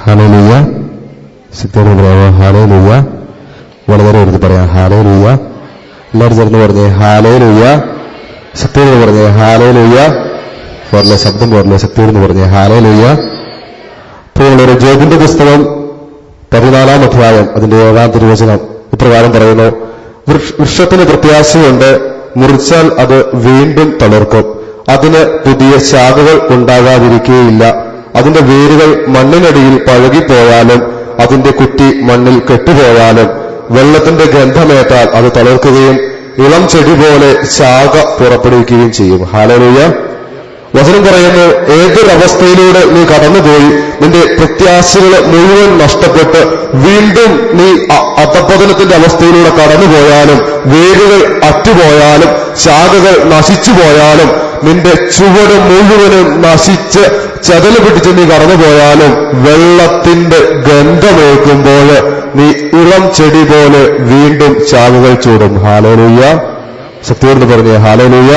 Hallelujah. ശക്തിയോടെ പറയാമോ? Hallelujah. വളരെ എടുത്ത് പറയാം ഹല്ലേലൂയ. എല്ലാവരും ചേർന്ന് പറഞ്ഞേ ഹല്ലേലൂയ. ശക്തിയോടെ പറഞ്ഞേ ഹല്ലേലൂയ. പോരല്ലേ, ശബ്ദം പോരല്ലേ, ശക്തിയോടെ പറഞ്ഞേ ഹല്ലേലൂയ. പ്രിയമുള്ളവരെ, ജോബിന്റെ പുസ്തകം 14-ാം അധ്യായം അതിന്റെ 7-ാം തിരുവചനം ഇപ്രകാരം പറയുന്നു: വൃക്ഷത്തിന് പ്രത്യാശയുണ്ട്, മുറിച്ചാൽ അത് വീണ്ടും തളിർക്കും, അതിന് പുതിയ ശാഖകൾ ഉണ്ടാകാതിരിക്കുകയില്ല. അതിന്റെ വേരുകൾ മണ്ണിനടിയിൽ പഴകിപ്പോയാലും അതിന്റെ കുറ്റി മണ്ണിൽ കെട്ടുപോയാലും വെള്ളത്തിന്റെ ഗന്ധമേറ്റാൽ അത് തളിർക്കുകയും ഇളം ചെടി പോലെ ശാഖ പുറപ്പെടുവിക്കുകയും ചെയ്യും. ഹല്ലേലൂയ. വചനം പറയുന്നു, ഏതൊരവസ്ഥയിലൂടെ നീ കടന്നുപോയി നിന്റെ പ്രത്യാശകളെ മുഴുവൻ നഷ്ടപ്പെട്ട് വീണ്ടും നീ അധപതനത്തിന്റെ അവസ്ഥയിലൂടെ കടന്നുപോയാലും, വേരുകൾ അറ്റുപോയാലും, ശാഖകൾ നശിച്ചുപോയാലും, നിന്റെ ചുവട് മുഴുവനും നശിച്ച് ചതല് പിടിച്ച് നീ കടന്നുപോയാലും വെള്ളത്തിന്റെ ഗന്ധമേൽക്കുമ്പോൾ നീ ഇളം ചെടി പോലെ വീണ്ടും ശാഖകൾ ചൂടും. ഹല്ലേലൂയ. ശക്തിയോട് പറഞ്ഞേ ഹല്ലേലൂയ.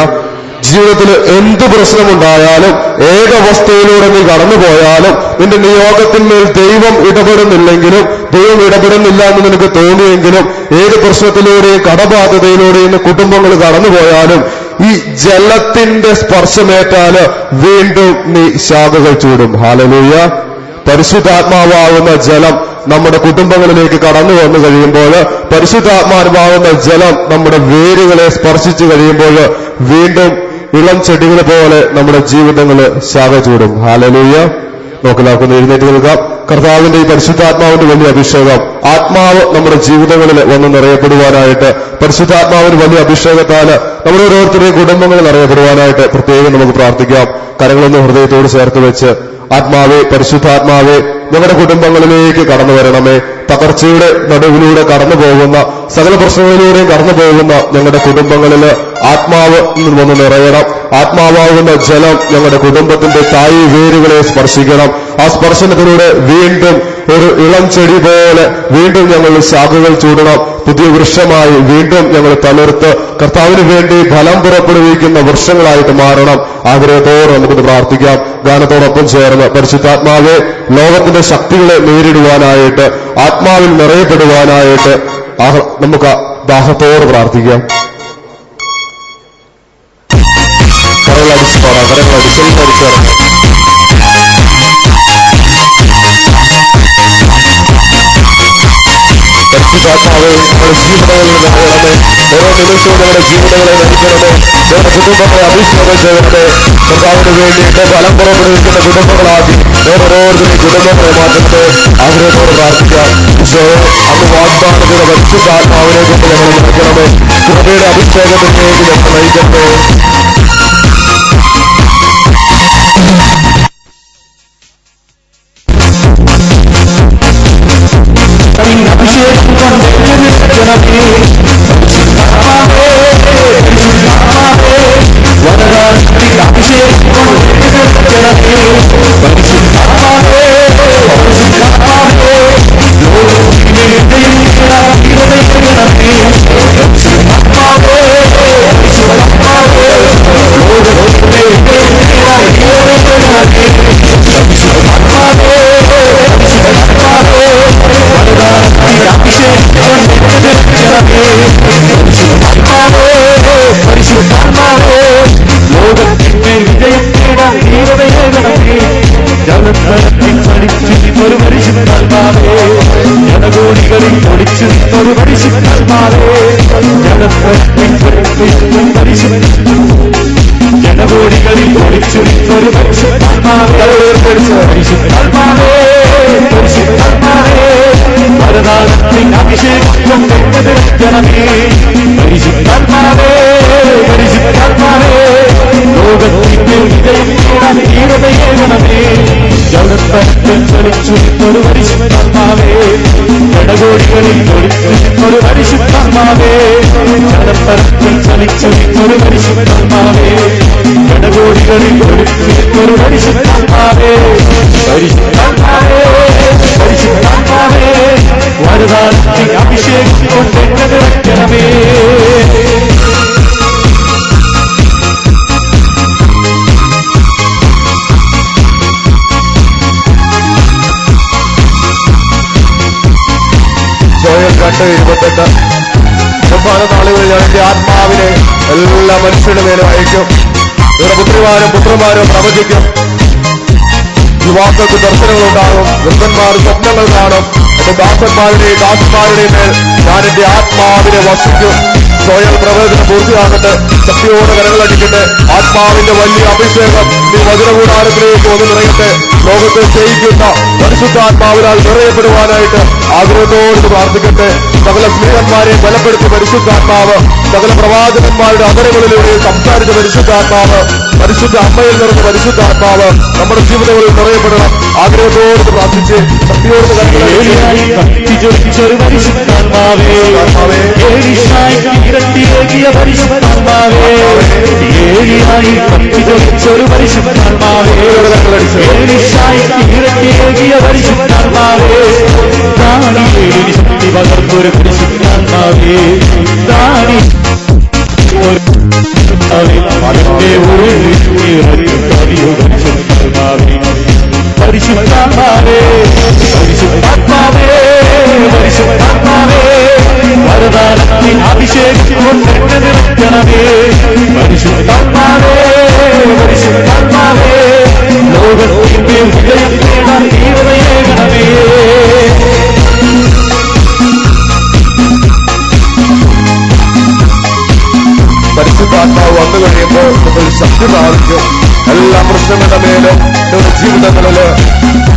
ജീവിതത്തിൽ എന്ത് പ്രശ്നമുണ്ടായാലും, ഏതവസ്ഥയിലൂടെ നീ കടന്നുപോയാലും, നിന്റെ നിയോഗത്തിന്മേൽ ദൈവം ഇടപെടുന്നില്ലെങ്കിലും, ദൈവം ഇടപെടുന്നില്ല എന്ന് നിനക്ക് തോന്നിയെങ്കിലും, ഏത് പ്രശ്നത്തിലൂടെയും കടബാധ്യതയിലൂടെയും കുടുംബങ്ങൾ കടന്നുപോയാലും ഈ ജലത്തിന്റെ സ്പർശമേറ്റാല് വീണ്ടും നീ ശാഖകൾ ചൂടും. ഹല്ലേലൂയ. പരിശുദ്ധാത്മാവാകുന്ന ജലം നമ്മുടെ കുടുംബങ്ങളിലേക്ക് കടന്നു വന്നു കഴിയുമ്പോൾ, പരിശുദ്ധാത്മാവാകുന്ന ജലം നമ്മുടെ വേരുകളെ സ്പർശിച്ചു കഴിയുമ്പോൾ വീണ്ടും ഇളം ചെടികൾ പോലെ നമ്മുടെ ജീവിതങ്ങൾ ശാഖ ചൂടും. ഹല്ലേലൂയ. നോക്കിലാക്കുന്ന എഴുന്നേറ്റ് നിൽക്കാം. കർത്താവിന്റെ ഈ പരിശുദ്ധാത്മാവിന്റെ വലിയ അഭിഷേകം, ആത്മാവ് നമ്മുടെ ജീവിതങ്ങളിൽ വന്ന് നിറയപ്പെടുവാനായിട്ട്, പരിശുദ്ധാത്മാവിന് വലിയ അഭിഷേകത്താല് നമ്മുടെ ഓരോരുത്തരുടെയും കുടുംബങ്ങളിൽ നിറയപ്പെടുവാനായിട്ട് പ്രത്യേകം നമുക്ക് പ്രാർത്ഥിക്കാം. കരങ്ങളൊന്ന് ഹൃദയത്തോട് ചേർത്ത് വെച്ച്, ആത്മാവേ, പരിശുദ്ധാത്മാവേ, ഞങ്ങളുടെ കുടുംബങ്ങളിലേക്ക് കടന്നു വരണമേ. തകർച്ചയുടെ നടുവിലൂടെ കടന്നു പോകുന്ന, സകല പ്രശ്നങ്ങളിലൂടെയും കടന്നു പോകുന്ന ഞങ്ങളുടെ കുടുംബങ്ങളിൽ ആത്മാവ് വന്ന് നിറയണം. ആത്മാവാകുന്ന ജലം ഞങ്ങളുടെ കുടുംബത്തിന്റെ തായ് വേരുകളെ സ്പർശിക്കണം. ആ സ്പർശനത്തിലൂടെ വീണ്ടും ഒരു ഇളം ചെടി പോലെ വീണ്ടും ഞങ്ങൾ ശാഖകൾ ചൂടണം. പുതിയ വൃക്ഷമായി വീണ്ടും ഞങ്ങൾ തളിർത്ത് കർത്താവിന് വേണ്ടി ഫലം പുറപ്പെടുവിക്കുന്ന വൃക്ഷങ്ങളായിട്ട് മാറണം. ആഗ്രഹത്തോടെ നമുക്കിത് പ്രാർത്ഥിക്കാം. ഗാനത്തോടൊപ്പം ചേർന്ന്, പരിശുദ്ധാത്മാവെ, ലോകത്തിന്റെ ശക്തികളെ നേരിടുവാനായിട്ട്, ആത്മാവിൽ നിറയപ്പെടുവാനായിട്ട് നമുക്ക് ദാഹത്തോട് പ്രാർത്ഥിക്കാം. കരങ്ങളടിച്ച് പാടാം, കരങ്ങളടിച്ച് പരിച്ചേർന്ന് പരിശുദ്ധാത്മാവേ, നമ്മുടെ ജീവിതങ്ങളിൽ നിറയണമേ. ഓരോ നിമിഷവും നമ്മുടെ ജീവിതങ്ങളെ നയിക്കണമേ. ഞങ്ങളുടെ കുടുംബങ്ങളെ അഭിഷേകം ചെയ്യണമേ. കർത്താവിന് വേണ്ടിയിട്ട് ഫലം പുറപ്പെടുവിക്കുന്ന കുടുംബങ്ങളാക്കി ഓരോരുത്തരും കുടുംബങ്ങളെ മാറ്റട്ടെ. ആഗ്രഹത്തോടെ പ്രാർത്ഥിക്കാം. അന്ന് വാഗ്ദാനം ചെയ്ത പരിശുദ്ധാത്മാവിനെ കൊണ്ട് ഞങ്ങൾ നിറയ്ക്കണമേ. കൃപയുടെ അഭിഷേകത്തിലേക്ക് ഞങ്ങൾ നയിക്കട്ടെ. എല്ലാ മനുഷ്യരുടെ മേലും അയക്കും. ഇവിടെ പുത്രിമാരും പുത്രന്മാരും പ്രവചിക്കും. യുവാക്കൾക്ക് ദർശനങ്ങളുണ്ടാകും. വൃദ്ധന്മാർ സ്വപ്നങ്ങൾ കാണും. എന്റെ ദാസന്മാരുടെയും ദാസന്മാരുടെയും മേൽ ഞാൻ എന്റെ ആത്മാവിനെ വസിക്കും. സ്വയം പ്രവചനം പൂർത്തിയാകട്ടെ. ശക്തിയോടെ കരങ്ങളടിക്കട്ടെ. ആത്മാവിന്റെ വലിയ അഭിഷേകം ഈ വചനകൂടാരത്തിലേക്ക് വന്ന് നിറയട്ടെ. ലോകത്തെ ജയിക്കുന്ന പരിശുദ്ധാത്മാവിനാൽ നിറയപ്പെടുവാനായിട്ട് ആഗ്രഹത്തോട് പ്രാർത്ഥിക്കട്ടെ. സകല സ്ത്രീകന്മാരെ ബലപ്പെടുത്തി പരിശുദ്ധാത്മാവ്, സകല പ്രവാചകന്മാരുടെ അതരങ്ങളിലൂടെ സംസാരിച്ച പരിശുദ്ധാത്മാവ്, പരിശുദ്ധ അമ്മയിൽ നിറഞ്ഞ പരിശുദ്ധാത്മാവ് നമ്മുടെ ജീവിതങ്ങളിൽ നിറയപ്പെടണം. ആഗ്രഹത്തോട് പ്രാർത്ഥിച്ച് ശക്തിയോട് കത്തിച്ചൊരു പരിശുദ്ധാത്മാവേ, ഇരട്ടിയേകിയ പരിശുദ്ധാത്മാവേ, ഏഴിയായി കത്തിച്ചൊരു പരിശുദ്ധാത്മാവേ, ഇരട്ടിയേകിയ പരിശുദ്ധാത്മാവേ, ദാനിയേലിന് ശക്തി പകർന്നൊരു പരിശുദ്ധാത്മാവേ, പരിശുദ്ധാത്മാവേ, പരിശുദ്ധാത്മാവേ, പരിശുദ്ധാത്മാവേ, വരദാനത്തിൻ അഭിഷേകം കൊണ്ട് നിറയ്ക്കണമേ. പരിശുദ്ധാത്മാവേ, പരിശുദ്ധാത്മാവേ, ലോകത്തിന്റെ വിജയം നേടാൻ തീവ്രയേകണമേ. പരിശുദ്ധാത്മാവ് വന്നു കഴിയുമ്പോൾ നമ്മൾ ശക്തി പ്രാപിക്കും. എല്ലാ പ്രശ്നങ്ങളുടെ മേലും നമ്മുടെ ജീവിതങ്ങളില്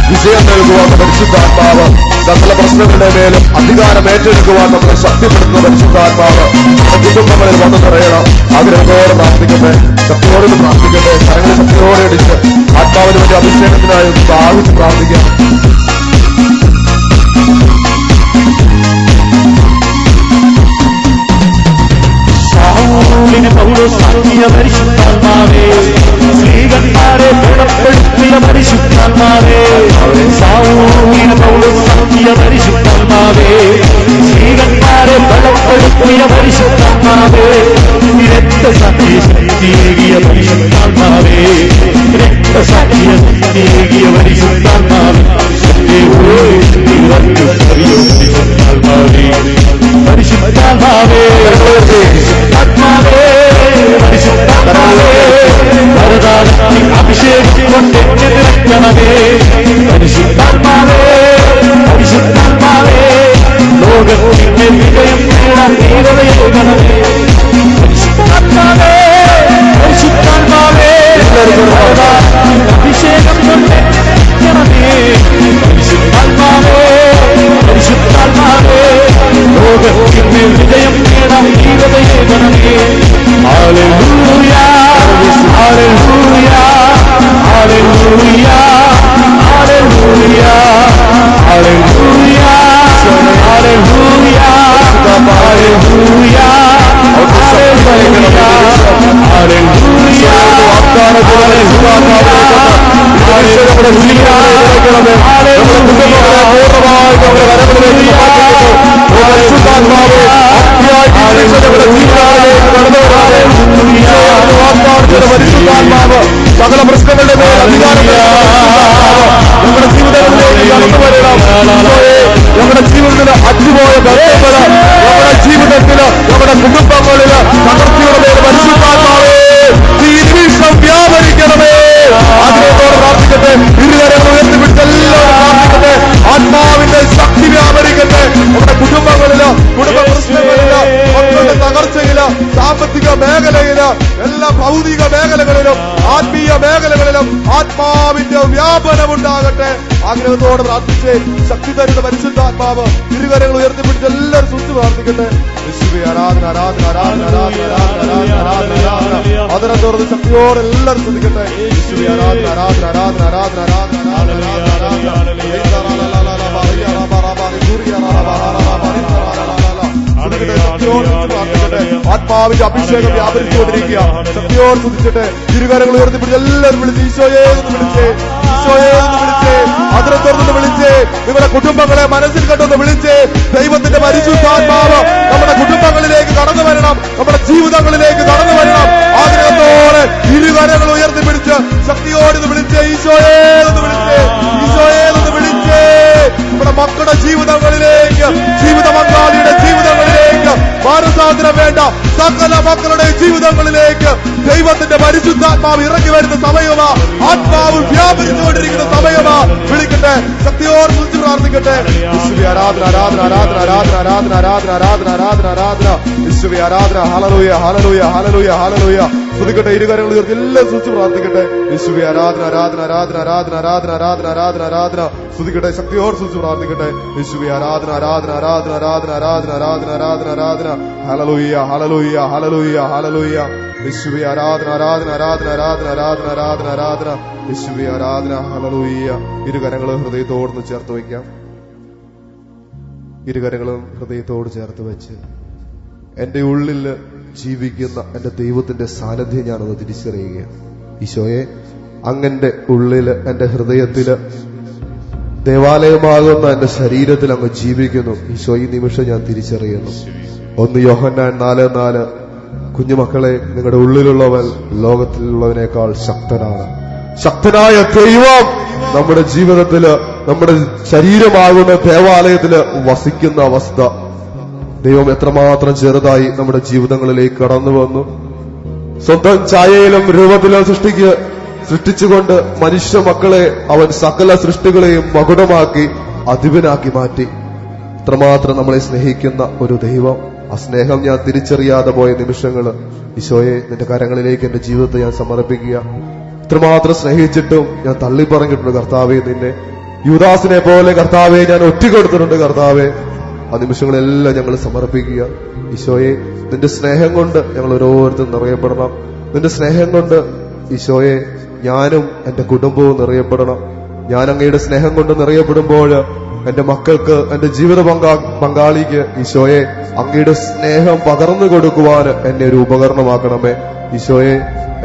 വിജയം നൽകുവാൻ പരിശുദ്ധാത്മാവ്, സകല പ്രശ്നങ്ങളുടെ മേലും അധികാരം ഏറ്റെടുക്കുവാൻ നമ്മളെ ശക്തിപ്പെടുത്തുന്ന പരിശുദ്ധാത്മാവ് നമ്മുടെ കുടുംബങ്ങളിൽ വന്നു നിറയണം. ആഗ്രഹത്തോടെ പ്രാർത്ഥിക്കട്ടെ. ശക്തിയോടെ പ്രാർത്ഥിക്കട്ടെ. കരങ്ങൾ ശക്തിയോടെ അടിച്ച് ആത്മാവിന് വേണ്ടി അഭിഷേകത്തിനായി ദാഹിച്ച് പ്രാർത്ഥിക്കാം. പൗലോസാക്കിയ പരിശുദ്ധാത്മാവേ, സ്ത്രീകന്മാരെ ബലപ്പെടുത്തിയ പരിശുദ്ധാത്മാവേ, സാവൂലിന് പൗലോസാക്കിയ പരിശുദ്ധാത്മാവേ, സ്ത്രീകന്മാരെ ബലപ്പെടുത്തിയ പരിശുദ്ധാത്മാവേ, രക്തസാക്ഷിയ ശക്തിയേകിയ പരിശുദ്ധാത്മാവേ, രക്തസാക്ഷിയ ശക്തിയേകിയ പരിശുദ്ധാത്മാവേ, പരിശുദ്ധാത്മാവേ, പരിശുദ്ധാത്മാവേ, ആത്മാവേ, പരിശുദ്ധാത്മാവേ, വരദാനത്തിൻ അഭിഷേകം കൊണ്ട് നിറയ്ക്കണമേ. പരിശുദ്ധാത്മാവേ, പരിശുദ്ധാത്മാവേ, ലോകത്തിന്റെ വിജയം നേടാൻ തീവ്രയേകണമേ. പരിശുദ്ധാത്മാവേ, പരിശുദ്ധാത്മാവേ, വരദാനത്തിൻ അഭിഷേകം കൊണ്ട് നിറയ്ക്കണമേ. പരിശുദ്ധാത്മാവേ, പരിശുദ്ധാത്മാവേ, ലോകത്തിന്റെ വിജയം നേടാൻ തീവ്രയേകണമേ. ഹല്ലേലൂയ, ഹല്ലേലൂയ, ഹല്ലേലൂയ, ഹല്ലേലൂയ, ഹല്ലേലൂയ, ഹല്ലേലൂയ, ഹല്ലേലൂയ, സകല പ്രശ്നങ്ങളുടെ മേൽ അധികാരം നമ്മുടെ ജീവിതങ്ങളിലേക്ക് കടന്നു വരണം. നമ്മുടെ ജീവിതത്തിന് അറ്റുപോയ ബന്ധങ്ങള് നമ്മുടെ ജീവിതത്തില് നമ്മുടെ കുടുംബങ്ങളില് തകർച്ചയുടെ മേൽ പരിശുദ്ധാത്മാവേ ഈ നിമിഷം വ്യാപരിക്കണമേ. ആഗ്രഹത്തോടെ പ്രാർത്ഥിക്കട്ടെ. ഇരുകരങ്ങൾ ഉയർത്തിപ്പിടിച്ചെല്ലാവരും പ്രാർത്ഥിക്കട്ടെ. ആത്മാവിന്റെ ശക്തി വ്യാപരിക്കട്ടെ. നമ്മുടെ കുടുംബങ്ങളില്, കുടുംബ പ്രശ്നങ്ങളില്, മക്കളുടെ തകർച്ചയില്, സാമ്പത്തിക മേഖലയില്, എല്ലാ ഭൗതിക മേഖലകളിലും ആത്മീയ മേഖലകളിലും ആത്മാവിന്റെ വ്യാപനമുണ്ടാകട്ടെ. ആഗ്രഹത്തോടെ പ്രാർത്ഥിച്ച് ശക്തി തരുന്ന പരിശുദ്ധാത്മാവ് ഇരുകരങ്ങൾ ഉയർത്തിപ്പിടിച്ച് എല്ലാവരും സൂക്ഷിച്ച് പ്രാർത്ഥിക്കട്ടെ. യേശുവേ ആരാധന, ആരാധന, ആരാധന, ആരാധന, ആരാധന, ആരാധന, ആരാധന. അതിനെ തുറന്ന് ശക്തിയോടെ എല്ലാവരും ശ്രദ്ധിക്കട്ടെ. യേശുവേ ആരാധന, ആരാധന, ആരാധന, ആരാധന, ആരാധന, ആരാധന, ആത്മാവിന്റെ അഭിഷേകം വ്യാപരിച്ചുകൊണ്ടിരിക്കുക. ശക്തിയോട് ശ്രദ്ധിച്ചിട്ട് ഇരുകരങ്ങൾ ഉയർത്തിപ്പിടിച്ച് എല്ലാവരും വിളിച്ച് ഈശോയെ എന്ന് വിളിച്ചേ, ഈശോയെ എന്ന് വിളിച്ചേ, അതിനെ തുറന്ന് വിളിച്ചേ. നിങ്ങളുടെ കുടുംബങ്ങളെ മനസ്സിൽ കണ്ടൊന്ന് വിളിച്ചേ. ദൈവത്തിന്റെ പരിശുദ്ധാത്മാവ് നമ്മുടെ കുടുംബങ്ങളിലേക്ക് കടന്നു വരണം, നമ്മുടെ ജീവിതങ്ങളിലേക്ക് കടന്നു വരണം. ആഗ്രഹത്തോടെ ഇരുകരങ്ങൾ ഉയർത്തിപ്പിടിച്ച് ശക്തിയോട് വിളിച്ചേ. ഈശോയെ എന്ന് വിളിച്ചേ, ഈശോയെ എന്ന് വിളിച്ചേ. നമ്മുടെ മക്കളുടെ ജീവിതങ്ങളിലേക്ക്, ജീവിത പങ്കാളിയുടെ ജീവിതങ്ങളിലേക്ക് മാനസാന്തരം വേണ്ട സകല മക്കളുടെ ജീവിത ജീവിതങ്ങളിലേക്ക് ദൈവത്തിന്റെ പരിശുദ്ധാത്മാവ് ഇറങ്ങി വരുന്ന സമയമാ. ആത്മാവ് വ്യാപരിച്ചുകൊണ്ടിരിക്കുന്ന സമയമാ. വിളിക്കട്ടെ, ശക്തിയോട് വിളിച്ചു പ്രാർത്ഥിക്കട്ടെ. യേശുവേ ആരാധന, ആരാധന, ആരാധന, ആരാധന, ആരാധന, ആരാധന, ആരാധന, ആരാധന, ആരാധന. യേശുവേ ആരാധന. ഹല്ലേലൂയ, ഹല്ലേലൂയ, ഹല്ലേലൂയ, ഹല്ലേലൂയ. സ്തുതിക്കട്ടെ, ഇരുകരങ്ങൾ ഉയർത്തി എല്ലാം സ്തുതിച്ച് പ്രാർത്ഥിക്കട്ടെ. യേശുവേ ആരാധന, ആരാധന, ആരാധന, ആരാധന, ആരാധന, ആരാധന, ആരാധന, ആരാധന. സ്തുതിക്കട്ടെ, ശക്തിയോട് സ്തുതിച്ച് പ്രാർത്ഥിക്കട്ടെ. യേശുവേ ആരാധന, ആരാധന, ആരാധന, ആരാധന, ആരാധന, ആരാധന, ആരാധന, ആരാധന. ഹല്ലേലൂയ, ഹല്ലേലൂയ, ഹല്ലേലൂയ, ഹല്ലേലൂയ. യേശുവേ ആരാധന, ആരാധന, ആരാധന, ആരാധന, ആരാധന, ആരാധന, ആരാധന. യേശുവേ ആരാധന. ഹല്ലേലൂയ. ഇരുകരങ്ങളും ഹൃദയത്തോട് ചേർത്ത് വയ്ക്കാം. ഇരുകരങ്ങളും ഹൃദയത്തോട് ചേർത്ത് വെച്ച് എന്റെ ഉള്ളിൽ ജീവിക്കുന്ന എന്റെ ദൈവത്തിന്റെ സാന്നിധ്യം ഞാനത് തിരിച്ചറിയുകയാണ്. ഈശോയെ, അങ്ങന്റെ ഉള്ളില്, എന്റെ ഹൃദയത്തില്, ദേവാലയമാകുന്ന എന്റെ ശരീരത്തിൽ അങ്ങ് ജീവിക്കുന്നു. ഈശോ, ഈ നിമിഷം ഞാൻ തിരിച്ചറിയുന്നു. 1 യോഹന്നാൻ 4:4, കുഞ്ഞുമക്കളെ, നിങ്ങളുടെ ഉള്ളിലുള്ളവൻ ലോകത്തിലുള്ളവനേക്കാൾ ശക്തനാണ്. ശക്തനായ ദൈവം നമ്മുടെ ജീവിതത്തില്, നമ്മുടെ ശരീരമാകുന്ന ദേവാലയത്തില് വസിക്കുന്ന അവസ്ഥ. ദൈവം എത്രമാത്രം ചെറുതായി നമ്മുടെ ജീവിതങ്ങളിലേക്ക് കടന്നു വന്നു. സ്വന്തം ഛായയിലും രൂപത്തിലും സൃഷ്ടിച്ചുകൊണ്ട് മനുഷ്യ മക്കളെ അവൻ സകല സൃഷ്ടികളെയും മകുടമാക്കി അധിപനാക്കി മാറ്റി. എത്രമാത്രം നമ്മളെ സ്നേഹിക്കുന്ന ഒരു ദൈവം. ആ സ്നേഹം ഞാൻ തിരിച്ചറിയാതെ പോയ നിമിഷങ്ങള്, ഈശോയെ, നിന്റെ കരങ്ങളിലേക്ക് എന്റെ ജീവിതത്തെ ഞാൻ സമർപ്പിക്കുക. ഇത്രമാത്രം സ്നേഹിച്ചിട്ടും ഞാൻ തള്ളി പറഞ്ഞിട്ടുണ്ട് കർത്താവെ നിന്നെ. യൂദാസിനെ പോലെ കർത്താവെ ഞാൻ ഒറ്റിക്കൊടുത്തിട്ടുണ്ട് കർത്താവെ. ആ നിമിഷങ്ങളെല്ലാം ഞങ്ങൾ സമർപ്പിക്കുക. ഈശോയെ, നിന്റെ സ്നേഹം കൊണ്ട് ഞങ്ങൾ ഓരോരുത്തരും നിറയപ്പെടണം. നിന്റെ സ്നേഹം കൊണ്ട് ഈശോയെ ഞാനും എന്റെ കുടുംബവും നിറയപ്പെടണം. ഞാൻ അങ്ങയുടെ സ്നേഹം കൊണ്ട് നിറയപ്പെടുമ്പോൾ എന്റെ മക്കൾക്ക്, എന്റെ ജീവിത പങ്കാളിക്ക് ഈശോയെ അങ്ങയുടെ സ്നേഹം പകർന്നു കൊടുക്കുവാൻ എന്നെ ഒരു ഉപകരണമാക്കണമേ. ഈശോയെ,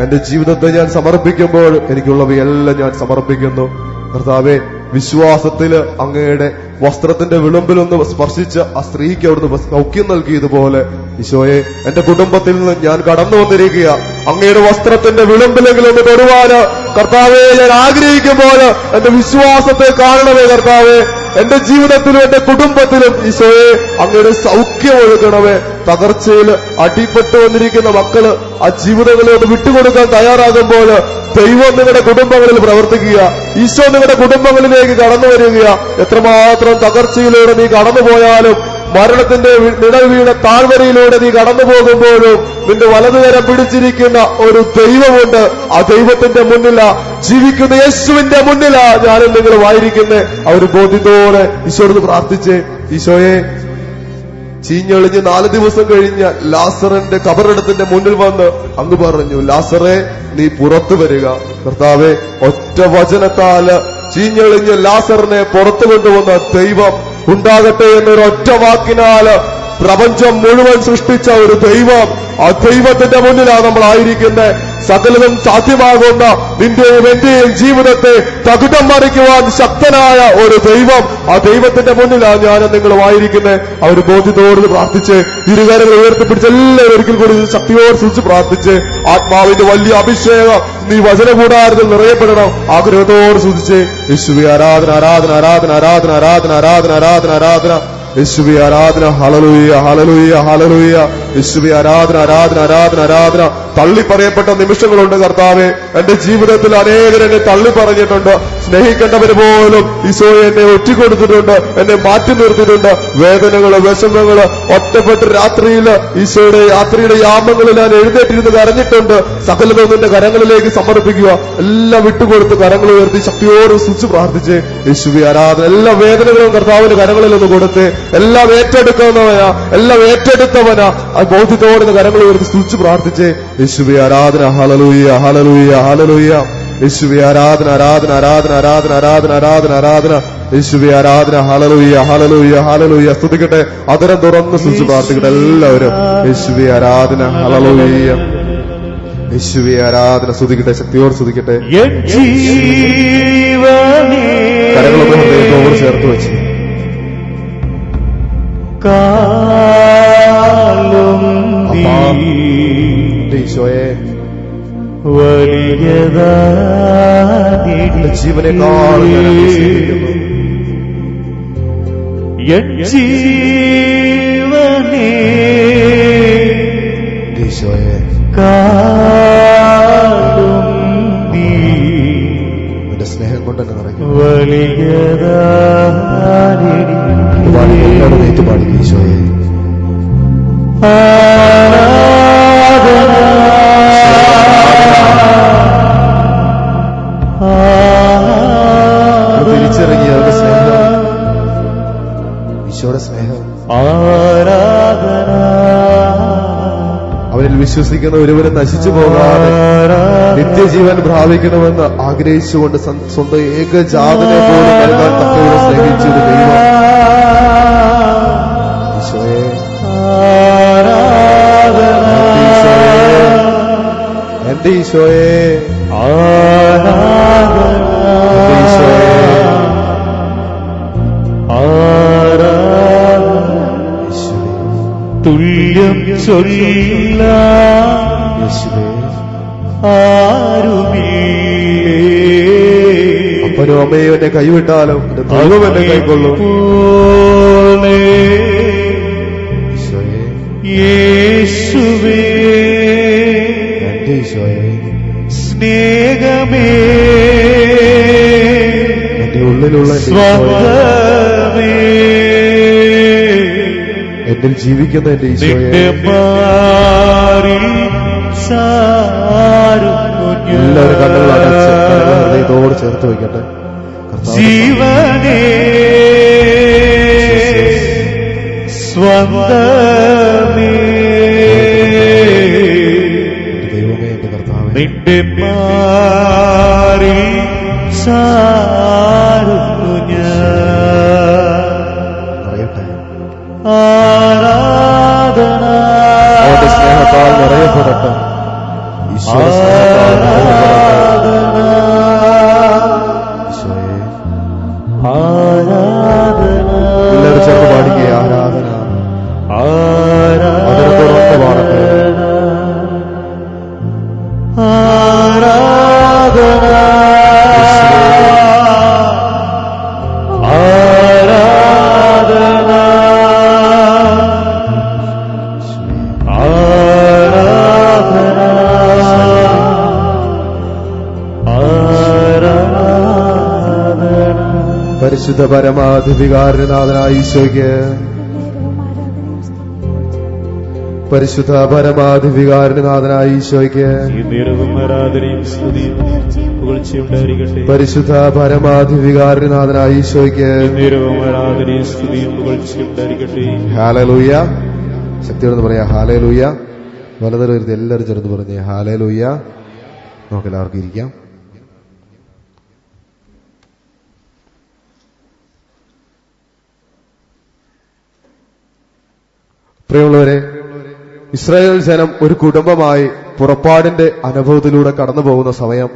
എന്റെ ജീവിതത്തെ ഞാൻ സമർപ്പിക്കുമ്പോൾ എനിക്കുള്ളവയെല്ലാം ഞാൻ സമർപ്പിക്കുന്നു കർത്താവെ. വിശ്വാസത്തില് അങ്ങയുടെ വസ്ത്രത്തിന്റെ വിളുമ്പിലൊന്ന് സ്പർശിച്ച ആ സ്ത്രീക്ക് അവിടുന്ന് സൗഖ്യം നൽകിയതുപോലെ ഈശോയെ, എന്റെ കുടുംബത്തിൽ നിന്ന് ഞാൻ കടന്നു വന്നിരിക്കുക. അങ്ങയുടെ വസ്ത്രത്തിന്റെ വിളുമ്പിലെങ്കിലും ഒന്ന് തൊടുവാന് കർത്താവെ ഞാൻ ആഗ്രഹിക്കുമ്പോൾ എന്റെ വിശ്വാസത്തെ കാണണമേ കർത്താവെ. എന്റെ ജീവിതത്തിലും എന്റെ കുടുംബത്തിലും ഈശോയെ അങ്ങയുടെ സൗഖ്യം ഒഴുകണമേ. തകർച്ചയിൽ അടിപ്പെട്ടു വന്നിരിക്കുന്ന മക്കള് ആ ജീവിതങ്ങളെ ഒന്ന് വിട്ടുകൊടുക്കാൻ തയ്യാറാകുമ്പോൾ ദൈവം നിങ്ങളുടെ കുടുംബങ്ങളിൽ പ്രവർത്തിക്കുക. ഈശോ നിങ്ങളുടെ കുടുംബങ്ങളിലേക്ക് കടന്നു വരിക. എത്രമാത്രം തകർച്ചയിലൂടെ നീ കടന്നുപോയാലും, മരണത്തിന്റെ നിഴൽ വീണ താഴ്വരയിലൂടെ നീ കടന്നു പോകുമ്പോഴും നിന്റെ വലതുകരം പിടിച്ചിരിക്കുന്ന ഒരു ദൈവമുണ്ട്. ആ ദൈവത്തിന്റെ മുന്നിലാ, ജീവിക്കുന്ന യേശുവിന്റെ മുന്നിലാ ഞാനും നിങ്ങൾ ആയിരിക്കുന്നേ. ആ ഒരു ബോധ്യത്തോടെ ഈശോയോട് പ്രാർത്ഥിച്ചേ. ഈശോയെ, ചീഞ്ഞൊളിഞ്ഞ് 4 ദിവസം കഴിഞ്ഞ് ലാസറിന്റെ കബറിടത്തിന്റെ മുന്നിൽ വന്ന് അങ്ങ് പറഞ്ഞു, ലാസറെ നീ പുറത്തു വരിക. കർത്താവെ, ഒറ്റ വചനത്താല് ചീഞ്ഞൊളിഞ്ഞ് ലാസറിനെ പുറത്തു കൊണ്ടുവന്ന ദൈവം ഉണ്ടാകട്ടെ എന്നൊരു ഒറ്റ വാക്കിനാല് പ്രപഞ്ചം മുഴുവൻ സൃഷ്ടിച്ച ഒരു ദൈവം, ആ ദൈവത്തിന്റെ മുന്നിലാണ് നമ്മളായിരിക്കുന്നത്. സകലതും സാധ്യമാകുന്ന നിന്റെയും എന്റെയും ജീവിതത്തെ തകിടം മറിക്കുവാൻ ശക്തനായ ഒരു ദൈവം, ആ ദൈവത്തിന്റെ മുന്നിലാണ് ഞാനും നിങ്ങളുമായിരിക്കുന്നത്. ആ ഒരു ബോധ്യത്തോട് പ്രാർത്ഥിച്ച് ഇരുകരങ്ങൾ ഉയർത്തിപ്പിടിച്ച് എല്ലാവരും ഒരിക്കൽ കൂടി ശക്തിയോട് സൂക്ഷിച്ച് പ്രാർത്ഥിച്ച് ആത്മാവിന്റെ വലിയ അഭിഷേകം നീ വചനകൂടാരത്തിൽ നിറയപ്പെടണം. ആഗ്രഹത്തോട് സൂക്ഷിച്ച് യേശുവേ ആരാധന, ആരാധന, ആരാധന, ആരാധന, ആരാധന, ആരാധന, ആരാധന, ആരാധന. യേശുവേ ആരാധന. ഹല്ലേലൂയ, ഹല്ലേലൂയ, ഹല്ലേലൂയ. യേശുവേ ആരാധന, ആരാധന, ആരാധന, ആരാധന. തള്ളി പറയപ്പെട്ട നിമിഷങ്ങളുണ്ട് കർത്താവെ. എന്റെ ജീവിതത്തിൽ അനേകരെന്നെ തള്ളി പറഞ്ഞിട്ടുണ്ട്. സ്നേഹിക്കേണ്ടവര് പോലും ഈശോയെ എന്നെ ഒറ്റിക്കൊടുത്തിട്ടുണ്ട്, എന്നെ മാറ്റി നിർത്തിയിട്ടുണ്ട്. വേദനകള്, വിഷമങ്ങള്, ഒറ്റപ്പെട്ട് രാത്രിയില് ഈശോയുടെ യാത്രയുടെ യാമങ്ങളിൽ ഞാൻ എഴുന്നേറ്റിരുന്ന് കരഞ്ഞിട്ടുണ്ട്. സകലതും നിന്റെ കരങ്ങളിലേക്ക് സമർപ്പിക്കുക. എല്ലാം വിട്ടുകൊടുത്ത് കരങ്ങൾ ഉയർത്തി ശക്തിയോട് സൂക്ഷിച്ച് പ്രാർത്ഥിച്ച് യേശുവേ ആരാധന. എല്ലാ വേദനകളും കർത്താവിന്റെ കരങ്ങളിൽ ഒന്ന് കൊടുത്ത് എല്ലാം ഏറ്റെടുക്കുന്നവനാ, എല്ലാം ഏറ്റെടുത്തവനാ. ആ ബോധ്യത്തോടെ കരങ്ങൾ ഉയർത്തി സൂക്ഷിച്ച് പ്രാർത്ഥിച്ച് യേശുവേ ആരാധന. ഹല്ലേലൂയ, ഹല്ലേലൂയ, ഹല്ലേലൂയ. യേശുവേ ആരാധന, ആരാധന, ആരാധന, ആരാധന, ആരാധന, ആരാധന, ആരാധന. യേശുവേ ആരാധന. ഹല്ലേലൂയ, ഹല്ലേലൂയ, ഹല്ലേലൂയ. സ്തുതിക്കട്ടെ, അതരം തുറന്ന് സൂക്ഷിച്ച് പ്രാർത്ഥിക്കട്ടെ എല്ലാവരും. യേശുവേ ആരാധന. ഹല്ലേലൂയ. യേശുവേ ആരാധന. സ്തുതിക്കട്ടെ, ശക്തിയോട് സ്തുതിക്കട്ടെ. കരങ്ങളൊക്കെ ഹൃദയത്തോട് ചേർത്ത് വെച്ച് ഈശോയെ ജീവനേക്കാൾ ജീവനേ ഈശോയെ വിശ്വസിക്കുന്ന ഒരുവരും നശിച്ചു പോകാതെ നിത്യജീവൻ പ്രാപിക്കണമെന്ന് ആഗ്രഹിച്ചുകൊണ്ട് സ്വന്തം ഏകജാതനെ പോലും നൽകാൻ തക്കവണ്ണം സ്നേഹിച്ചൊരു ദൈവം. ഈശോയെ, എന്റെ ഈശോയെ, തുല്യം ചൊല്ല അപ്പനും അമ്മയും എന്നെ കൈവിട്ടാലും എന്റെ ദൈവം എന്നെ കൈക്കൊള്ളും. ഈശോയെ, യേശുവേ എന്റെ ഈശോയെ, സ്നേഹമേ എന്റെ ഉള്ളിലുള്ള എന്റെ ഈശോയെ, സ്വന്തമേ എന്നിൽ ജീവിക്കുന്ന എന്റെ ഈശോയെ, എല്ലാവരും കണ്ണുകൾ അടച്ച് ഹൃദയത്തോട് ചേർത്ത് വയ്ക്കട്ടെ. ജീവനേ സ്വന്തമേ ദൈവമേ, എന്റെ കർത്താവേ, നിന്റെ മാറിൽ ചാരുന്നു ഞാൻ. അറിയട്ടെ, ആരാധന അവന്റെ സ്നേഹത്താൽ നിറയപ്പെടട്ടെ. ഈശ്വര സ്നേഹത്താൽ നിറയപ്പെടട്ടെ. ഈശോയെ, എല്ലാവരും ചേർന്ന് പാടിക്കുക. ആരാധന അതിനെ തുറന്ന് പാടട്ടെ. പരിശുദ്ധ പരമാധികാരനാഥനായ ഈശോയ്ക്ക്, പരിശുദ്ധ പരമാധികാരനാഥനായ ഈശോയ്ക്ക്, പരിശുദ്ധ പരമാധികാരനാഥനായ ഈശോയ്ക്ക് ഹല്ലേലൂയ. ശക്തിയോടെ പറയാ ഹല്ലേലൂയ. വലതരം വരുത്തി എല്ലാവരും ചേർന്ന് പറഞ്ഞേ ഹല്ലേലൂയ. നമുക്ക് എല്ലാവർക്കും ഇരിക്കാം. പ്രിയമുള്ളവരെ, ഇസ്രായേൽ ജനം ഒരു കുടുംബമായി പുറപ്പാടിന്റെ അനുഭവത്തിലൂടെ കടന്നു പോകുന്ന സമയം,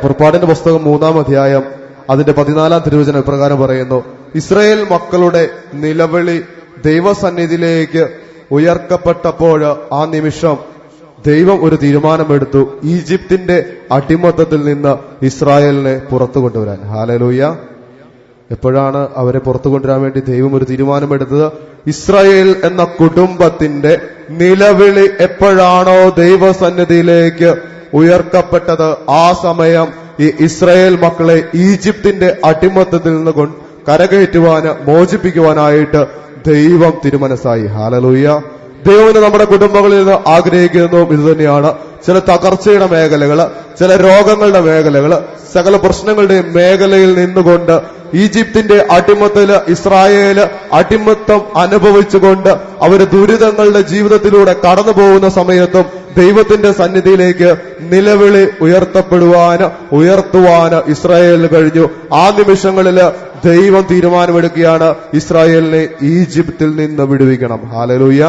പുറപ്പാടിന്റെ പുസ്തകം 3-ാം അധ്യായം അതിന്റെ 14-ാം തിരുവചനം ഇപ്രകാരം പറയുന്നു: ഇസ്രായേൽ മക്കളുടെ നിലവിളി ദൈവസന്നിധിയിലേക്ക് ഉയർക്കപ്പെട്ടപ്പോൾ ആ നിമിഷം ദൈവം ഒരു തീരുമാനമെടുത്തു, ഈജിപ്തിന്റെ അടിമത്തത്തിൽ നിന്ന് ഇസ്രായേലിനെ പുറത്തു കൊണ്ടുവരാൻ. ഹല്ലേലൂയ. എപ്പോഴാണ് അവരെ പുറത്തു കൊണ്ടുവരാൻ വേണ്ടി ദൈവം ഒരു തീരുമാനമെടുത്തത്? ഇസ്രായേൽ എന്ന കുടുംബത്തിന്റെ നിലവിളി എപ്പോഴാണോ ദൈവസന്നിധിയിലേക്ക് ഉയർക്കപ്പെട്ടത്, ആ സമയം ഈ ഇസ്രായേൽ മക്കളെ ഈജിപ്തിന്റെ അടിമത്തത്തിൽ നിന്ന് കരകയറ്റുവാന് മോചിപ്പിക്കുവാനായിട്ട് ദൈവം തിരുമനസ്സായി. ഹല്ലേലൂയ. ദൈവം നമ്മുടെ കുടുംബങ്ങളിൽ നിന്ന് ആഗ്രഹിക്കുന്നതും ഇതുതന്നെയാണ്. ചില തകർച്ചയുടെ മേഖലകള്, ചില രോഗങ്ങളുടെ മേഖലകള്, സകല പ്രശ്നങ്ങളുടെയും മേഖലയിൽ നിന്നുകൊണ്ട് ഈജിപ്തിന്റെ അടിമത്തത്തില് ഇസ്രായേല് അടിമത്തം അനുഭവിച്ചുകൊണ്ട് അവര് ദുരിതങ്ങളുടെ ജീവിതത്തിലൂടെ കടന്നു പോകുന്ന സമയത്തും ദൈവത്തിന്റെ സന്നിധിയിലേക്ക് നിലവിളി ഉയർത്തുവാന് ഇസ്രായേലിന് കഴിഞ്ഞു. ആ നിമിഷങ്ങളില് ദൈവം തീരുമാനമെടുക്കുകയാണ്, ഇസ്രായേലിനെ ഈജിപ്തിൽ നിന്ന് വിടുവിക്കണം. ഹല്ലേലൂയ.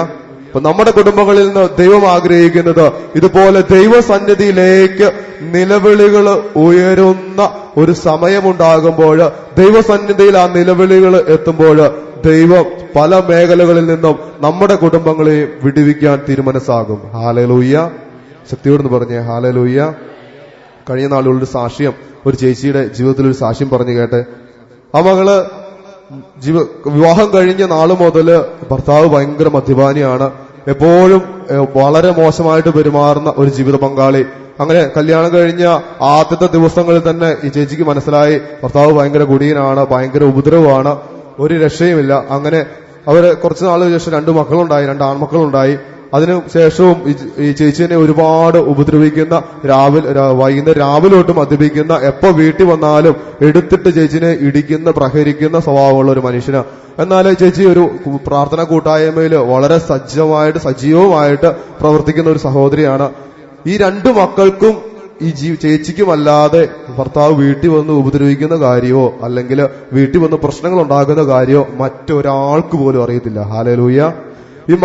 അപ്പൊ നമ്മുടെ കുടുംബങ്ങളിൽ നിന്ന് ദൈവം ആഗ്രഹിക്കുന്നത് ഇതുപോലെ ദൈവസന്നിധിയിലേക്ക് നിലവിളികൾ ഉയരുന്ന ഒരു സമയമുണ്ടാകുമ്പോൾ, ദൈവസന്നിധിയിൽ ആ നിലവിളികൾ എത്തുമ്പോൾ ദൈവം പല മേഖലകളിൽ നിന്നും നമ്മുടെ കുടുംബങ്ങളെ വിടുവിക്കാൻ തീരുമാനസാകും. ഹല്ലേലൂയ. ശക്തിയോടെന്ന് പറഞ്ഞേ ഹല്ലേലൂയ. കഴിഞ്ഞ നാളുകളുടെ സാക്ഷ്യം, ഒരു ചേച്ചിയുടെ ജീവിതത്തിലൊരു സാക്ഷ്യം പറഞ്ഞു കേട്ടെ. ആ മകള് വിവാഹം കഴിഞ്ഞ നാള് മുതല് ഭർത്താവ് ഭയങ്കര മദ്യപാനിയാണ്, എപ്പോഴും വളരെ മോശമായിട്ട് പെരുമാറുന്ന ഒരു ജീവിത പങ്കാളി. അങ്ങനെ കല്യാണം കഴിഞ്ഞ ആദ്യത്തെ ദിവസങ്ങളിൽ തന്നെ ഈ ചേച്ചിക്ക് മനസ്സിലായി ഭർത്താവ് ഭയങ്കര കുടിയനാണ്, ഭയങ്കര ഉപദ്രവമാണ്, ഒരു രക്ഷയുമില്ല. അങ്ങനെ അവര് കുറച്ചു നാളുകൾക്ക് ശേഷം 2 മക്കളുണ്ടായി, 2 ആൺമക്കളുണ്ടായി. അതിനു ശേഷവും ഈ ചേച്ചിനെ ഒരുപാട് ഉപദ്രവിക്കുന്ന, വൈകുന്നേരം രാവിലെ തൊട്ട് മദ്യപിക്കുന്ന, എപ്പോ വീട്ടിൽ വന്നാലും എടുത്തിട്ട് ചേച്ചിനെ ഇടിക്കുന്ന, പ്രഹരിക്കുന്ന സ്വഭാവമുള്ള ഒരു മനുഷ്യന്. എന്നാൽ ചേച്ചി ഒരു പ്രാർത്ഥനാ കൂട്ടായ്മയിൽ വളരെ സജീവമായിട്ട് പ്രവർത്തിക്കുന്ന ഒരു സഹോദരിയാണ്. ഈ രണ്ടു മക്കൾക്കും ഈ ചേച്ചിക്കുമല്ലാതെ ഭർത്താവ് വീട്ടിൽ വന്ന് ഉപദ്രവിക്കുന്ന കാര്യമോ അല്ലെങ്കിൽ വീട്ടിൽ വന്ന് പ്രശ്നങ്ങൾ ഉണ്ടാക്കുന്ന കാര്യമോ മറ്റൊരാൾക്ക് പോലും അറിയത്തില്ല. ഹല്ലേലൂയ. ഈ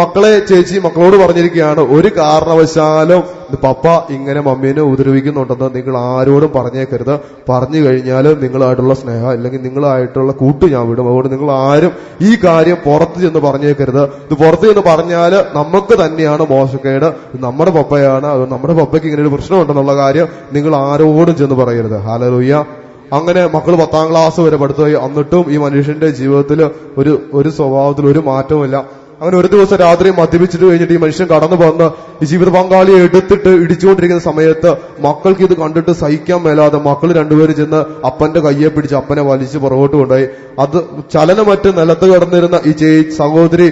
ചേച്ചി മക്കളോട് പറഞ്ഞിരിക്കുകയാണ്, ഒരു കാരണവശാലും പപ്പ ഇങ്ങനെ മമ്മീനെ ഉപദ്രവിക്കുന്നുണ്ടെന്ന് നിങ്ങൾ ആരോടും പറഞ്ഞേക്കരുത്. പറഞ്ഞു കഴിഞ്ഞാൽ നിങ്ങളായിട്ടുള്ള സ്നേഹം അല്ലെങ്കിൽ നിങ്ങളായിട്ടുള്ള കൂട്ട് ഞാൻ വിടും. അതുകൊണ്ട് നിങ്ങൾ ആരും ഈ കാര്യം പുറത്ത് ചെന്ന് പറഞ്ഞേക്കരുത്. ഇത് പുറത്ത് ചെന്ന് പറഞ്ഞാൽ നമുക്ക് തന്നെയാണ് മോശക്കേട്, നമ്മുടെ പപ്പയാണ്, അത് നമ്മുടെ പപ്പയ്ക്ക് ഇങ്ങനെ ഒരു പ്രശ്നമുണ്ടെന്നുള്ള കാര്യം നിങ്ങൾ ആരോടും ചെന്ന് പറയരുത്. ഹല്ലേലൂയ. അങ്ങനെ മക്കൾ 10ാം ക്ലാസ് വരെ പഠിത്തമായി. എന്നിട്ടും ഈ മനുഷ്യന്റെ ജീവിതത്തിൽ ഒരു സ്വഭാവത്തിൽ ഒരു മാറ്റവുമില്ല. അങ്ങനെ ഒരു ദിവസം രാത്രി മദ്യപിച്ചിട്ട് കഴിഞ്ഞിട്ട് ഈ മനുഷ്യൻ കടന്നു വന്ന് ഈ ജീവിത പങ്കാളിയെ എടുത്തിട്ട് ഇടിച്ചുകൊണ്ടിരിക്കുന്ന സമയത്ത് മക്കൾക്ക് ഇത് കണ്ടിട്ട് സഹിക്കാൻ മേലാതെ മക്കൾ രണ്ടുപേരും ചെന്ന് അപ്പന്റെ കയ്യെ പിടിച്ച് അപ്പനെ വലിച്ച് പുറകോട്ട് കൊണ്ടുപോയി. അത് ചലനമറ്റ് നിലത്ത് കിടന്നിരുന്ന ഈ സഹോദരി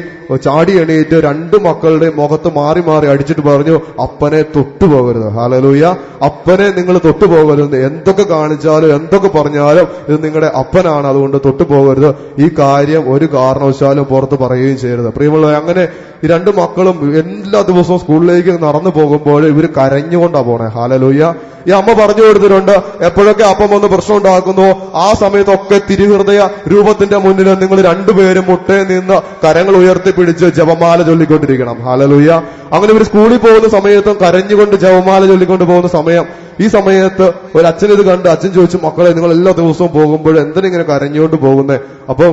ചാടി എണീറ്റ് രണ്ടു മക്കളുടെ മുഖത്ത് മാറി മാറി അടിച്ചിട്ട് പറഞ്ഞു, അപ്പനെ തൊട്ടുപോകരുത്. ഹല്ലേലൂയ. അപ്പനെ നിങ്ങൾ തൊട്ടുപോകരുത്. എന്തൊക്കെ കാണിച്ചാലും എന്തൊക്കെ പറഞ്ഞാലും ഇത് നിങ്ങളുടെ അപ്പനാണ്, അതുകൊണ്ട് തൊട്ടുപോകരുത്. ഈ കാര്യം ഒരു കാരണവശാലും പുറത്ത് പറയുകയും ചെയ്യരുത്. അങ്ങനെ ഈ രണ്ടു മക്കളും എല്ലാ ദിവസവും സ്കൂളിലേക്ക് നടന്നു പോകുമ്പോൾ ഇവര് കരഞ്ഞുകൊണ്ടാ പോണേ. ഹല്ലേലൂയ. ഈ അമ്മ പറഞ്ഞു കൊടുത്തിട്ടുണ്ട്, എപ്പോഴൊക്കെ അപ്പം വന്ന് പ്രശ്നം ഉണ്ടാക്കുന്നു ആ സമയത്തൊക്കെ തിരുഹൃദയ രൂപത്തിന്റെ മുന്നിൽ നിങ്ങൾ രണ്ടുപേരും മുട്ടേ നിന്ന് കരങ്ങൾ ഉയർത്തിപ്പിടിച്ച് ജപമാല ചൊല്ലിക്കൊണ്ടിരിക്കണം. ഹല്ലേലൂയ. അങ്ങനെ ഇവർ സ്കൂളിൽ പോകുന്ന സമയത്തും കരഞ്ഞുകൊണ്ട് ജപമാല ചൊല്ലിക്കൊണ്ട് പോകുന്ന സമയം, ഈ സമയത്ത് ഒരു അച്ഛൻ ഇത് കണ്ട് അച്ഛൻ ചോദിച്ചു, മക്കളെ നിങ്ങൾ എല്ലാ ദിവസവും പോകുമ്പോൾ എന്തിനിങ്ങനെ കരഞ്ഞുകൊണ്ട് പോകുന്നേ? അപ്പം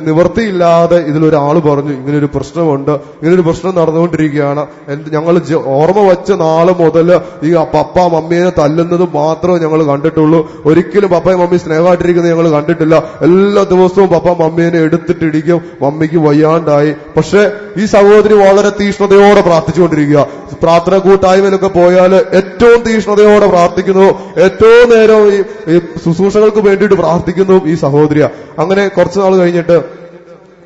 നിവൃത്തിയില്ലാതെ ഇതിലൊരാൾ പറഞ്ഞു, ഇങ്ങനൊരു പ്രശ്നമുണ്ട്, ഇങ്ങനൊരു പ്രശ്നം നടന്നുകൊണ്ടിരിക്കുകയാണ്. ഞങ്ങൾ ഓർമ്മ വെച്ച നാള് മുതൽ ഈ പപ്പ മമ്മിയെ തല്ലുന്നത് മാത്രമേ ഞങ്ങൾ കണ്ടിട്ടുള്ളൂ. ഒരിക്കലും പപ്പയും മമ്മി സ്നേഹമായിട്ടിരിക്കുന്നത് ഞങ്ങൾ കണ്ടിട്ടില്ല. എല്ലാ ദിവസവും പപ്പ മമ്മീനെ എടുത്തിട്ടിടിക്കും, മമ്മിക്ക് വയ്യാണ്ടായി. പക്ഷെ ഈ സഹോദരി വളരെ തീഷ്ണതയോടെ പ്രാർത്ഥിച്ചുകൊണ്ടിരിക്കുക. പ്രാർത്ഥന കൂട്ടായ്മയിലൊക്കെ പോയാൽ ഏറ്റവും തീഷ്ണതയോടെ പ്രാർത്ഥിക്കുന്നു, ഏറ്റവും നേരം ഈ ശുശ്രൂഷകൾക്ക് വേണ്ടിയിട്ട് പ്രാർത്ഥിക്കുന്നു ഈ സഹോദരിയ. അങ്ങനെ കുറച്ചു നാൾ കഴിഞ്ഞിട്ട്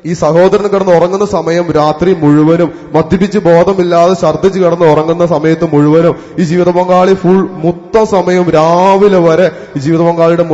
ഈ സഹോദരൻ കിടന്ന് ഉറങ്ങുന്ന സമയം രാത്രി മുഴുവനും മദ്യപിച്ച് ബോധമില്ലാതെ ഛർദ്ദിച്ച് കിടന്ന് ഉറങ്ങുന്ന സമയത്ത് മുഴുവനും ഈ ജീവിത പങ്കാളി മൊത്തം സമയം രാവിലെ വരെ ഈ ജീവിത പങ്കാളിയുടെ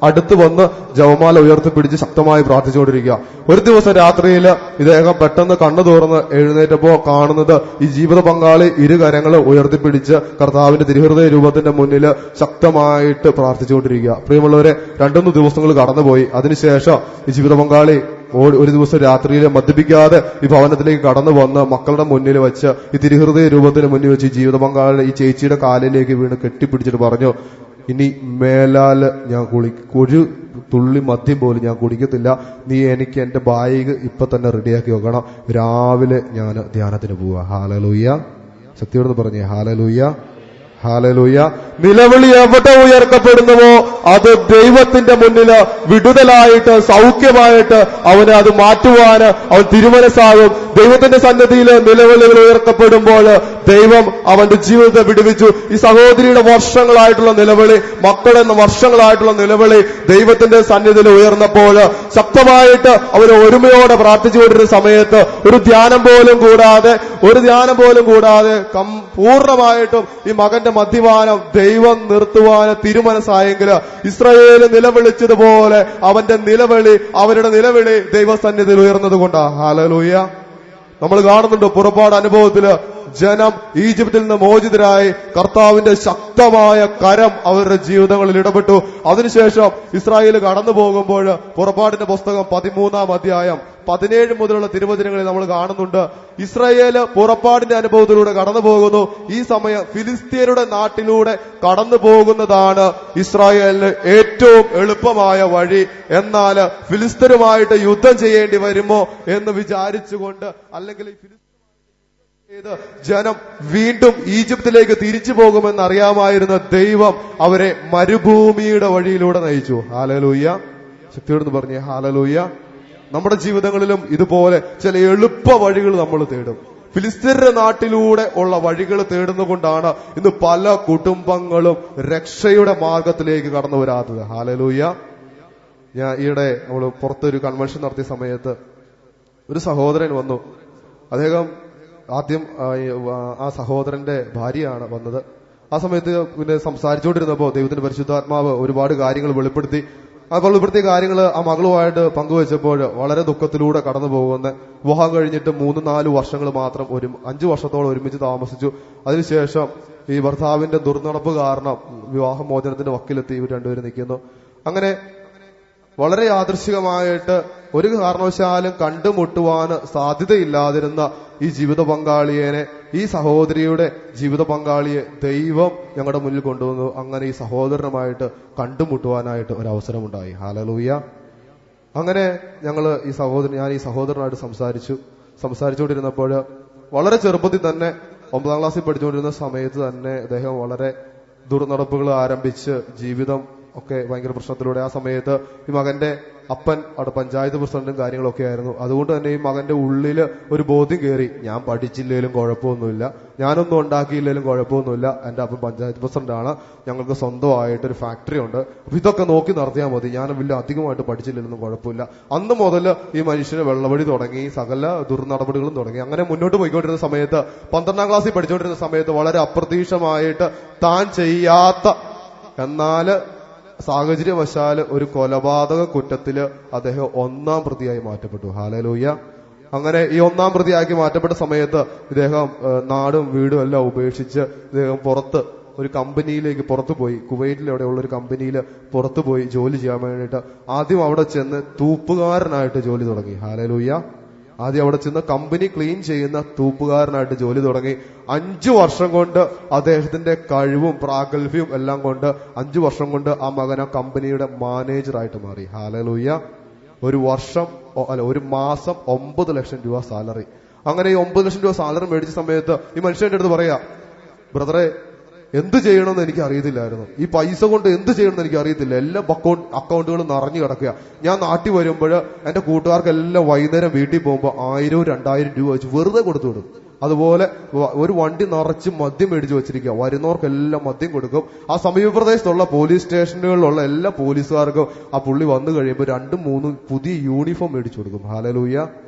അടുത്ത് വന്ന് ജപമാല ഉയർത്തിപ്പിടിച്ച് ശക്തമായി പ്രാർത്ഥിച്ചുകൊണ്ടിരിക്കുക. ഒരു ദിവസം രാത്രിയിൽ ഇദ്ദേഹം പെട്ടെന്ന് കണ്ണു തുറന്ന് എഴുന്നേറ്റപ്പോ കാണുന്നത് ഈ ജീവിത പങ്കാളി ഇരുകരങ്ങളും ഉയർത്തിപ്പിടിച്ച് കർത്താവിന്റെ തിരുഹൃദയ രൂപത്തിന്റെ മുന്നിൽ ശക്തമായിട്ട് പ്രാർത്ഥിച്ചുകൊണ്ടിരിക്കുക. പ്രിയമുള്ളവരെ, 2-3 ദിവസങ്ങൾ കടന്നുപോയി. അതിനുശേഷം ഈ ജീവിത പങ്കാളി ഒരു ദിവസം രാത്രിയിൽ മദ്യപിക്കാതെ ഈ ഭവനത്തിലേക്ക് കടന്നു വന്ന് മക്കളുടെ മുന്നിൽ വെച്ച് ഈ തിരുഹൃദയ രൂപത്തിന് മുന്നിൽ വെച്ച് ജീവിത പങ്കാളിയുടെ ഈ ചേച്ചിയുടെ കാലിലേക്ക് വീണ് കെട്ടിപ്പിടിച്ചിട്ട് പറഞ്ഞു, ഇനി മേലാൽ ഞാൻ ഒരു തുള്ളി മദ്യം പോലും ഞാൻ കുടിക്കത്തില്ല. നീ എനിക്ക് എന്റെ ബാഗ് ഇപ്പൊ തന്നെ റെഡിയാക്കി വെക്കണം. രാവിലെ ഞാൻ ധ്യാനത്തിന് പോവുക. ഹല്ലേലൂയ. ശക്തിയോട് പറഞ്ഞേ ഹല്ലേലൂയ. ഹല്ലേലൂയ. നിലവിളി എവിടെ ഉയർത്തപ്പെടുന്നുവോ അത് ദൈവത്തിന്റെ മുന്നിൽ വിടുതലായിട്ട് സൗഖ്യമായിട്ട് അവന് അത് മാറ്റുവാന് അവൻ തിരുമനസ്സാകും. ദൈവത്തിന്റെ സന്നിധിയിൽ നിലവിളികൾ ഉയർത്തപ്പെടുമ്പോൾ ദൈവം അവന്റെ ജീവിതത്തെ വിടുവിച്ചു. ഈ സഹോദരിയുടെ വർഷങ്ങളായിട്ടുള്ള നിലവിളി, മക്കളെന്ന വർഷങ്ങളായിട്ടുള്ള നിലവിളി ദൈവത്തിന്റെ സന്നിധിയിൽ ഉയർന്നപ്പോൾ ശക്തമായിട്ട് അവർ ഒരുമയോടെ പ്രാർത്ഥിച്ചുകൊണ്ടിരുന്ന സമയത്ത് ഒരു ധ്യാനം പോലും കൂടാതെ പൂർണ്ണമായിട്ടും ഈ മകന്റെ മദ്യപാനം ദൈവം നിർത്തുവാന് തിരുമനസ്സായെങ്കിൽ ഇസ്രായേൽ നിലവിളിച്ചതുപോലെ അവന്റെ നിലവിളി, അവരുടെ നിലവിളി ദൈവസന്നിധിയിൽ ഉയർന്നതുകൊണ്ടാണ്. ഹല്ലേലൂയ. നമ്മൾ കാണുന്നുണ്ട് പുറപ്പാട് അനുഭവത്തില് ജനം ഈജിപ്തിൽ നിന്ന് മോചിതരായി കർത്താവിന്റെ ശക്തമായ കരം അവരുടെ ജീവിതങ്ങളിൽ ഇടപെട്ടു. അതിനുശേഷം ഇസ്രായേൽ കടന്നു പോകുമ്പോൾ പുറപ്പാടിന്റെ പുസ്തകം 13-ാം അധ്യായം 17 മുതലുള്ള തിരുവചനങ്ങളിൽ നമ്മൾ കാണുന്നുണ്ട്, ഇസ്രായേല് പുറപ്പാടിന്റെ അനുഭവത്തിലൂടെ കടന്നു പോകുന്നു. ഈ സമയം ഫിലിസ്തീനരുടെ നാട്ടിലൂടെ കടന്നു പോകുന്നതാണ് ഇസ്രായേലിന് ഏറ്റവും എളുപ്പമായ വഴി. എന്നാൽ ഫിലിസ്തീനുമായിട്ട് യുദ്ധം ചെയ്യേണ്ടി വരുമോ എന്ന് വിചാരിച്ചുകൊണ്ട് അല്ലെങ്കിൽ ജനം വീണ്ടും ഈജിപ്തിലേക്ക് തിരിച്ചു പോകുമെന്ന് അറിയാമായിരുന്ന ദൈവം അവരെ മരുഭൂമിയുടെ വഴിയിലൂടെ നയിച്ചു. ഹല്ലേലൂയ. ശക്തിയോട് പറഞ്ഞേ ഹല്ലേലൂയ. നമ്മുടെ ജീവിതങ്ങളിലും ഇതുപോലെ ചില എളുപ്പ വഴികൾ നമ്മൾ തേടും. ഫിലിസ്തീനരുടെ നാട്ടിലൂടെ ഉള്ള വഴികൾ തേടുന്നുകൊണ്ടാണ് ഇന്ന് പല കുടുംബങ്ങളും രക്ഷയുടെ മാർഗത്തിലേക്ക് കടന്നു വരാത്തത്. ഹല്ലേലൂയ. ഞാൻ ഈയിടെ നമ്മൾ പുറത്തൊരു കൺവെൻഷൻ നടത്തിയ സമയത്ത് ഒരു സഹോദരൻ വന്നു. അദ്ദേഹം ആദ്യം ആ സഹോദരന്റെ ഭാര്യയാണ് വന്നത്. ആ സമയത്ത് പിന്നെ സംസാരിച്ചുകൊണ്ടിരുന്നപ്പോൾ ദൈവത്തിന്റെ പരിശുദ്ധാത്മാവ് ഒരുപാട് കാര്യങ്ങൾ വെളിപ്പെടുത്തി. ആ വെളിപ്പെടുത്തിയ കാര്യങ്ങൾ ആ മകളുമായിട്ട് പങ്കുവെച്ചപ്പോൾ വളരെ ദുഃഖത്തിലൂടെ കടന്നു പോകുന്ന, വിവാഹം കഴിഞ്ഞിട്ട് 3-4 വർഷങ്ങൾ മാത്രം 5 വർഷത്തോളം ഒരുമിച്ച് താമസിച്ചു. അതിനുശേഷം ഈ ഭർത്താവിന്റെ ദുർനടപ്പ് കാരണം വിവാഹമോചനത്തിന്റെ വക്കിലെത്തി ഇവർ രണ്ടുപേരും നിൽക്കുന്നു. അങ്ങനെ വളരെ യാദൃശ്ചികമായിട്ട് ഒരു കാരണവശാലും കണ്ടുമുട്ടുവാൻ സാധ്യതയില്ലാതിരുന്ന ഈ ജീവിത പങ്കാളിയെ, ഈ സഹോദരിയുടെ ജീവിത പങ്കാളിയെ ദൈവം ഞങ്ങളുടെ മുന്നിൽ കൊണ്ടുവന്നു. അങ്ങനെ ഈ സഹോദരനുമായിട്ട് കണ്ടുമുട്ടുവാനായിട്ട് ഒരവസരമുണ്ടായി. ഹല്ലേലൂയ. അങ്ങനെ ഞാൻ ഈ സഹോദരനായിട്ട് സംസാരിച്ചുകൊണ്ടിരുന്നപ്പോൾ വളരെ ചെറുപ്പത്തിൽ തന്നെ 9ാം ക്ലാസ്സിൽ പഠിച്ചുകൊണ്ടിരുന്ന സമയത്ത് തന്നെ അദ്ദേഹം വളരെ ദുർനടപ്പുകൾ ആരംഭിച്ച് ജീവിതം ഒക്കെ ഭയങ്കര പ്രശ്നത്തിലൂടെ. ആ സമയത്ത് ഈ മകന്റെ അപ്പൻ അവിടെ പഞ്ചായത്ത് പ്രസിഡന്റും കാര്യങ്ങളൊക്കെ ആയിരുന്നു. അതുകൊണ്ട് തന്നെ ഈ മകന്റെ ഉള്ളിൽ ഒരു ബോധ്യം കയറി, ഞാൻ പഠിച്ചില്ലേലും കുഴപ്പമൊന്നുമില്ല, ഞാനൊന്നും ഉണ്ടാക്കിയില്ലേലും കുഴപ്പമൊന്നുമില്ല, എന്റെ അപ്പൻ പഞ്ചായത്ത് പ്രസിഡന്റാണ്, ഞങ്ങൾക്ക് സ്വന്തമായിട്ടൊരു ഫാക്ടറി ഉണ്ട്, അപ്പൊ ഇതൊക്കെ നോക്കി നടത്തിയാൽ മതി, ഞാൻ വലിയ അധികമായിട്ട് പഠിച്ചില്ലെന്നും കുഴപ്പമില്ല. അന്ന് മുതൽ ഈ മനുഷ്യന് വെള്ളവഴി തുടങ്ങി, സകല ദുർനടപടികളും തുടങ്ങി. അങ്ങനെ മുന്നോട്ട് പോയിക്കൊണ്ടിരുന്ന സമയത്ത് 12ാം ക്ലാസ്സിൽ പഠിച്ചുകൊണ്ടിരുന്ന സമയത്ത് വളരെ അപ്രതീക്ഷിതമായിട്ട് താൻ ചെയ്യാത്ത എന്നാൽ സാഹചര്യവശാല് ഒരു കൊലപാതക കുറ്റത്തില് അദ്ദേഹം 1ാം പ്രതിയായി മാറ്റപ്പെട്ടു. ഹല്ലേലൂയ. അങ്ങനെ ഈ 1ാം പ്രതിയാക്കി മാറ്റപ്പെട്ട സമയത്ത് ഇദ്ദേഹം നാടും വീടും എല്ലാം ഉപേക്ഷിച്ച് ഇദ്ദേഹം ഒരു കമ്പനിയിലേക്ക് പുറത്തുപോയി. കുവൈറ്റിൽ എവിടെയുള്ള ഒരു കമ്പനിയിൽ പുറത്തുപോയി ജോലി ചെയ്യാൻ വേണ്ടിയിട്ട് ആദ്യം അവിടെ ചെന്ന് തൂപ്പുകാരനായിട്ട് ജോലി തുടങ്ങി. ഹല്ലേലൂയ. ആദ്യം അവിടെ ചെന്ന് കമ്പനി ക്ലീൻ ചെയ്യുന്ന തൂപ്പുകാരനായിട്ട് ജോലി തുടങ്ങി. 5 വർഷം കൊണ്ട് അദ്ദേഹത്തിന്റെ കഴിവും പ്രാഗൽഭ്യവും എല്ലാം കൊണ്ട് 5 വർഷം കൊണ്ട് ആ മകൻ ആ കമ്പനിയുടെ മാനേജറായിട്ട് മാറി. ഹല്ലേലൂയ. ഒരു മാസം 9 ലക്ഷം രൂപ സാലറി. അങ്ങനെ ഈ 9 ലക്ഷം രൂപ സാലറി മേടിച്ച സമയത്ത് ഈ മനുഷ്യന്റെ അടുത്ത് പറയാ, ബ്രദറെ, എന്ത് ചെയ്യണമെന്ന് എനിക്ക് അറിയത്തില്ലായിരുന്നു, ഈ പൈസ കൊണ്ട് എന്ത് ചെയ്യണമെന്ന് എനിക്ക് അറിയത്തില്ല, എല്ലാ അക്കൗണ്ടുകളും നിറഞ്ഞു കിടക്കുക. ഞാൻ നാട്ടിൽ വരുമ്പോൾ എന്റെ കൂട്ടുകാർക്കെല്ലാം വൈകുന്നേരം വീട്ടിൽ പോകുമ്പോൾ 1000-2000 രൂപ വെച്ച് വെറുതെ കൊടുത്തു വിടും. അതുപോലെ ഒരു വണ്ടി നിറച്ച് മദ്യം മേടിച്ചു വെച്ചിരിക്കുക, വരുന്നവർക്കെല്ലാം മദ്യം കൊടുക്കും. ആ സമീപപ്രദേശത്തുള്ള പോലീസ് സ്റ്റേഷനുകളിലുള്ള എല്ലാ പോലീസുകാർക്കും ആ പുള്ളി വന്നു കഴിയുമ്പോൾ 2-3 പുതിയ യൂണിഫോം മേടിച്ചു കൊടുക്കും. ഹല്ലേലൂയ.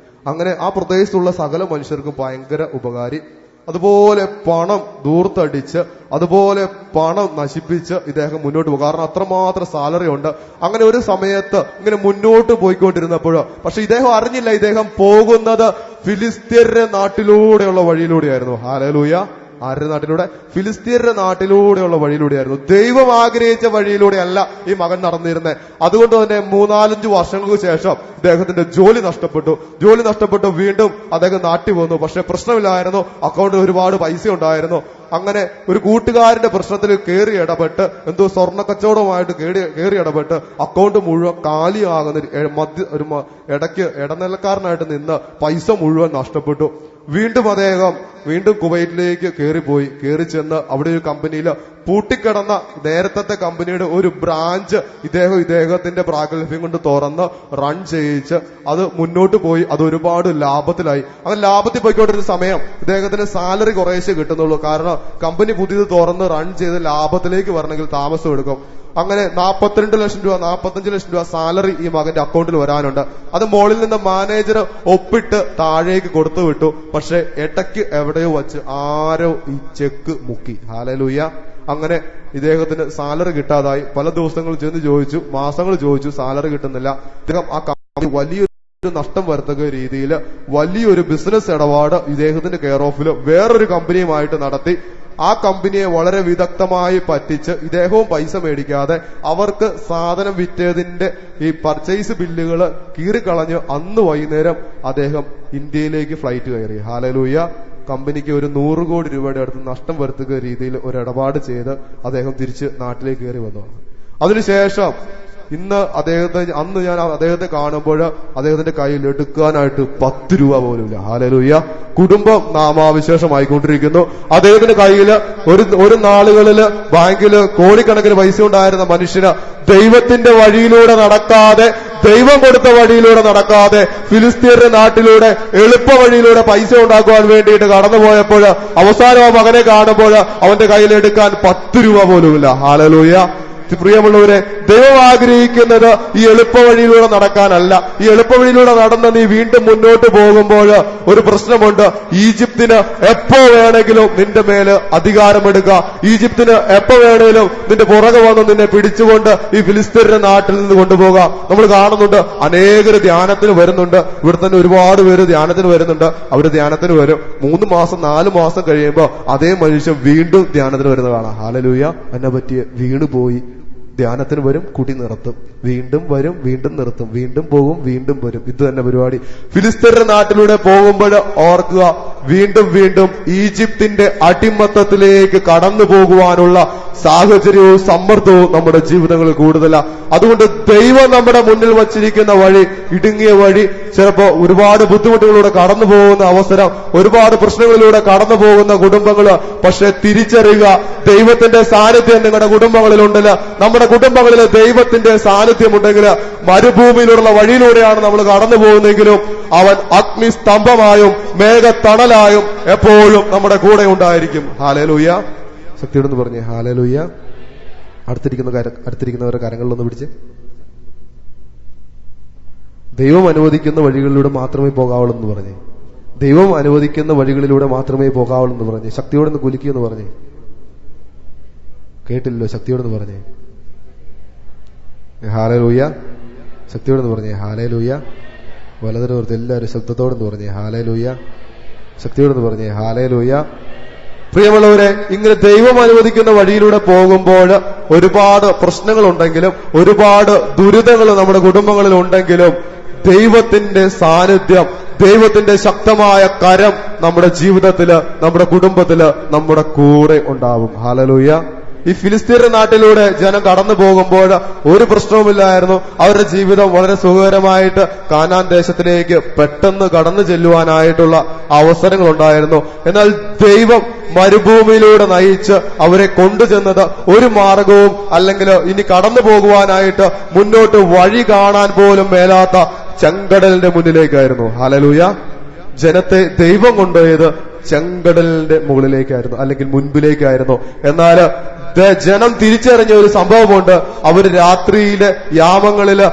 അങ്ങനെ ആ പ്രദേശത്തുള്ള സകല മനുഷ്യർക്കും ഭയങ്കര ഉപകാരി. അതുപോലെ പണം ദൂർത്തടിച്ച്, അതുപോലെ പണം നശിപ്പിച്ച് ഇദ്ദേഹം മുന്നോട്ട് പോകും. കാരണം അത്രമാത്രം സാലറി ഉണ്ട്. അങ്ങനെ ഒരു സമയത്ത് ഇങ്ങനെ മുന്നോട്ട് പോയിക്കൊണ്ടിരുന്നപ്പോഴോ പക്ഷെ ഇദ്ദേഹം അറിഞ്ഞില്ല, ഇദ്ദേഹം പോകുന്നത് ഫിലിസ്ത്യരുടെ നാട്ടിലൂടെയുള്ള വഴിയിലൂടെയായിരുന്നു. ഹല്ലേലൂയ. ആരുടെ നാട്ടിലൂടെ? ഫിലിസ്തീനരുടെ നാട്ടിലൂടെയുള്ള വഴിയിലൂടെയായിരുന്നു. ദൈവം ആഗ്രഹിച്ച വഴിയിലൂടെയല്ല ഈ മകൻ നടന്നിരുന്നത്. അതുകൊണ്ട് തന്നെ 3-4 വർഷങ്ങൾക്ക് ശേഷം ഇദ്ദേഹത്തിന്റെ ജോലി നഷ്ടപ്പെട്ടു. വീണ്ടും അദ്ദേഹം നാട്ടിൽ വന്നു. പക്ഷെ പ്രശ്നമില്ലായിരുന്നു, അക്കൗണ്ടിൽ ഒരുപാട് പൈസ ഉണ്ടായിരുന്നു. അങ്ങനെ ഒരു കൂട്ടുകാരന്റെ പ്രശ്നത്തിൽ കയറി ഇടപെട്ട്, എന്തോ സ്വർണ്ണ കച്ചവടവുമായിട്ട് കയറി ഇടപെട്ട് അക്കൗണ്ട് മുഴുവൻ കാലിയാകുന്ന ഇടയ്ക്ക് ഇടനിലക്കാരനായിട്ട് നിന്ന് പൈസ മുഴുവൻ നഷ്ടപ്പെട്ടു. വീണ്ടും കുവൈറ്റിലേക്ക് കയറി ചെന്ന് അവിടെ ഒരു കമ്പനിയിൽ പൂട്ടിക്കിടന്ന നേരത്തെ കമ്പനിയുടെ ഒരു ബ്രാഞ്ച് ഇദ്ദേഹത്തിന്റെ പ്രാഗൽഭ്യം കൊണ്ട് തുറന്ന് റൺ ചെയ്യിച്ച് അത് മുന്നോട്ട് പോയി. അത് ഒരുപാട് ലാഭത്തിലായി. അങ്ങനെ ലാഭത്തിൽ പോയിക്കൊണ്ടിരുന്ന സമയം ഇദ്ദേഹത്തിന് സാലറി കുറേശ്ശെ കിട്ടുന്നുള്ളൂ. കാരണം കമ്പനി പുതിയത് തുറന്ന് റൺ ചെയ്ത് ലാഭത്തിലേക്ക് വരണമെങ്കിൽ താമസം എടുക്കും. അങ്ങനെ 42 ലക്ഷം രൂപ 45 ലക്ഷം രൂപ സാലറി ഈ മകന്റെ അക്കൗണ്ടിൽ വരാനുണ്ട്. അത് മുകളിൽ നിന്ന് മാനേജർ ഒപ്പിട്ട് താഴേക്ക് കൊടുത്തു വിട്ടു. പക്ഷെ ഇടയ്ക്ക് എവിടെയോ വച്ച് ആരോ ഈ ചെക്ക് മുക്കി. ഹല്ലേലൂയ. അങ്ങനെ ഇദ്ദേഹത്തിന് സാലറി കിട്ടാതായി. പല ദിവസങ്ങൾ ചെന്ന് ചോദിച്ചു, മാസങ്ങൾ ചോദിച്ചു, സാലറി കിട്ടുന്നില്ല. ഇദ്ദേഹം ആ കമ്പനി വലിയൊരു നഷ്ടം വരുത്തക്ക രീതിയിൽ വലിയൊരു ബിസിനസ് ഇടപാട് ഇദ്ദേഹത്തിന്റെ കെയർ ഓഫിൽ വേറൊരു കമ്പനിയുമായിട്ട് നടത്തി. ആ കമ്പനിയെ വളരെ വിദഗ്ധമായി പറ്റിച്ച് ഇദ്ദേഹവും പൈസ മേടിക്കാതെ അവർക്ക് സാധനം വിറ്റതിന്റെ ഈ പർച്ചേസ് ബില്ലുകൾ കീറിക്കളഞ്ഞ് അന്ന് വൈകുന്നേരം അദ്ദേഹം ഇന്ത്യയിലേക്ക് ഫ്ലൈറ്റ് കയറി. ഹല്ലേലൂയ. കമ്പനിക്ക് ഒരു 100 കോടി രൂപയുടെ അടുത്ത് നഷ്ടം വരുത്തുക രീതിയിൽ ഒരു ഇടപാട് ചെയ്ത് അദ്ദേഹം തിരിച്ച് നാട്ടിലേക്ക് കയറി വന്നു. അതിനുശേഷം അന്ന് ഞാൻ അദ്ദേഹത്തെ കാണുമ്പോൾ അദ്ദേഹത്തിന്റെ കയ്യിൽ എടുക്കാനായിട്ട് 10 രൂപ പോലുമില്ല. ഹല്ലേലൂയ. കുടുംബം നാമാവിശേഷമായിക്കൊണ്ടിരിക്കുന്നു. അദ്ദേഹത്തിന്റെ കയ്യിൽ ഒരു നാളുകളില് ബാങ്കിൽ കോടിക്കണക്കിന് പൈസ ഉണ്ടായിരുന്ന മനുഷ്യന് ദൈവത്തിന്റെ വഴിയിലൂടെ നടക്കാതെ, ദൈവം കൊടുത്ത വഴിയിലൂടെ നടക്കാതെ, ഫിലിസ്തീനരുടെ നാട്ടിലൂടെ എളുപ്പ വഴിയിലൂടെ പൈസ ഉണ്ടാക്കുവാൻ വേണ്ടിയിട്ട് കടന്നുപോയപ്പോൾ അവസാനം ആ മകനെ കാണുമ്പോൾ അവന്റെ കയ്യിൽ എടുക്കാൻ 10 രൂപ പോലുമില്ല. ഹല്ലേലൂയ. പ്രിയമുള്ളവരെ, ദൈവം ആഗ്രഹിക്കുന്നത് ഈ എളുപ്പവഴിയിലൂടെ നടക്കാനല്ല. ഈ എളുപ്പവഴിയിലൂടെ നടന്ന് നീ വീണ്ടും മുന്നോട്ട് പോകുമ്പോൾ ഒരു പ്രശ്നമുണ്ട്. ഈജിപ്തിന് എപ്പോ വേണമെങ്കിലും നിന്റെ മേല് അധികാരമെടുക്കുക. ഈജിപ്തിന് എപ്പോ വേണമെങ്കിലും നിന്റെ പുറകെ വന്ന് നിന്നെ പിടിച്ചുകൊണ്ട് ഈ ഫിലിസ്തീന്റെ നാട്ടിൽ നിന്ന് കൊണ്ടുപോകാം. നമ്മൾ കാണുന്നുണ്ട്, അനേകർ ധ്യാനത്തിന് വരുന്നുണ്ട്. ഇവിടെ തന്നെ ഒരുപാട് പേര് ധ്യാനത്തിന് വരുന്നുണ്ട്. അവര് ധ്യാനത്തിന് വരും. 3 മാസം 4 മാസം കഴിയുമ്പോൾ അതേ മനുഷ്യൻ വീണ്ടും ധ്യാനത്തിന് വരുന്നത് കാണാം. ഹല്ലേലൂയ. എന്നെ പറ്റിയ വീണുപോയി. ധ്യാനത്തിന് വരും, കുടി നിർത്തും, വീണ്ടും വരും, വീണ്ടും നിർത്തും, വീണ്ടും പോകും, വീണ്ടും വരും. ഇത് തന്നെ പരിപാടി. ഫിലിസ്തീന്റെ നാട്ടിലൂടെ പോകുമ്പോൾ ഓർക്കുക, വീണ്ടും വീണ്ടും ഈജിപ്തിന്റെ അടിമത്തത്തിലേക്ക് കടന്നു പോകുവാനുള്ള സാഹചര്യവും സമ്മർദ്ദവും നമ്മുടെ ജീവിതങ്ങളിൽ കൂടുതലാണ്. അതുകൊണ്ട് ദൈവം നമ്മുടെ മുന്നിൽ വച്ചിരിക്കുന്ന വഴി, ഇടുങ്ങിയ വഴി, ചിലപ്പോ ഒരുപാട് ബുദ്ധിമുട്ടുകളിലൂടെ കടന്നു പോകുന്ന അവസരം, ഒരുപാട് പ്രശ്നങ്ങളിലൂടെ കടന്നു പോകുന്ന കുടുംബങ്ങള്. പക്ഷെ തിരിച്ചറിയുക, ദൈവത്തിന്റെ സാന്നിധ്യം നിങ്ങളുടെ കുടുംബങ്ങളിലുണ്ടല്ലോ. നമ്മുടെ കുടുംബങ്ങളിൽ ദൈവത്തിന്റെ സാന്നിധ്യമുണ്ടെങ്കിൽ മരുഭൂമിയിലുള്ള വഴിയിലൂടെയാണ് നമ്മൾ കടന്നു പോകുന്നെങ്കിലും അവൻ അഗ്നിസ്തംഭമായും മേഘത്തണലായും എപ്പോഴും നമ്മുടെ കൂടെ ഉണ്ടായിരിക്കും. ഹല്ലേലൂയ. ശക്തിയോടൊന്ന് പറഞ്ഞേ ഹല്ലേലൂയ. അടുത്തിരിക്കുന്നവരുടെ കരങ്ങളിലൊന്ന് പിടിച്ച്. ദൈവം അനുവദിക്കുന്ന വഴികളിലൂടെ മാത്രമേ പോകാവുള്ളൂ എന്ന് പറഞ്ഞേ. ദൈവം അനുവദിക്കുന്ന വഴികളിലൂടെ മാത്രമേ പോകാവുള്ളൂ എന്ന് പറഞ്ഞേ. ശക്തിയോടൊന്ന് കുലുക്കിയെന്ന് പറഞ്ഞേ. കേട്ടില്ലല്ലോ? ശക്തിയോടൊന്ന് പറഞ്ഞേ ഹല്ലേലൂയ. ശക്തിയോടൊന്ന് പറഞ്ഞേ ഹല്ലേലൂയ. വലതുപുറത്ത് എല്ലാവരും ശബ്ദത്തോടെന്ന് പറഞ്ഞേ ഹല്ലേലൂയ. ശക്തിയോടൊന്ന് പറഞ്ഞേ ഹല്ലേലൂയ. പ്രിയമുള്ളവരെ, ഇങ്ങനെ ദൈവം അനുവദിക്കുന്ന വഴിയിലൂടെ പോകുമ്പോൾ ഒരുപാട് പ്രശ്നങ്ങളുണ്ടെങ്കിലും ഒരുപാട് ദുരിതങ്ങൾ നമ്മുടെ കുടുംബങ്ങളിൽ ഉണ്ടെങ്കിലും ദൈവത്തിന്റെ സാന്നിധ്യം, ദൈവത്തിന്റെ ശക്തമായ കരം നമ്മുടെ ജീവിതത്തില്, നമ്മുടെ കുടുംബത്തില്, നമ്മുടെ കൂടെ ഉണ്ടാവും. ഹല്ലേലൂയ. ഈ ഫിലിസ്തീന്റെ നാട്ടിലൂടെ ജനം കടന്നു പോകുമ്പോൾ ഒരു പ്രശ്നവുമില്ലായിരുന്നു. അവരുടെ ജീവിതം വളരെ സുഖകരമായിട്ട് കാനാൻ ദേശത്തിലേക്ക് പെട്ടെന്ന് കടന്നു ചെല്ലുവാനായിട്ടുള്ള അവസരങ്ങളുണ്ടായിരുന്നു. എന്നാൽ ദൈവം മരുഭൂമിയിലൂടെ നയിച്ച് അവരെ കൊണ്ടുചെന്നത് ഒരു മാർഗവും അല്ലെങ്കിൽ ഇനി കടന്നു പോകുവാനായിട്ട് മുന്നോട്ട് വഴി കാണാൻ പോലും മേലാത്ത ചെങ്കടലിന്റെ മുന്നിലേക്കായിരുന്നു. ഹല്ലേലൂയ. ജനത്തെ ദൈവം കൊണ്ടുപോയത് ചെങ്കടലിന്റെ മുകളിലേക്കായിരുന്നു, അല്ലെങ്കിൽ മുൻപിലേക്കായിരുന്നു. എന്നാൽ ജനം തിരിച്ചറിഞ്ഞ ഒരു സംഭവമുണ്ട്. അവർ രാത്രിയിലെ യാമങ്ങളില്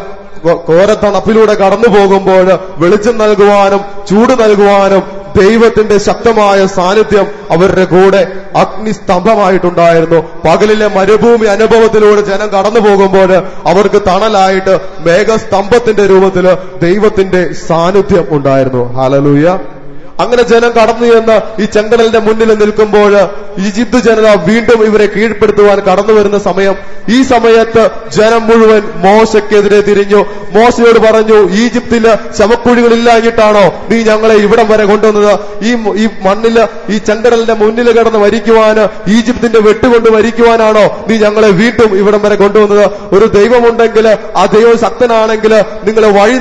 ഘോരത്തണുപ്പിലൂടെ കടന്നു പോകുമ്പോൾ വെളിച്ചം നൽകുവാനും ചൂട് നൽകുവാനും ദൈവത്തിന്റെ ശക്തമായ സാന്നിധ്യം അവരുടെ കൂടെ അഗ്നിസ്തംഭമായിട്ടുണ്ടായിരുന്നു. പകലിലെ മരുഭൂമി അനുഭവത്തിലൂടെ ജനം കടന്നു പോകുമ്പോൾ അവർക്ക് തണലായിട്ട് മേഘസ്തംഭത്തിന്റെ രൂപത്തില് ദൈവത്തിന്റെ സാന്നിധ്യം ഉണ്ടായിരുന്നു. ഹല്ലേലൂയ. അങ്ങനെ ജനം കടന്നു ചെന്ന് ഈ ചെങ്കടലിന്റെ മുന്നിൽ നിൽക്കുമ്പോൾ ഈജിപ്ത് ജനത വീണ്ടും ഇവരെ കീഴ്പ്പെടുത്തുവാൻ കടന്നു വരുന്ന സമയം, ഈ സമയത്ത് ജനം മുഴുവൻ മോശയ്ക്കെതിരെ തിരിഞ്ഞു. മോശയോട് പറഞ്ഞു, ഈജിപ്തില് ശവക്കുഴികളില്ലാഞ്ഞിട്ടാണോ നീ ഞങ്ങളെ ഇവിടം വരെ കൊണ്ടുവന്നത്? ഈ മണ്ണില്, ഈ ചെങ്കടലിന്റെ മുന്നിൽ കിടന്ന് മരിക്കുവാന്, ഈജിപ്തിന്റെ വെട്ടുകൊണ്ട് മരിക്കുവാനാണോ നീ ഞങ്ങളെ വീണ്ടും ഇവിടം വരെ കൊണ്ടുവന്നത്? ഒരു ദൈവമുണ്ടെങ്കിൽ, ആ ദൈവം ശക്തനാണെങ്കിൽ നിങ്ങളെ വഴി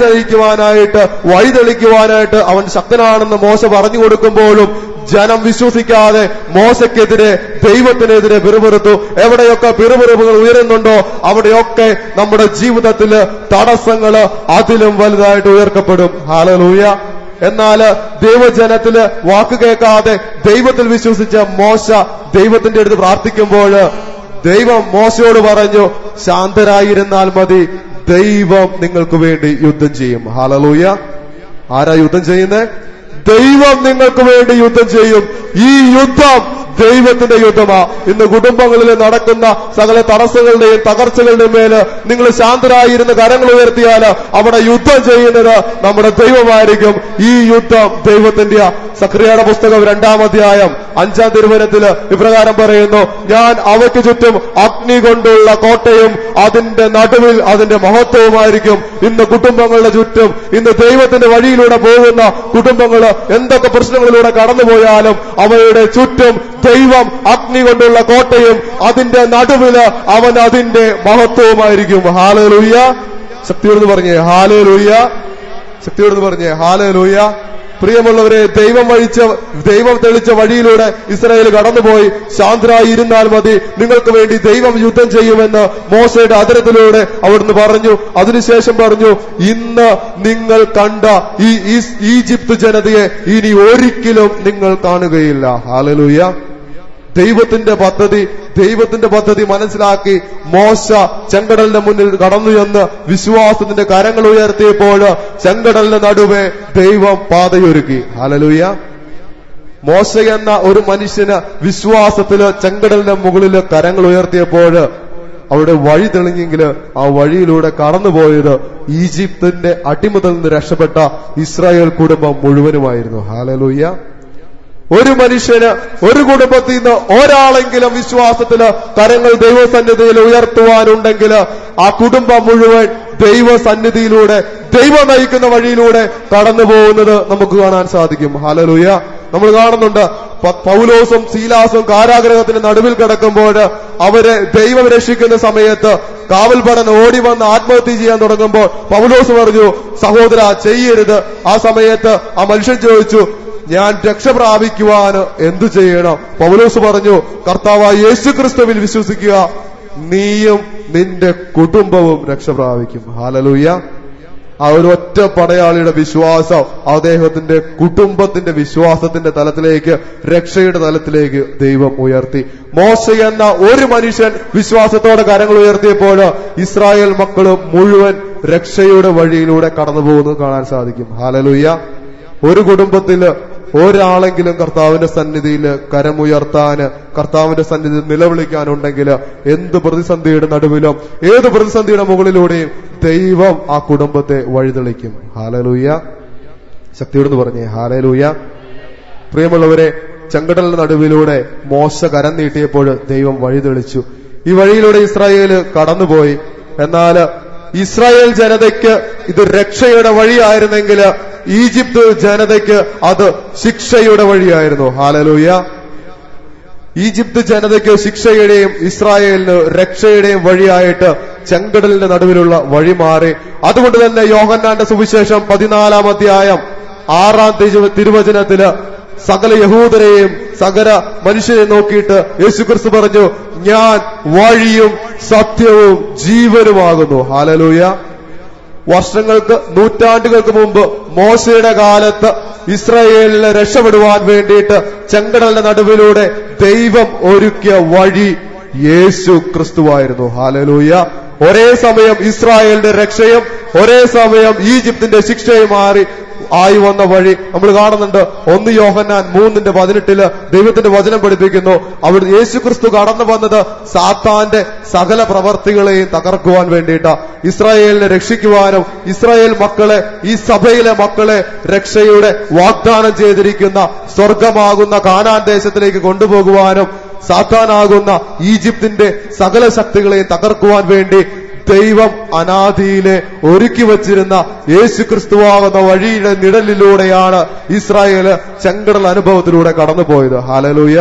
തെളിക്കുവാനായിട്ട് അവൻ ശക്തനാണെന്ന് മോശ പറഞ്ഞു കൊടുക്കുമ്പോഴും ജനം വിശ്വസിക്കാതെ മോശയ്ക്കെതിരെ, ദൈവത്തിനെതിരെ പിറുപിറുത്തു. എവിടെയൊക്കെ പിറുപിറുപ്പുകൾ ഉയരുന്നുണ്ടോ അവിടെയൊക്കെ നമ്മുടെ ജീവിതത്തില് തടസ്സങ്ങള് അതിലും വലുതായിട്ട് ഉയർക്കപ്പെടും. ഹല്ലേലൂയ. എന്നാൽ ദൈവജനത്തില് വാക്ക് കേൾക്കാതെ ദൈവത്തിൽ വിശ്വസിച്ച മോശ ദൈവത്തിന്റെ അടുത്ത് പ്രാർത്ഥിക്കുമ്പോൾ ദൈവം മോശയോട് പറഞ്ഞു, ശാന്തരായിരുന്നാൽ മതി, ദൈവം നിങ്ങൾക്ക് വേണ്ടി യുദ്ധം ചെയ്യും. ഹല്ലേലൂയ. ആരാ യുദ്ധം ചെയ്യുന്നേ? ദൈവം നിങ്ങൾക്ക് വേണ്ടി യുദ്ധം ചെയ്യും. ഈ യുദ്ധം ദൈവത്തിന്റെ യുദ്ധമാ. ഇന്ന് കുടുംബങ്ങളിൽ നടക്കുന്ന സകല തടസ്സങ്ങളുടെയും തകർച്ചകളുടെയും മേല് നിങ്ങൾ ശാന്തരായിരുന്ന് കരങ്ങൾ ഉയർത്തിയാൽ അവിടെ യുദ്ധം ചെയ്യുന്നത് നമ്മുടെ ദൈവമായിരിക്കും. ഈ യുദ്ധം ദൈവത്തിന്റെ. സക്രിയയുടെ പുസ്തകം 2-ാം അധ്യായം 5-ാം തിരുവചനത്തില് ഇപ്രകാരം പറയുന്നു, ഞാൻ അവയ്ക്ക് ചുറ്റും അഗ്നി കൊണ്ടുള്ള കോട്ടയും അതിന്റെ നടുവിൽ അതിന്റെ മഹത്വവുമായിരിക്കും. ഇന്ന് കുടുംബങ്ങളുടെ ചുറ്റും, ഇന്ന് ദൈവത്തിന്റെ വഴിയിലൂടെ പോകുന്ന കുടുംബങ്ങള് എന്തൊക്കെ പ്രശ്നങ്ങളിലൂടെ കടന്നുപോയാലും അവയുടെ ചുറ്റും ദൈവം അഗ്നി കൊണ്ടുള്ള കോട്ടയും അതിന്റെ നടുവില് അവൻ അതിന്റെ മഹത്വവുമായിരിക്കും. ഹല്ലേലൂയ. ശക്തിയോട് പറഞ്ഞേ ഹല്ലേലൂയ. ശക്തിയോട് പറഞ്ഞേ ഹല്ലേലൂയ. പ്രിയമുള്ളവരെ, ദൈവം തെളിച്ച വഴിയിലൂടെ ഇസ്രായേൽ കടന്നുപോയി. ശാന്തരായിരുന്നാൽ മതി, നിങ്ങൾക്ക് വേണ്ടി ദൈവം യുദ്ധം ചെയ്യുമെന്ന് മോശയുടെ അധരത്തിലൂടെ അവിടുന്ന് പറഞ്ഞു. അതിനുശേഷം പറഞ്ഞു, ഇന്ന് നിങ്ങൾ കണ്ട ഈ ഈജിപ്ത് ജനതയെ ഇനി ഒരിക്കലും നിങ്ങൾ കാണുകയില്ല. ഹല്ലേലൂയ. ദൈവത്തിന്റെ പദ്ധതി, ദൈവത്തിന്റെ പദ്ധതി മനസ്സിലാക്കി മോശ ചെങ്കടലിന്റെ മുന്നിൽ കടന്നു ചെന്ന് വിശ്വാസത്തിന്റെ കരങ്ങൾ ഉയർത്തിയപ്പോൾ ചെങ്കടലിന്റെ നടുവേ ദൈവം പാതയൊരുക്കി. ഹല്ലേലൂയ. മോശ എന്ന ഒരു മനുഷ്യന് വിശ്വാസത്തില് ചെങ്കടലിന്റെ മുകളില് കരങ്ങൾ ഉയർത്തിയപ്പോൾ അവിടെ വഴി തെളിഞ്ഞെങ്കിൽ ആ വഴിയിലൂടെ കടന്നുപോയത് ഈജിപ്തിന്റെ അടിമത്തിൽ നിന്ന് രക്ഷപ്പെട്ട ഇസ്രായേൽ കുടുംബം മുഴുവനുമായിരുന്നു. ഹല്ലേലൂയ. ഒരു മനുഷ്യന്, ഒരു കുടുംബത്തിൽ നിന്ന് ഒരാളെങ്കിലും വിശ്വാസത്തില് കരങ്ങൾ ദൈവസന്നിധിയിൽ ഉയർത്തുവാനുണ്ടെങ്കിൽ ആ കുടുംബം മുഴുവൻ ദൈവസന്നിധിയിലൂടെ, ദൈവം നയിക്കുന്ന വഴിയിലൂടെ കടന്നു പോകുന്നത് നമുക്ക് കാണാൻ സാധിക്കും. ഹല്ലേലൂയ. നമ്മൾ കാണുന്നുണ്ട് പൗലോസും സീലാസും കാരാഗ്രഹത്തിന് നടുവിൽ കിടക്കുമ്പോൾ അവരെ ദൈവം രക്ഷിക്കുന്ന സമയത്ത് കാവൽപടന്ന് ഓടി വന്ന് ആത്മഹത്യ ചെയ്യാൻ തുടങ്ങുമ്പോൾ പൗലോസ് പറഞ്ഞു, സഹോദര ചെയ്യരുത്. ആ സമയത്ത് ആ മനുഷ്യൻ ചോദിച്ചു, ഞാൻ രക്ഷ പ്രാപിക്കുവാന് എന്തു ചെയ്യണം? പൗലോസ് പറഞ്ഞു, കർത്താവായ യേശുക്രിസ്തുവിൽ വിശ്വസിക്കുക, നീയും നിന്റെ കുടുംബവും രക്ഷ പ്രാപിക്കും. ഹല്ലേലൂയ. ആ ഒരു ഒറ്റ പടയാളിയുടെ വിശ്വാസം അദ്ദേഹത്തിന്റെ കുടുംബത്തിന്റെ വിശ്വാസത്തിന്റെ തലത്തിലേക്ക്, രക്ഷയുടെ തലത്തിലേക്ക് ദൈവം ഉയർത്തി. മോശ എന്ന ഒരു മനുഷ്യൻ വിശ്വാസത്തോടെ കരങ്ങൾ ഉയർത്തിയപ്പോൾ ഇസ്രായേൽ മക്കള് മുഴുവൻ രക്ഷയുടെ വഴിയിലൂടെ കടന്നു പോകുന്നത് കാണാൻ സാധിക്കും. ഹല്ലേലൂയ. ഒരു കുടുംബത്തില് ഒരാളെങ്കിലും കർത്താവിന്റെ സന്നിധിയിൽ കരമുയർത്താന്, കർത്താവിന്റെ സന്നിധിയിൽ നിലവിളിക്കാനുണ്ടെങ്കിൽ എന്ത് പ്രതിസന്ധിയുടെ നടുവിലും ഏത് പ്രതിസന്ധിയുടെ മുകളിലൂടെയും ദൈവം ആ കുടുംബത്തെ വഴിതെളിക്കും. ഹല്ലേലൂയ. ശക്തിയോടെന്ന് പറഞ്ഞേ ഹല്ലേലൂയ. പ്രിയമുള്ളവരെ, ചെങ്കടലിന്റെ നടുവിലൂടെ മോശ കരം നീട്ടിയപ്പോൾ ദൈവം വഴിതെളിച്ചു. ഈ വഴിയിലൂടെ ഇസ്രായേല് കടന്നുപോയി. എന്നാൽ ഇസ്രായേൽ ജനതയ്ക്ക് ഇത് രക്ഷയുടെ വഴിയായിരുന്നെങ്കിൽ ഈജിപ്ത് ജനതയ്ക്ക് അത് ശിക്ഷയുടെ വഴിയായിരുന്നു. ഹല്ലേലൂയ. ഈജിപ്ത് ജനതയ്ക്ക് ശിക്ഷയുടെയും ഇസ്രായേലിന് രക്ഷയുടെയും വഴിയായിട്ട് ചെങ്കടലിന്റെ നടുവിലുള്ള വഴി മാറി. അതുകൊണ്ട് തന്നെ യോഹന്നാന്റെ സുവിശേഷം 14-ാം അധ്യായം 6-ാം തിരുവചനത്തില് സകല യഹൂദരെയും സകല മനുഷ്യരെ നോക്കിയിട്ട് യേശുക്രിസ്തു പറഞ്ഞു, ഞാൻ വഴിയും സത്യവും ജീവനുമാകുന്നു. ഹല്ലേലൂയ. വർഷങ്ങൾക്ക്, നൂറ്റാണ്ടുകൾക്ക് മുമ്പ് മോശയുടെ കാലത്ത് ഇസ്രായേലിനെ രക്ഷപ്പെടുവാൻ വേണ്ടിയിട്ട് ചെങ്കടലിന്റെ നടുവിലൂടെ ദൈവം ഒരുക്കിയ വഴി യേശു ക്രിസ്തുവായിരുന്നു. ഹല്ലേലൂയ. ഒരേ സമയം ഇസ്രായേലിന്റെ രക്ഷയും ഒരേ സമയം ഈജിപ്തിന്റെ ശിക്ഷയും ആയി വന്ന വഴി നമ്മൾ കാണുന്നുണ്ട്. 1 യോഹന്നാൻ 3:18 ദൈവത്തിന്റെ വചനം പഠിപ്പിക്കുന്നു, അവിടെ യേശുക്രിസ്തു കടന്നു വന്നത് സാത്താന്റെ സകല പ്രവർത്തികളെയും തകർക്കുവാൻ വേണ്ടിയിട്ടാ, ഇസ്രായേലിനെ രക്ഷിക്കുവാനും ഇസ്രായേൽ മക്കളെ, ഈ സഭയിലെ മക്കളെ രക്ഷയുടെ വാഗ്ദാനം ചെയ്തിരിക്കുന്ന സ്വർഗമാകുന്ന കാനാൻ ദേശത്തിലേക്ക് കൊണ്ടുപോകുവാനും സാത്താനാകുന്ന ഈജിപ്തിന്റെ സകല ശക്തികളെയും തകർക്കുവാൻ വേണ്ടി ദൈവം അനാദിയിലെ ഒരുക്കി വച്ചിരുന്ന യേശുക്രിസ്തുവാകുന്ന വഴിയുടെ നിഴലിലൂടെയാണ് ഇസ്രായേല് ചെങ്കടൽ അനുഭവത്തിലൂടെ കടന്നുപോയത്. ഹല്ലേലൂയ.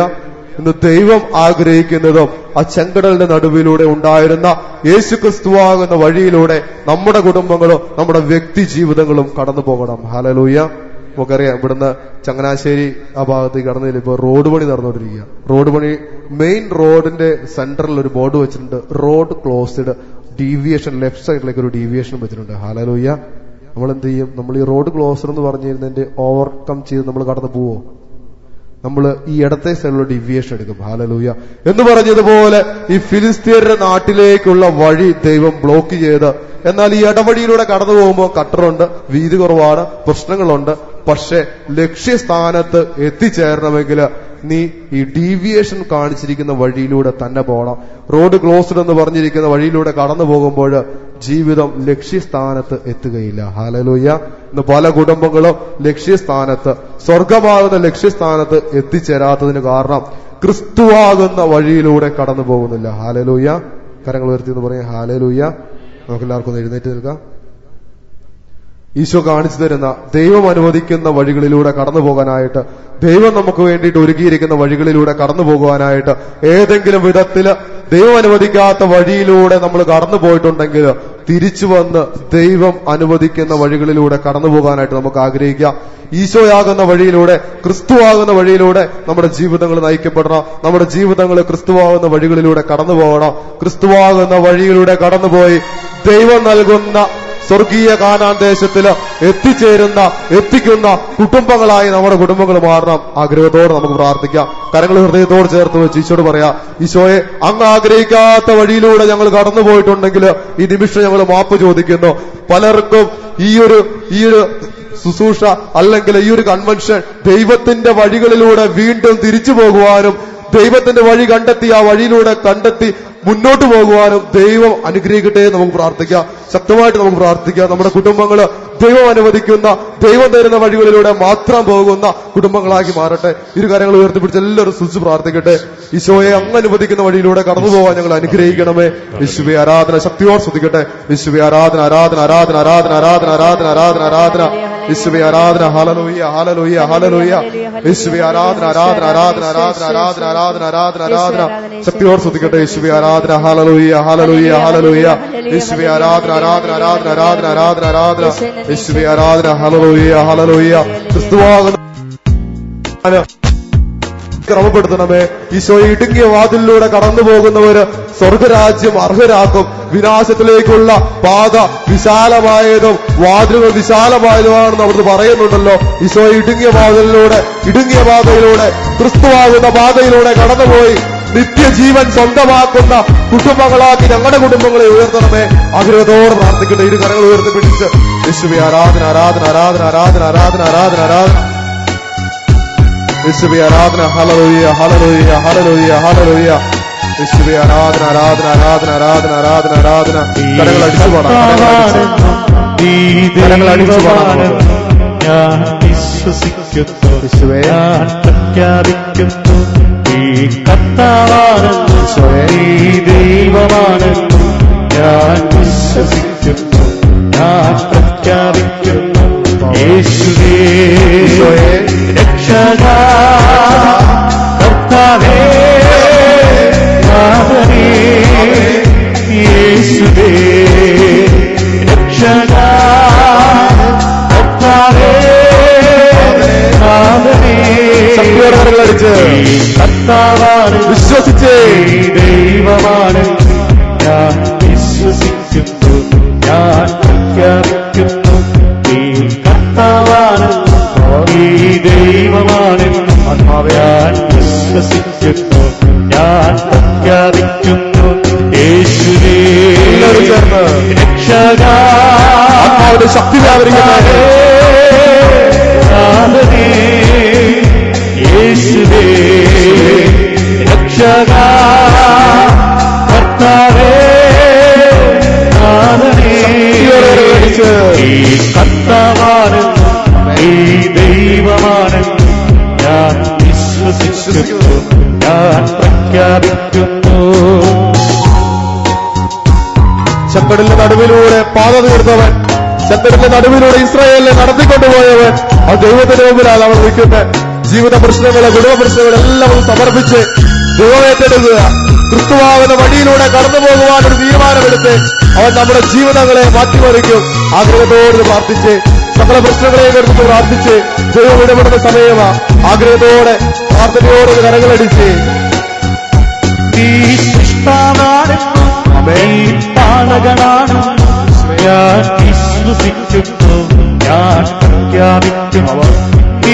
ഇന്ന് ദൈവം ആഗ്രഹിക്കുന്നതും ആ ചെങ്കടലിന്റെ നടുവിലൂടെ ഉണ്ടായിരുന്ന യേശുക്രിസ്തുവാകുന്ന വഴിയിലൂടെ നമ്മുടെ കുടുംബങ്ങളും നമ്മുടെ വ്യക്തി ജീവിതങ്ങളും കടന്നു പോകണം. ഹല്ലേലൂയ. നമുക്കറിയാം, ഇവിടുന്ന് ചങ്ങനാശ്ശേരി ആ ഭാഗത്തേക്ക് കടന്നതിൽ ഇപ്പൊ റോഡ് പണി നടന്നുകൊണ്ടിരിക്കുക. റോഡ് പണി, മെയിൻ റോഡിന്റെ സെന്ററിൽ ഒരു ബോർഡ് വെച്ചിട്ടുണ്ട്, റോഡ് ക്ലോസ്ഡ്, ഡീവിയേഷൻ, ലെഫ്റ്റ് സൈഡിലേക്ക് ഒരു ഡീവിയേഷൻ വെച്ചിട്ടുണ്ട്. ഹല്ലേലൂയ. നമ്മൾ എന്ത് ചെയ്യും? നമ്മൾ ഈ റോഡ് ക്ലോസ്ഡ് എന്ന് പറഞ്ഞിരുന്നതിന്റെ ഓവർകം ചെയ്ത് നമ്മൾ കടന്നു പോവോ? നമ്മൾ ഈ ഇടത്തെ സൈഡിലുള്ള ഡീവിയേഷൻ എടുക്കും. ഹല്ലേലൂയ. എന്ന് പറഞ്ഞതുപോലെ ഈ ഫിലിസ്തീനരുടെ നാട്ടിലേക്കുള്ള വഴി ദൈവം ബ്ലോക്ക് ചെയ്ത്, എന്നാൽ ഈ ഇടവഴിയിലൂടെ കടന്നു പോകുമ്പോൾ കട്ടറുണ്ട്, വീതി കുറവാണ്, പ്രശ്നങ്ങളുണ്ട്. പക്ഷെ ലക്ഷ്യസ്ഥാനത്ത് എത്തിച്ചേരണമെങ്കിൽ നീ ഈ ഡീവിയേഷൻ കാണിച്ചിരിക്കുന്ന വഴിയിലൂടെ തന്നെ പോകണം. റോഡ് ക്ലോസ്ഡ് എന്ന് പറഞ്ഞിരിക്കുന്ന വഴിയിലൂടെ കടന്നു പോകുമ്പോൾ ജീവിതം ലക്ഷ്യസ്ഥാനത്ത് എത്തുകയില്ല. ഹല്ലേലൂയ. ഇന്ന് പല കുടുംബങ്ങളും ലക്ഷ്യസ്ഥാനത്ത്, സ്വർഗമാകുന്ന ലക്ഷ്യസ്ഥാനത്ത് എത്തിച്ചേരാത്തതിന് കാരണം ക്രിസ്തുവാകുന്ന വഴിയിലൂടെ കടന്നു പോകുന്നില്ല. ഹല്ലേലൂയ. കരങ്ങൾ ഉയർത്തി എന്ന് പറയാം ഹല്ലേലൂയ. നമുക്കെല്ലാവർക്കും ഒന്ന് എഴുന്നേറ്റ് നിൽക്കാം. ഈശോ കാണിച്ചു തരുന്ന, ദൈവം അനുവദിക്കുന്ന വഴികളിലൂടെ കടന്നു പോകാനായിട്ട്, ദൈവം നമുക്ക് വേണ്ടിയിട്ട് ഒരുക്കിയിരിക്കുന്ന വഴികളിലൂടെ കടന്നു പോകുവാനായിട്ട്, ഏതെങ്കിലും വിധത്തില് ദൈവം അനുവദിക്കാത്ത വഴിയിലൂടെ നമ്മൾ കടന്നു പോയിട്ടുണ്ടെങ്കിൽ തിരിച്ചു വന്ന് ദൈവം അനുവദിക്കുന്ന വഴികളിലൂടെ കടന്നു പോകാനായിട്ട് നമുക്ക് ആഗ്രഹിക്കാം. ഈശോയാകുന്ന വഴിയിലൂടെ, ക്രിസ്തുവാകുന്ന വഴിയിലൂടെ നമ്മുടെ ജീവിതങ്ങൾ നയിക്കപ്പെടണം. നമ്മുടെ ജീവിതങ്ങൾ ക്രിസ്തുവാകുന്ന വഴികളിലൂടെ കടന്നു പോകണം. ക്രിസ്തുവാകുന്ന വഴിയിലൂടെ കടന്നുപോയി ദൈവം നൽകുന്ന സ്വർഗീയ കാനാൻ ദേശത്തിൽ എത്തിക്കുന്ന കുടുംബങ്ങളായി നമ്മുടെ കുടുംബങ്ങൾ മാറണം. ആഗ്രഹത്തോടെ നമുക്ക് പ്രാർത്ഥിക്കാം. കരങ്ങൾ ഹൃദയത്തോട് ചേർത്ത് വെച്ച് ഈശോട് പറയാം, ഈശോയെ, അങ്ങ് ആഗ്രഹിക്കാത്ത വഴിയിലൂടെ ഞങ്ങൾ കടന്നു പോയിട്ടുണ്ടെങ്കിൽ ഈ നിമിഷം ഞങ്ങൾ മാപ്പ് ചോദിക്കുന്നു. പലർക്കും ഈ ഒരു ശുശ്രൂഷ അല്ലെങ്കിൽ ഈ ഒരു കൺവെൻഷൻ ദൈവത്തിന്റെ വഴികളിലൂടെ വീണ്ടും തിരിച്ചു പോകുവാനും ദൈവത്തിന്റെ വഴി കണ്ടെത്തി ആ വഴിയിലൂടെ കണ്ടെത്തി മുന്നോട്ട് പോകുവാനും ദൈവം അനുഗ്രഹിക്കട്ടെ. നമുക്ക് പ്രാർത്ഥിക്കാം, ശക്തമായിട്ട് നമുക്ക് പ്രാർത്ഥിക്കാം. നമ്മുടെ കുടുംബങ്ങള് ദൈവം അനുവദിക്കുന്ന, ദൈവം തരുന്ന വഴികളിലൂടെ മാത്രം പോകുന്ന കുടുംബങ്ങളാക്കി മാറട്ടെ. ഇരു കാര്യങ്ങൾ ഉയർത്തിപ്പിടിച്ച് എല്ലാവരും സ്തുതിച്ച് പ്രാർത്ഥിക്കട്ടെ. ഈശോയെ, അങ്ങ് അനുവദിക്കുന്ന വഴിയിലൂടെ കടന്നു പോകാൻ ഞങ്ങൾ അനുഗ്രഹിക്കണമേ. യേശുവേ ആരാധന, ശക്തിയോട് സ്തുതിക്കട്ടെ. യേശുവേ ആരാധന, ആരാധന, ആരാധന, ആരാധന, ആരാധന, ആരാധന, ആരാധന, ആരാധന. യേശുവേ ആരാധന. ഹല്ലേലൂയ, ഹല്ലേലൂയ, ഹല്ലേലൂയ. യേശുവേ ആരാധന, ആരാധന, ആരാധന, ആരാധന, ആരാധന, ആരാധന, ആരാധന, ആരാധന. ശക്തിയോട് സ്തുതിക്കട്ടെ. യേശുവേ ആരാധന. ഹല്ലേലൂയ, ഹല്ലേലൂയ, ഹല്ലേലൂയ. യേശുവേ ആരാധന, ആരാധന, ആരാധന, ആരാധന, ആരാധന, ആരാധന. യേശുവേ ആരാധന. ഹല്ലേലൂയ, ഹല്ലേലൂയ. ക്രിസ്തുവാകുന്ന ക്രമപ്പെടുത്തണമേ. ഈശോ, ഇടുങ്ങിയ വാതിലിലൂടെ കടന്നു പോകുന്നവര് സ്വർഗരാജ്യം അർഹരാക്കും. വിനാശത്തിലേക്കുള്ള പാത വിശാലമായതും വാതിലുകൾ വിശാലമായതുമാണെന്ന് അവിടുന്ന് പറയുന്നുണ്ടല്ലോ. ഈശോ, ഇടുങ്ങിയ പാതയിലൂടെ ക്രിസ്തുവാകുന്ന പാതയിലൂടെ കടന്നുപോയി നിത്യജീവൻ സ്വന്തമാക്കുന്ന കുടുംബങ്ങളാക്കി ഞങ്ങളുടെ കുടുംബങ്ങളെ ഉയർത്തണമേ. ആഗ്രഹത്തോടെ പ്രാർത്ഥിക്കട്ടെ. ഇരു കരങ്ങൾ ഉയർത്തിപ്പിടിച്ച് യേശുവേ ആരാധന, ആരാധന, ആരാധന, ആരാധന, ആരാധന, ആരാധന, ആരാധന. യേശുവേ ആരാധന. ഹല്ലേലൂയ, ഹല്ലേലൂയ, ഹല്ലേലൂയ, ഹല്ലേലൂയ. യേശുവേ ആരാധന, ആരാധന, ആരാധന, ആരാധന, ആരാധന, ആരാധന. കരങ്ങൾ അടിച്ചു പാടാം, കരങ്ങൾ അടിച്ചു പാടാം. ഞാൻ വിശ്വസിക്കുന്നു, ഞാൻ പ്രഖ്യാപിക്കുന്നു, ഈ കർത്താവാണെന്നും ഈ ദൈവമാണെന്നും ഞാൻ വിശ്വസിക്കുന്നു, ഞാൻ പ്രഖ്യാപിക്കുന്നു. യേശുവേ രക്ഷകാ, കർത്താവേ നാഥനേ, യേശുവേ രക്ഷകാ, കർത്താവേ നാഥനേ. കർത്താവാണ്, വിശ്വസിച്ച് ദൈവമാണ് ഞാൻ വിശ്വസിക്കുന്നു, ഞാൻ പ്രഖ്യാപിക്കുന്നു. ഈ കർത്താവാണ്, ഈ ദൈവമാണ് ഞാൻ വിശ്വസിക്കുന്നു, ഞാൻ പ്രഖ്യാപിക്കുന്നു. യേശുവേ രക്ഷകാ, ശക്തി വ്യാപരിക്കട്ടെ. യേശുവേ രക്ഷകാ, കർത്താവേ നാഥനേ. ഈ കർത്താവാണ്, ഈ ദൈവമാണ് ഞാൻ വിശ്വസിക്കുന്നു, ഞാൻ പ്രഖ്യാപിക്കുന്നു. ശത്രുവിന്റെ നടുവിലൂടെ പാത തീർത്തവൻ, ശത്രുവിന്റെ നടുവിലൂടെ ഇസ്രായേലിനെ നടത്തിക്കൊണ്ടുപോയവൻ ആ ദൈവത്തിന്റെ മുമ്പിലാണ് അവൻ നിൽക്കുന്നത്. ജീവിത പ്രശ്നങ്ങളെ, കുടുംബ പ്രശ്നങ്ങളെല്ലാം സമർപ്പിച്ച് ദൈവമേറ്റെടുക്കുക. ക്രിസ്തുവാകുന്ന വഴിയിലൂടെ കടന്നു പോകുവാൻ ഒരു തീരുമാനമെടുത്ത് അവൻ നമ്മുടെ ജീവിതങ്ങളെ മാറ്റിമറിക്കും. ആഗ്രഹത്തോട് പ്രാർത്ഥിച്ച് സകല പ്രശ്നങ്ങളെയും എടുത്ത് പ്രാർത്ഥിച്ച് ദൈവം ഇടപെടുന്ന സമയമാ. ആഗ്രഹത്തോടെ പ്രാർത്ഥനയോടെ കരങ്ങളടിച്ച് ഈ സൃഷ്ടാവാണ്, പാലകനാണ് ഞാൻ വിശ്വസിക്കുന്നു, ഞാൻ പ്രഖ്യാപിക്കുന്നു.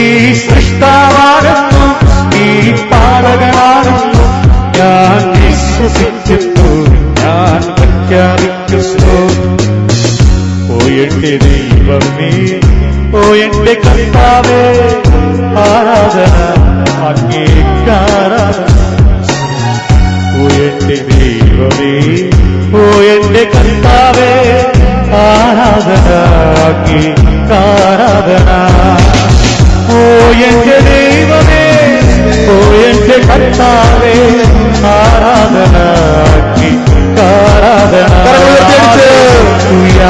ഈ സൃഷ്ടാവാണെന്നും ഈ പാലകനാണെന്നും ഞാൻ വിശ്വസിക്കുന്നു, ഞാൻ പ്രഖ്യാപിക്കുന്നു. ഓ എന്റെ ദൈവമേ, ഓ എന്റെ കർത്താവേ, ആരാധന അങ്ങേക്കാരാധന. ഓ എന്റെ ദൈവമേ, ഓ എന്റെ കർത്താവേ, ആരാധന അങ്ങേക്കാരാധന. ഓ എന്റെ ദൈവമേ, ഓ എന്റെ കർത്താവേ, ആരാധന അങ്ങേക്കാരാധന. ഹല്ലേലൂയ,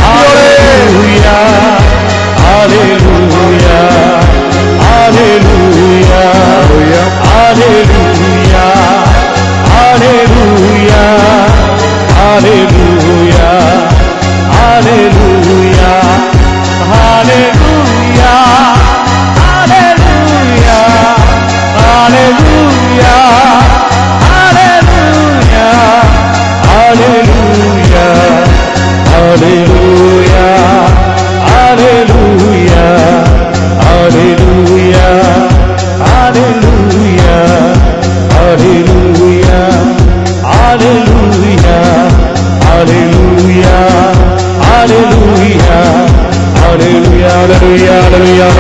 ഹല്ലേലൂയ, ഹല്ലേലൂയ, ഹല്ലേലൂയ, ഹല്ലേലൂയ, ഹല്ലേലൂയ, ഹല്ലേലൂയ, ഹല്ലേലൂയ, ഹല്ലേലൂയ, ഹല്ലേലൂയ, ഹല്ലേലൂയ, ഹല്ലേലൂയ.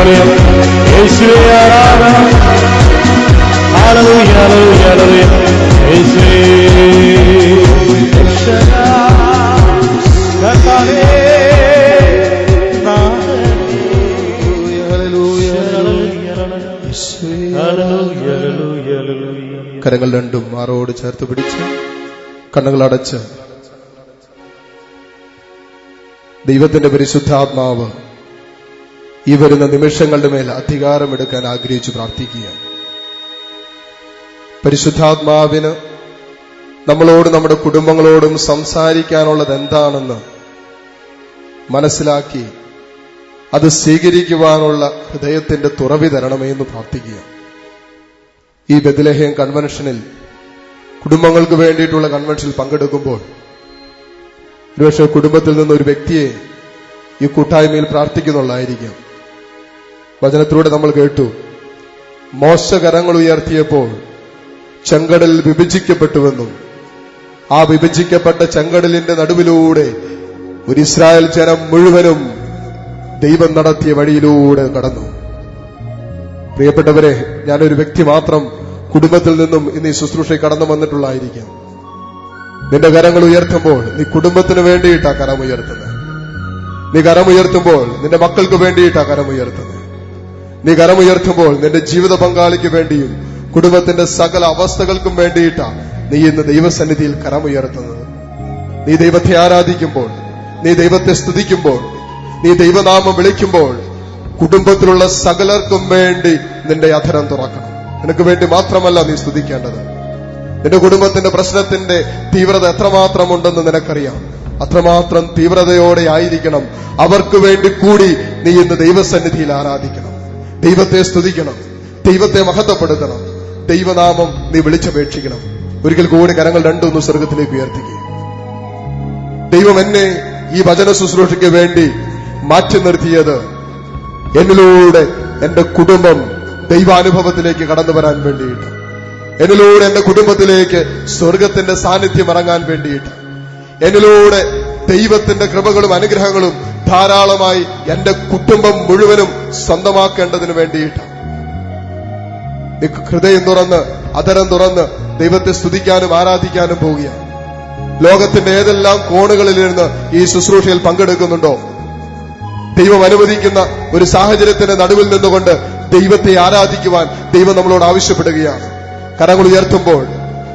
ഹല്ലേലൂയ യേശുവേ ആരാധന ഹല്ലേലൂയ ഹല്ലേലൂയ ഹല്ലേലൂയ യേശുവേ രക്ഷക കർത്താവേ കരങ്ങൾ രണ്ടും മാറോട് ചേർത്ത് പിടിച്ച് കണ്ണുകൾ അടച്ച് ദൈവത്തിന്റെ പരിശുദ്ധാത്മാവ് ഈ വരുന്ന നിമിഷങ്ങളുടെ മേൽ അധികാരമെടുക്കാൻ ആഗ്രഹിച്ചു പ്രാർത്ഥിക്കുക. പരിശുദ്ധാത്മാവിന് നമ്മളോട് നമ്മുടെ കുടുംബങ്ങളോടും സംസാരിക്കാനുള്ളത് എന്താണെന്ന് മനസ്സിലാക്കി അത് സ്വീകരിക്കുവാനുള്ള ഹൃദയത്തിന്റെ തുറവി തരണമേ എന്ന് പ്രാർത്ഥിക്കുക. ഈ ബെത്ലഹേം കൺവെൻഷനിൽ കുടുംബങ്ങൾക്ക് വേണ്ടിയിട്ടുള്ള കൺവെൻഷനിൽ പങ്കെടുക്കുമ്പോൾ ഒരുപക്ഷെ കുടുംബത്തിൽ നിന്നൊരു വ്യക്തിയെ ഈ കൂട്ടായ്മയിൽ പ്രാർത്ഥിക്കുന്നുള്ളായിരിക്കാം. വചനത്തിലൂടെ നമ്മൾ കേട്ടു, മോശ കരങ്ങൾ ഉയർത്തിയപ്പോൾ ചെങ്കടൽ വിഭജിക്കപ്പെട്ടുവെന്നും ആ വിഭജിക്കപ്പെട്ട ചെങ്കടലിന്റെ നടുവിലൂടെ ഒരു ഇസ്രായേൽ ജനം മുഴുവനും ദൈവം നടത്തിയ വഴിയിലൂടെ കടന്നു. പ്രിയപ്പെട്ടവരെ, ഞാനൊരു വ്യക്തി മാത്രം കുടുംബത്തിൽ നിന്നും ഇന്ന് ഈ ശുശ്രൂഷയിൽ കടന്നു വന്നിട്ടുള്ളതായിരിക്കാം. നിന്റെ കരങ്ങൾ ഉയർത്തുമ്പോൾ നീ കുടുംബത്തിന് വേണ്ടിയിട്ടാ കരമുയർത്തുന്നത്. നീ കരമുയർത്തുമ്പോൾ നിന്റെ മക്കൾക്ക് വേണ്ടിയിട്ടാ കരമുയർത്തുന്നത്. നീ കരമുയർത്തുമ്പോൾ നിന്റെ ജീവിത പങ്കാളിക്ക് വേണ്ടിയും കുടുംബത്തിന്റെ സകല അവസ്ഥകൾക്കും വേണ്ടിയിട്ടാ നീ ഇന്ന് ദൈവസന്നിധിയിൽ കരമുയർത്തുന്നത്. നീ ദൈവത്തെ ആരാധിക്കുമ്പോൾ, നീ ദൈവത്തെ സ്തുതിക്കുമ്പോൾ, നീ ദൈവനാമം വിളിക്കുമ്പോൾ കുടുംബത്തിലുള്ള സകലർക്കും വേണ്ടി നിന്റെ അധരം തുറക്കണം. നിനക്ക് വേണ്ടി മാത്രമല്ല നീ സ്തുതിക്കേണ്ടത്. നിന്റെ കുടുംബത്തിന്റെ പ്രശ്നത്തിന്റെ തീവ്രത എത്രമാത്രമുണ്ടെന്ന് നിനക്കറിയാം. അത്രമാത്രം തീവ്രതയോടെ ആയിരിക്കണം. അവർക്ക് വേണ്ടി കൂടി നീ ഇന്ന് ദൈവസന്നിധിയിൽ ആരാധിക്കണം, ദൈവത്തെ സ്തുതിക്കണം, ദൈവത്തെ മഹത്വപ്പെടുത്തണം, ദൈവനാമം നീ വിളിച്ചപേക്ഷിക്കണം. ഒരിക്കൽ കൂടി കരങ്ങൾ രണ്ടൊന്ന് സ്വർഗത്തിലേക്ക് ഉയർത്തിക്കുക. ദൈവം എന്നെ ഈ വചന ശുശ്രൂഷയ്ക്ക് വേണ്ടി മാറ്റി നിർത്തിയത് എന്നിലൂടെ എന്റെ കുടുംബം ദൈവാനുഭവത്തിലേക്ക് കടന്നു വരാൻ വേണ്ടിയിട്ട്, എന്നിലൂടെ എന്റെ കുടുംബത്തിലേക്ക് സ്വർഗത്തിന്റെ സാന്നിധ്യം ഇറങ്ങാൻ വേണ്ടിയിട്ട്, എന്നിലൂടെ ദൈവത്തിന്റെ കൃപകളും അനുഗ്രഹങ്ങളും ധാരാളമായി എന്റെ കുടുംബം മുഴുവനും സ്വന്തമാക്കേണ്ടതിന് വേണ്ടിയിട്ട് ഹൃദയം തുറന്ന് അധരം തുറന്ന് ദൈവത്തെ സ്തുതിക്കാനും ആരാധിക്കാനും പോവുകയാണ്. ലോകത്തിന്റെ ഏതെല്ലാം കോണുകളിലിരുന്ന് ഈ ശുശ്രൂഷയിൽ പങ്കെടുക്കുന്നുണ്ടോ, ദൈവം അനുവദിക്കുന്ന ഒരു സാഹചര്യത്തിന്റെ നടുവിൽ നിന്നുകൊണ്ട് ദൈവത്തെ ആരാധിക്കുവാൻ ദൈവം നമ്മളോട് ആവശ്യപ്പെടുകയാണ്. കരങ്ങൾ ഉയർത്തുമ്പോൾ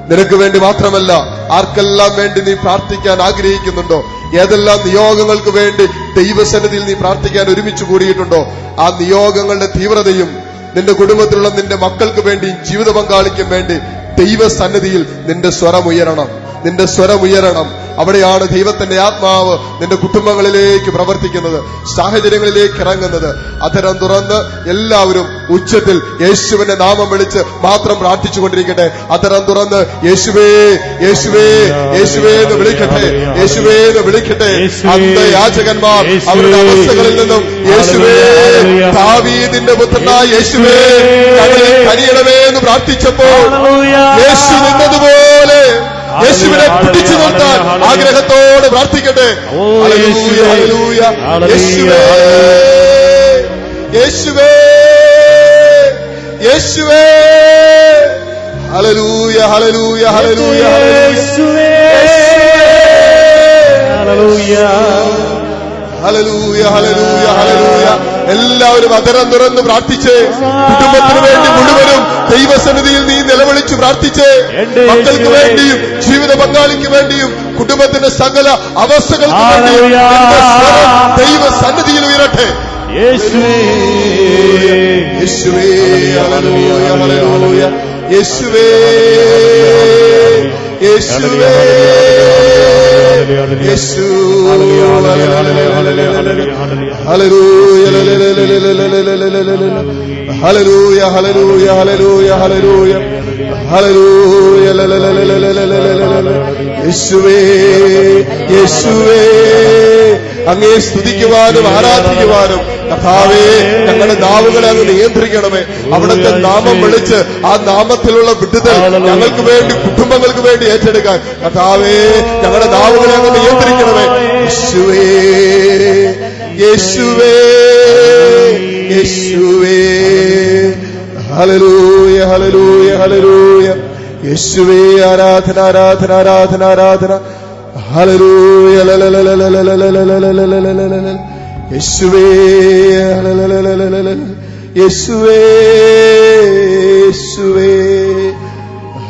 നിനക്ക് വേണ്ടി മാത്രമല്ല, ആർക്കെല്ലാം വേണ്ടി നീ പ്രാർത്ഥിക്കാൻ ആഗ്രഹിക്കുന്നുണ്ടോ, ഏതെല്ലാം നിയോഗങ്ങൾക്ക് വേണ്ടി ദൈവസന്നിധിയിൽ നീ പ്രാർത്ഥിക്കാൻ ഒരുമിച്ച് കൂടിയിട്ടുണ്ടോ, ആ നിയോഗങ്ങളുടെ തീവ്രതയും നിന്റെ കുടുംബത്തിലുള്ള നിന്റെ മക്കൾക്ക് വേണ്ടിയും ജീവിത പങ്കാളിക്കും വേണ്ടി ദൈവസന്നിധിയിൽ നിന്റെ സ്വരമുയരണം, നിന്റെ സ്വരമുയരണം. അവിടെയാണ് ദൈവത്തിന്റെ ആത്മാവ് നിന്റെ കുടുംബങ്ങളിലേക്ക് പ്രവർത്തിക്കുന്നത്, സാഹചര്യങ്ങളിലേക്ക് ഇറങ്ങുന്നത്. അധരം തുറന്ന് എല്ലാവരും ഉച്ചത്തിൽ യേശുവിന്റെ നാമം വിളിച്ച് മാത്രം പ്രാർത്ഥിച്ചുകൊണ്ടിരിക്കട്ടെ. അധരം തുറന്ന് യേശുവേ യേശുവേ യേശുവേ എന്ന് വിളിക്കട്ടെ, യേശുവേ എന്ന് വിളിക്കട്ടെ. അന്ധയാചകന്മാർ അവരുടെ അവസ്ഥകളിൽ നിന്നും യേശുവേ, ദാവീദിന്റെ പുത്രനായ യേശുവേ കനിയണമേ എന്ന് പ്രാർത്ഥിച്ചപ്പോൾ യേശു നിന്നതുപോലെ യേശുവിനെ പിടിച്ചു നിർത്താൻ ആഗ്രഹത്തോടെ പ്രാർത്ഥിക്കട്ടെ. ഹല്ലേലൂയ ഹല്ലേലൂയ യേശുവേ യേശുവേ യേശുവേ ഹല്ലേലൂയ ഹല്ലേലൂയ ഹല്ലേലൂയ യേശുവേ ഹല്ലേലൂയ ഹല്ലേലൂയ ഹല്ലേലൂയ ഹല്ലേലൂയ. എല്ലാവരും അധരം തുറന്ന് പ്രാർത്ഥിച്ച് കുടുംബത്തിന് വേണ്ടി മുഴുവനും ദൈവസന്നിധിയിൽ നീ നിലവിളിച്ച് പ്രാർത്ഥിച്ച് മക്കൾക്ക് വേണ്ടിയും ജീവിത പങ്കാളിക്ക് വേണ്ടിയും കുടുംബത്തിന്റെ സകല അവസ്ഥകൾക്ക് വേണ്ടിയും ദൈവസന്നിധിയിൽ ഉയരട്ടെ. യേശുവേ യേശുവേ ഹല്ലേലൂയ ഹല്ലേലൂയ യേശുവേ യേശുവേ യേശു ഹല്ലേലൂയ ഹല്ലേലൂയ ഹല്ലേലൂയ ഹല്ലേലൂയ ഹല്ലേലൂയ യേശുവേ യേശുവേ അങ്ങേ സ്തുതിക്കുവാനും ആരാധിക്കുവാനും കർത്താവേ ഞങ്ങളുടെ നാവുകളെ അങ്ങ് നിയന്ത്രിക്കണമേ. അവിടുത്തെ നാമം വിളിച്ച് ആ നാമത്തിലുള്ള വിടുതൽ ഞങ്ങൾക്ക് വേണ്ടി കുടുംബങ്ങൾക്ക് വേണ്ടി ഏറ്റെടുക്കാൻ കർത്താവേ ഞങ്ങളുടെ നാവുകളെ അങ്ങ് നിയന്ത്രിക്കണമേ. യേശുവേ യേശുവേ യേശുവേ ഹല്ലേലൂയ ഹല്ലേലൂയ ഹല്ലേലൂയ യേശുവേ ആരാധന ആരാധന ആരാധന ആരാധന ഹല്ലേലൂയ യേശുവേ യേശുവേ യേശുവേ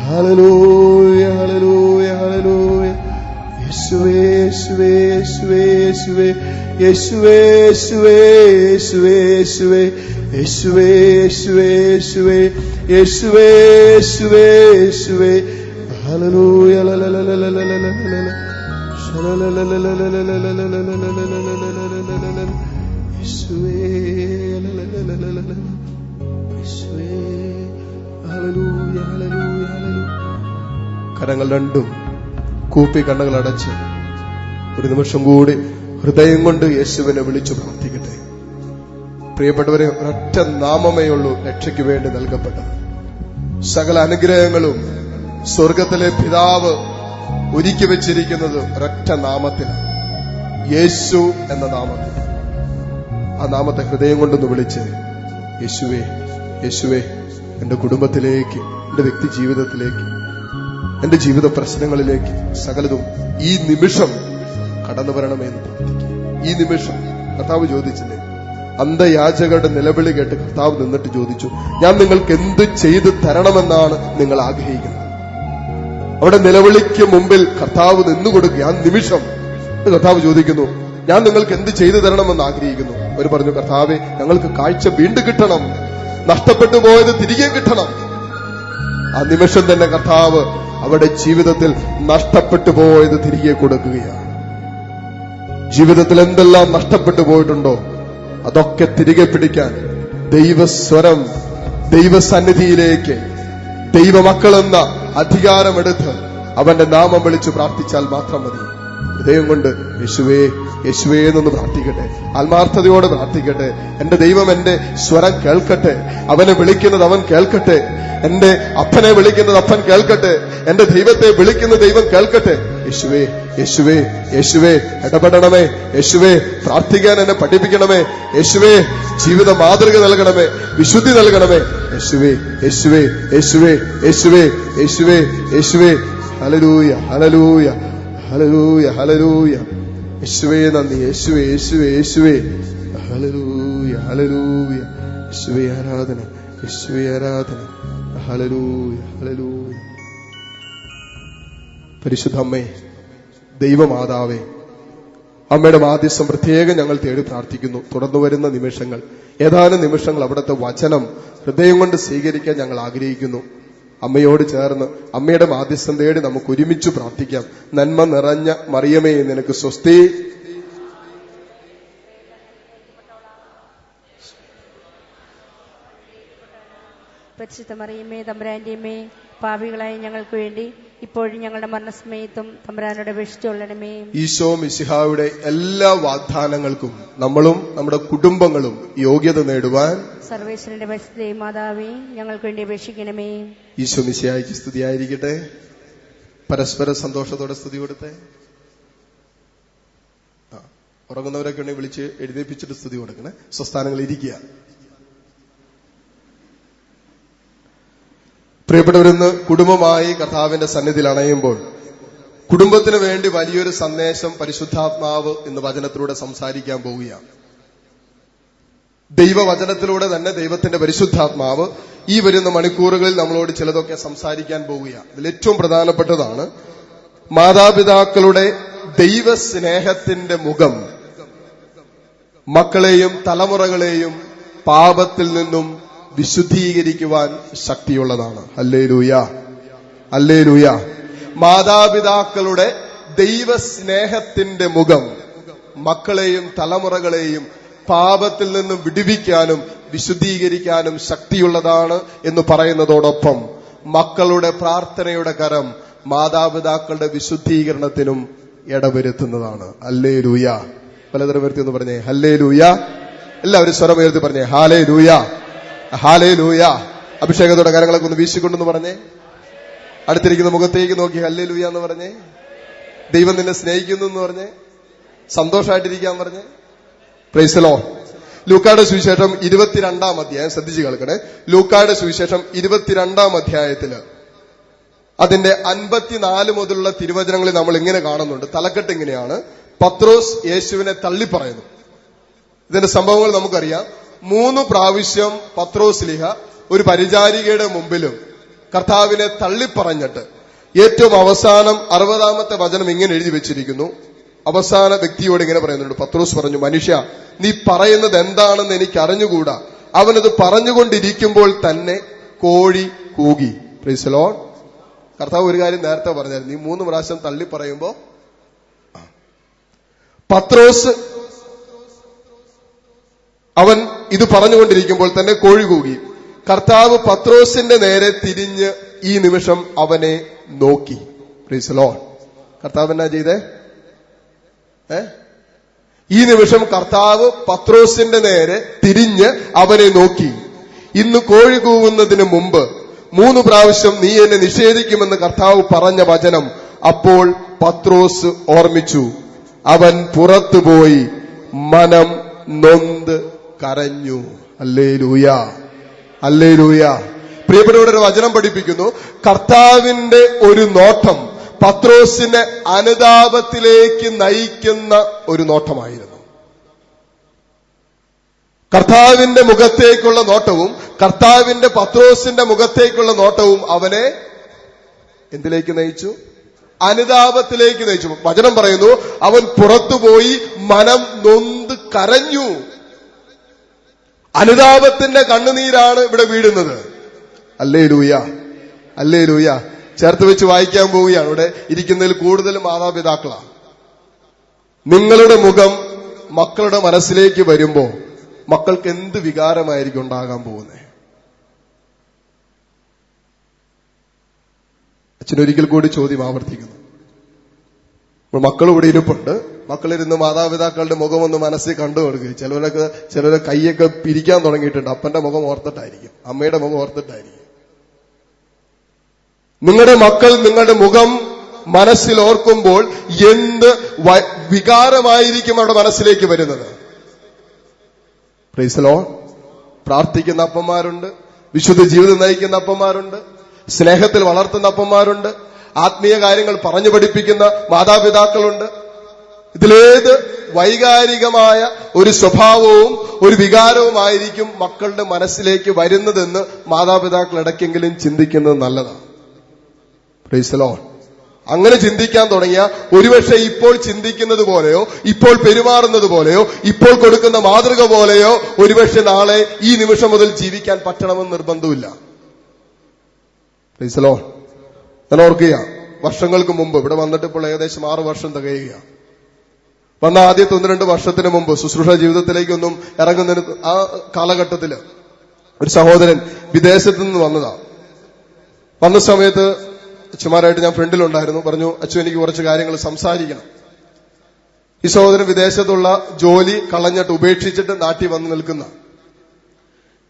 ഹല്ലേലൂയ ഹല്ലേലൂയ ഹല്ലേലൂയ യേശുവേ യേശുവേ യേശുവേ യേശുവേ യേശുവേ യേശുവേ യേശുവേ യേശുവേ യേശുവേ യേശുവേ യേശുവേ യേശുവേ ഹല്ലേലൂയ കരങ്ങൾ രണ്ടും കൂപ്പി കണ്ണുകൾ അടച്ച് ഒരു നിമിഷം കൂടി ഹൃദയം കൊണ്ട് യേശുവിനെ വിളിച്ചു പ്രാർത്ഥിക്കട്ടെ. പ്രിയപ്പെട്ടവരെ, ഒരൊറ്റ നാമമേ ഉള്ളൂ രക്ഷയ്ക്ക് വേണ്ടി നൽകപ്പെട്ടത്. സകല അനുഗ്രഹങ്ങളും സ്വർഗത്തിലെ പിതാവ് ഒരുക്കി വെച്ചിരിക്കുന്നത് ഒരൊറ്റ നാമത്തിലാണ്, യേശു എന്ന നാമത്തിൽ. ആ നാമത്തെ ഹൃദയം കൊണ്ടൊന്ന് വിളിച്ച്, യേശുവേ യേശുവേ എന്റെ കുടുംബത്തിലേക്ക്, എന്റെ വ്യക്തി ജീവിതത്തിലേക്ക്, എന്റെ ജീവിത പ്രശ്നങ്ങളിലേക്ക് സകലതും ഈ നിമിഷം കടന്നു വരണമെന്ന് പ്രാർത്ഥിക്കുക. ഈ നിമിഷം കർത്താവ് ചോദിച്ചില്ലേ, അന്ധയാചകരുടെ നിലവിളി കേട്ട് കർത്താവ് നിന്നിട്ട് ചോദിച്ചു, ഞാൻ നിങ്ങൾക്ക് എന്ത് ചെയ്തു തരണമെന്നാണ് നിങ്ങൾ ആഗ്രഹിക്കുന്നത്? അവിടെ നിലവിളിക്ക് മുമ്പിൽ കർത്താവ് നിന്നുകൊടുക്കുക. ആ നിമിഷം കർത്താവ് ചോദിക്കുന്നു, ഞാൻ നിങ്ങൾക്ക് എന്ത് ചെയ്തു തരണമെന്ന് ആഗ്രഹിക്കുന്നു? അവർ പറഞ്ഞു, കർത്താവേ, ഞങ്ങൾക്ക് കാഴ്ച വീണ്ടും കിട്ടണം, നഷ്ടപ്പെട്ടു പോയത് തിരികെ കിട്ടണം. ആ നിമിഷം തന്നെ കർത്താവ് അവരുടെ ജീവിതത്തിൽ നഷ്ടപ്പെട്ടു പോയത് തിരികെ കൊടുക്കുകയാണ്. ജീവിതത്തിൽ എന്തെല്ലാം നഷ്ടപ്പെട്ടു പോയിട്ടുണ്ടോ അതൊക്കെ തിരികെ പിടിക്കാൻ ദൈവസ്വരം, ദൈവസന്നിധിയിലേക്ക് ദൈവമക്കളെന്ന അധികാരമെടുത്ത് അവന്റെ നാമം വിളിച്ചു പ്രാർത്ഥിച്ചാൽ മാത്രം മതി. ഹൃദയം കൊണ്ട് യേശുവേ യേശുവേ എന്നൊന്ന് പ്രാർത്ഥിക്കട്ടെ, ആത്മാർത്ഥതയോടെ പ്രാർത്ഥിക്കട്ടെ. എന്റെ ദൈവം എന്റെ സ്വരം കേൾക്കട്ടെ, അവനെ വിളിക്കുന്നത് അവൻ കേൾക്കട്ടെ, എന്റെ അപ്പനെ വിളിക്കുന്നത് അപ്പൻ കേൾക്കട്ടെ, എന്റെ ദൈവത്തെ വിളിക്കുന്ന ദൈവം കേൾക്കട്ടെ. യേശുവേ യേശുവേ യേശുവേ ഇടപെടണമേ, യേശുവേ പ്രാർത്ഥിക്കാൻ എന്നെ പഠിപ്പിക്കണമേ, യേശുവേ ജീവിത മാതൃക നൽകണമേ, വിശുദ്ധി നൽകണമേ. യേശുവേ യേശുവേ യേശുവേ യേശുവേ യേശുവേ യേശുവേ ഹല്ലേലൂയ ഹല്ലേലൂയ ഹല്ലേലൂയ ഹല്ലേലൂയ. യേശുവേ നന്ദി, യേശുവേ യേശുവേ യേശുവേ ഹല്ലേലൂയ ഹല്ലേലൂയ. യേശുവേ ആരാധന, യേശുവേ ആരാധന. ഹല്ലേലൂയ ഹല്ലേലൂയ. പരിശുദ്ധ അമ്മേ, ദൈവമാതാവേ, അമ്മയുടെ മാധ്യസ്ഥം പ്രത്യേകം ഞങ്ങൾ തേടി പ്രാർത്ഥിക്കുന്നു. തുടർന്നു വരുന്ന നിമിഷങ്ങൾ, ഏതാനും നിമിഷങ്ങൾ അവിടുത്തെ വചനം ഹൃദയം കൊണ്ട് സ്വീകരിക്കാൻ ഞങ്ങൾ ആഗ്രഹിക്കുന്നു. അമ്മയോട് ചേർന്ന് അമ്മയുടെ മാധ്യസ്ഥം തേടി നമുക്ക് ഒരുമിച്ച് പ്രാർത്ഥിക്കാം. നന്മ നിറഞ്ഞ മറിയമേ, നിനക്ക് സ്വസ്തി. പരിശുദ്ധ മറിയമേ, തമ്പുരാന്റെ അമ്മേ, പാപികളായ ഞങ്ങൾക്ക് വേണ്ടി ഇപ്പോഴും ഞങ്ങളുടെ മരണസമയത്തും തമ്പുരാനോട് അപേക്ഷിച്ചുകൊള്ളണമേ. ഈശോ മിശിഹായുടെ എല്ലാ വാഗ്ദാനങ്ങൾക്കും നമ്മളും നമ്മുടെ കുടുംബങ്ങളും യോഗ്യത നേടുവാൻ സർവേശ്വരന്റെ പരിശുദ്ധ മാതാവേ, ഞങ്ങൾക്ക് വേണ്ടി അപേക്ഷിക്കണമേ. ഈശോ മിശിഹായ്ക്ക് സ്തുതിയായിരിക്കട്ടെ. പരസ്പര സന്തോഷത്തോടെ സ്തുതി കൊടുത്തേ. ഉറങ്ങുന്നവരൊക്കെ ഉണ്ടെങ്കിൽ വിളിച്ച് എഴുന്നേപ്പിച്ചിട്ട് സ്തുതി കൊടുക്കണേ. സ്വസ്ഥാനങ്ങളിൽ ഇരിക്കുക. പ്രിയപ്പെട്ടവരിന്ന് കുടുംബമായി കർത്താവിന്റെ സന്നിധിയിൽ അണയുമ്പോൾ കുടുംബത്തിന് വേണ്ടി വലിയൊരു സന്ദേശം പരിശുദ്ധാത്മാവ് ഇന്ന് വചനത്തിലൂടെ സംസാരിക്കാൻ പോവുകയാണ്. ദൈവവചനത്തിലൂടെ തന്നെ ദൈവത്തിന്റെ പരിശുദ്ധാത്മാവ് ഈ വരുന്ന മണിക്കൂറുകളിൽ നമ്മളോട് ചിലതൊക്കെ സംസാരിക്കാൻ പോവുകയാണ്. ഇതിൽ ഏറ്റവും പ്രധാനപ്പെട്ടതാണ് മാതാപിതാക്കളുടെ ദൈവസ്നേഹത്തിന്റെ മുഖം മക്കളെയും തലമുറകളെയും പാപത്തിൽ നിന്നും വിശുദ്ധീകരിക്കുവാൻ ശക്തിയുള്ളതാണ്. Hallelujah hallelujah. മാതാപിതാക്കളുടെ ദൈവസ്നേഹത്തിന്റെ മുഖം മക്കളെയും തലമുറകളെയും പാപത്തിൽ നിന്നും വിടുവിക്കാനും വിശുദ്ധീകരിക്കാനും ശക്തിയുള്ളതാണ് എന്ന് പറയുന്നതോടൊപ്പം മക്കളുടെ പ്രാർത്ഥനയുടെ കരം മാതാപിതാക്കളുടെ വിശുദ്ധീകരണത്തിനും ഇടവരുത്തുന്നതാണ്. ഹല്ലേലൂയ. പലതരം വരുത്തി എന്ന് പറഞ്ഞേ ഹല്ലേലൂയ. എല്ലാവരും സ്വരമുയർത്തി പറഞ്ഞേ ഹല്ലേലൂയ ഹല്ലേലൂയ. അഭിഷേകത്തോടെ കരങ്ങളൊക്കെ ഒന്ന് വീശിക്കൊണ്ടെന്ന് പറഞ്ഞേ. അടുത്തിരിക്കുന്ന മുഖത്തേക്ക് നോക്കി ഹല്ലേലൂയ എന്ന് പറഞ്ഞേ. ദൈവം നിന്നെ സ്നേഹിക്കുന്നു എന്ന് പറഞ്ഞേ. സന്തോഷമായിട്ടിരിക്കാൻ പറഞ്ഞേ. Price the Lord. ലൂക്കായുടെ സുവിശേഷം 22-ാം അധ്യായം ശ്രദ്ധിച്ചു കേൾക്കണേ. ലൂക്കായുടെ സുവിശേഷം 22-ാം അധ്യായത്തില് അതിന്റെ 54 മുതലുള്ള തിരുവചനങ്ങളിൽ നമ്മൾ ഇങ്ങനെ കാണുന്നുണ്ട്. തലക്കെട്ട് ഇങ്ങനെയാണ്: പത്രോസ് യേശുവിനെ തള്ളിപ്പറയുന്നു. ഇതിന്റെ സംഭവങ്ങൾ നമുക്കറിയാം. 3 പ്രാവശ്യം പത്രോസ് ലീഹ ഒരു പരിചാരികയുടെ മുമ്പിലും കർത്താവിനെ തള്ളിപ്പറഞ്ഞിട്ട് ഏറ്റവും അവസാനം 60-ാമത്തെ വചനം ഇങ്ങനെ എഴുതി വെച്ചിരിക്കുന്നു. അവസാന വ്യക്തിയോട് ഇങ്ങനെ പറയുന്നുണ്ട്. പത്രോസ് പറഞ്ഞു, മനുഷ്യ, നീ പറയുന്നത് എന്താണെന്ന് എനിക്ക് അറിഞ്ഞുകൂടാ. അവനത് പറഞ്ഞുകൊണ്ടിരിക്കുമ്പോൾ തന്നെ കോഴി കൂകി. Price the Lord. കർത്താവ് ഒരു കാര്യം നേരത്തെ പറഞ്ഞായിരുന്നു, നീ 3 പ്രാവശ്യം തള്ളി പറയുമ്പോ പത്രോസ് അവൻ ഇത് പറഞ്ഞുകൊണ്ടിരിക്കുമ്പോൾ തന്നെ കോഴി കൂകി. കർത്താവ് പത്രോസിന്റെ നേരെ തിരിഞ്ഞ് ഈ നിമിഷം അവനെ നോക്കി. Price the Lord. കർത്താവ് എന്നാ ചെയ്തേ? ഈ നിമിഷം കർത്താവ് പത്രോസിന്റെ നേരെ തിരിഞ്ഞ് അവനെ നോക്കി. ഇന്ന് കോഴി കൂവുന്നതിന് മുമ്പ് 3 പ്രാവശ്യം നീ എന്നെ നിഷേധിക്കുമെന്ന് കർത്താവ് പറഞ്ഞ വചനം അപ്പോൾ പത്രോസ് ഓർമ്മിച്ചു. അവൻ പുറത്തുപോയി മനം നൊന്ത് കരഞ്ഞു. Hallelujah, hallelujah. പ്രിയപ്പെട്ടവരുടെ ഒരു വചനം പഠിപ്പിക്കുന്നു, കർത്താവിന്റെ ഒരു നോട്ടം പത്രോസിനെ അനുതാപത്തിലേക്ക് നയിക്കുന്ന ഒരു നോട്ടമായിരുന്നു. കർത്താവിന്റെ മുഖത്തേക്കുള്ള നോട്ടവും കർത്താവിന്റെ പത്രോസിന്റെ മുഖത്തേക്കുള്ള നോട്ടവും അവനെ എന്തിലേക്ക് നയിച്ചു? അനുതാപത്തിലേക്ക് നയിച്ചു. വചനം പറയുന്നു, അവൻ പുറത്തുപോയി മനം നൊന്ത് കരഞ്ഞു. അനുതാപത്തിന്റെ കണ്ണുനീരാണ് ഇവിടെ വീഴുന്നത്. Hallelujah, hallelujah. ചേർത്ത് വെച്ച് വായിക്കാൻ പോവുകയാണ്. ഇവിടെ ഇരിക്കുന്നതിൽ കൂടുതൽ മാതാപിതാക്കളാണ്. നിങ്ങളുടെ മുഖം മക്കളുടെ മനസ്സിലേക്ക് വരുമ്പോ മക്കൾക്ക് എന്ത് വികാരമായിരിക്കും ഉണ്ടാകാൻ പോകുന്നത്? അച്ഛനൊരിക്കൽ കൂടി ചോദ്യം ആവർത്തിക്കുന്നു. മക്കൾ ഇവിടെ ഇരിപ്പുണ്ട്. മക്കളിരുന്ന് മാതാപിതാക്കളുടെ മുഖമൊന്ന് മനസ്സിൽ കണ്ടു കൊടുക്കുക. ചിലരെ കൈയൊക്കെ പിരിക്കാൻ തുടങ്ങിയിട്ടുണ്ട്. അപ്പന്റെ മുഖം ഓർത്തിട്ടായിരിക്കും, അമ്മയുടെ മുഖം ഓർത്തിട്ടായിരിക്കും. നിങ്ങളുടെ മക്കൾ നിങ്ങളുടെ മുഖം മനസ്സിൽ ഓർക്കുമ്പോൾ എന്ത് വികാരമായിരിക്കും അവരുടെ മനസ്സിലേക്ക് വരുന്നത്? Price the Lord. പ്രാർത്ഥിക്കുന്ന അപ്പന്മാരുണ്ട്, വിശുദ്ധ ജീവിതം നയിക്കുന്ന അപ്പന്മാരുണ്ട്, സ്നേഹത്തിൽ വളർത്തുന്ന അപ്പന്മാരുണ്ട്, ആത്മീയ കാര്യങ്ങൾ പറഞ്ഞു പഠിപ്പിക്കുന്ന മാതാപിതാക്കളുണ്ട്. ഇതിലേത് വൈകാരികമായ ഒരു സ്വഭാവവും ഒരു വികാരവുമായിരിക്കും മക്കളുടെ മനസ്സിലേക്ക് വരുന്നതെന്ന് മാതാപിതാക്കൾ ഇടയ്ക്കെങ്കിലും ചിന്തിക്കുന്നത് നല്ലതാണ്. Price the Lord. അങ്ങനെ ചിന്തിക്കാൻ തുടങ്ങിയ ഒരുപക്ഷെ ഇപ്പോൾ ചിന്തിക്കുന്നത് പോലെയോ ഇപ്പോൾ പെരുമാറുന്നത് പോലെയോ ഇപ്പോൾ കൊടുക്കുന്ന മാതൃക പോലെയോ ഒരുപക്ഷെ നാളെ ഈ നിമിഷം മുതൽ ജീവിക്കാൻ പറ്റണമെന്ന് നിർബന്ധമില്ല. Price the Lord. ഞാൻ ഓർക്കുക, വർഷങ്ങൾക്ക് മുമ്പ് ഇവിടെ വന്നിട്ട് ഇപ്പോൾ ഏകദേശം 6 വർഷം തികയുകയാണ്. വന്ന ആദ്യത്തെ 1-2 വർഷത്തിന് മുമ്പ് ശുശ്രൂഷ ജീവിതത്തിലേക്കൊന്നും ഇറങ്ങുന്നതിന് ആ കാലഘട്ടത്തില് ഒരു സഹോദരൻ വിദേശത്ത് നിന്ന് വന്നതാണ്. വന്ന സമയത്ത് അച്ഛന്മാരായിട്ട് ഞാൻ ഫ്രണ്ടിലുണ്ടായിരുന്നു. പറഞ്ഞു, അച്ഛൻ എനിക്ക് കുറച്ച് കാര്യങ്ങൾ സംസാരിക്കണം. ഈ സഹോദരൻ വിദേശത്തുള്ള ജോലി കളഞ്ഞിട്ട് ഉപേക്ഷിച്ചിട്ട് നാട്ടിൽ വന്ന് നിൽക്കുന്ന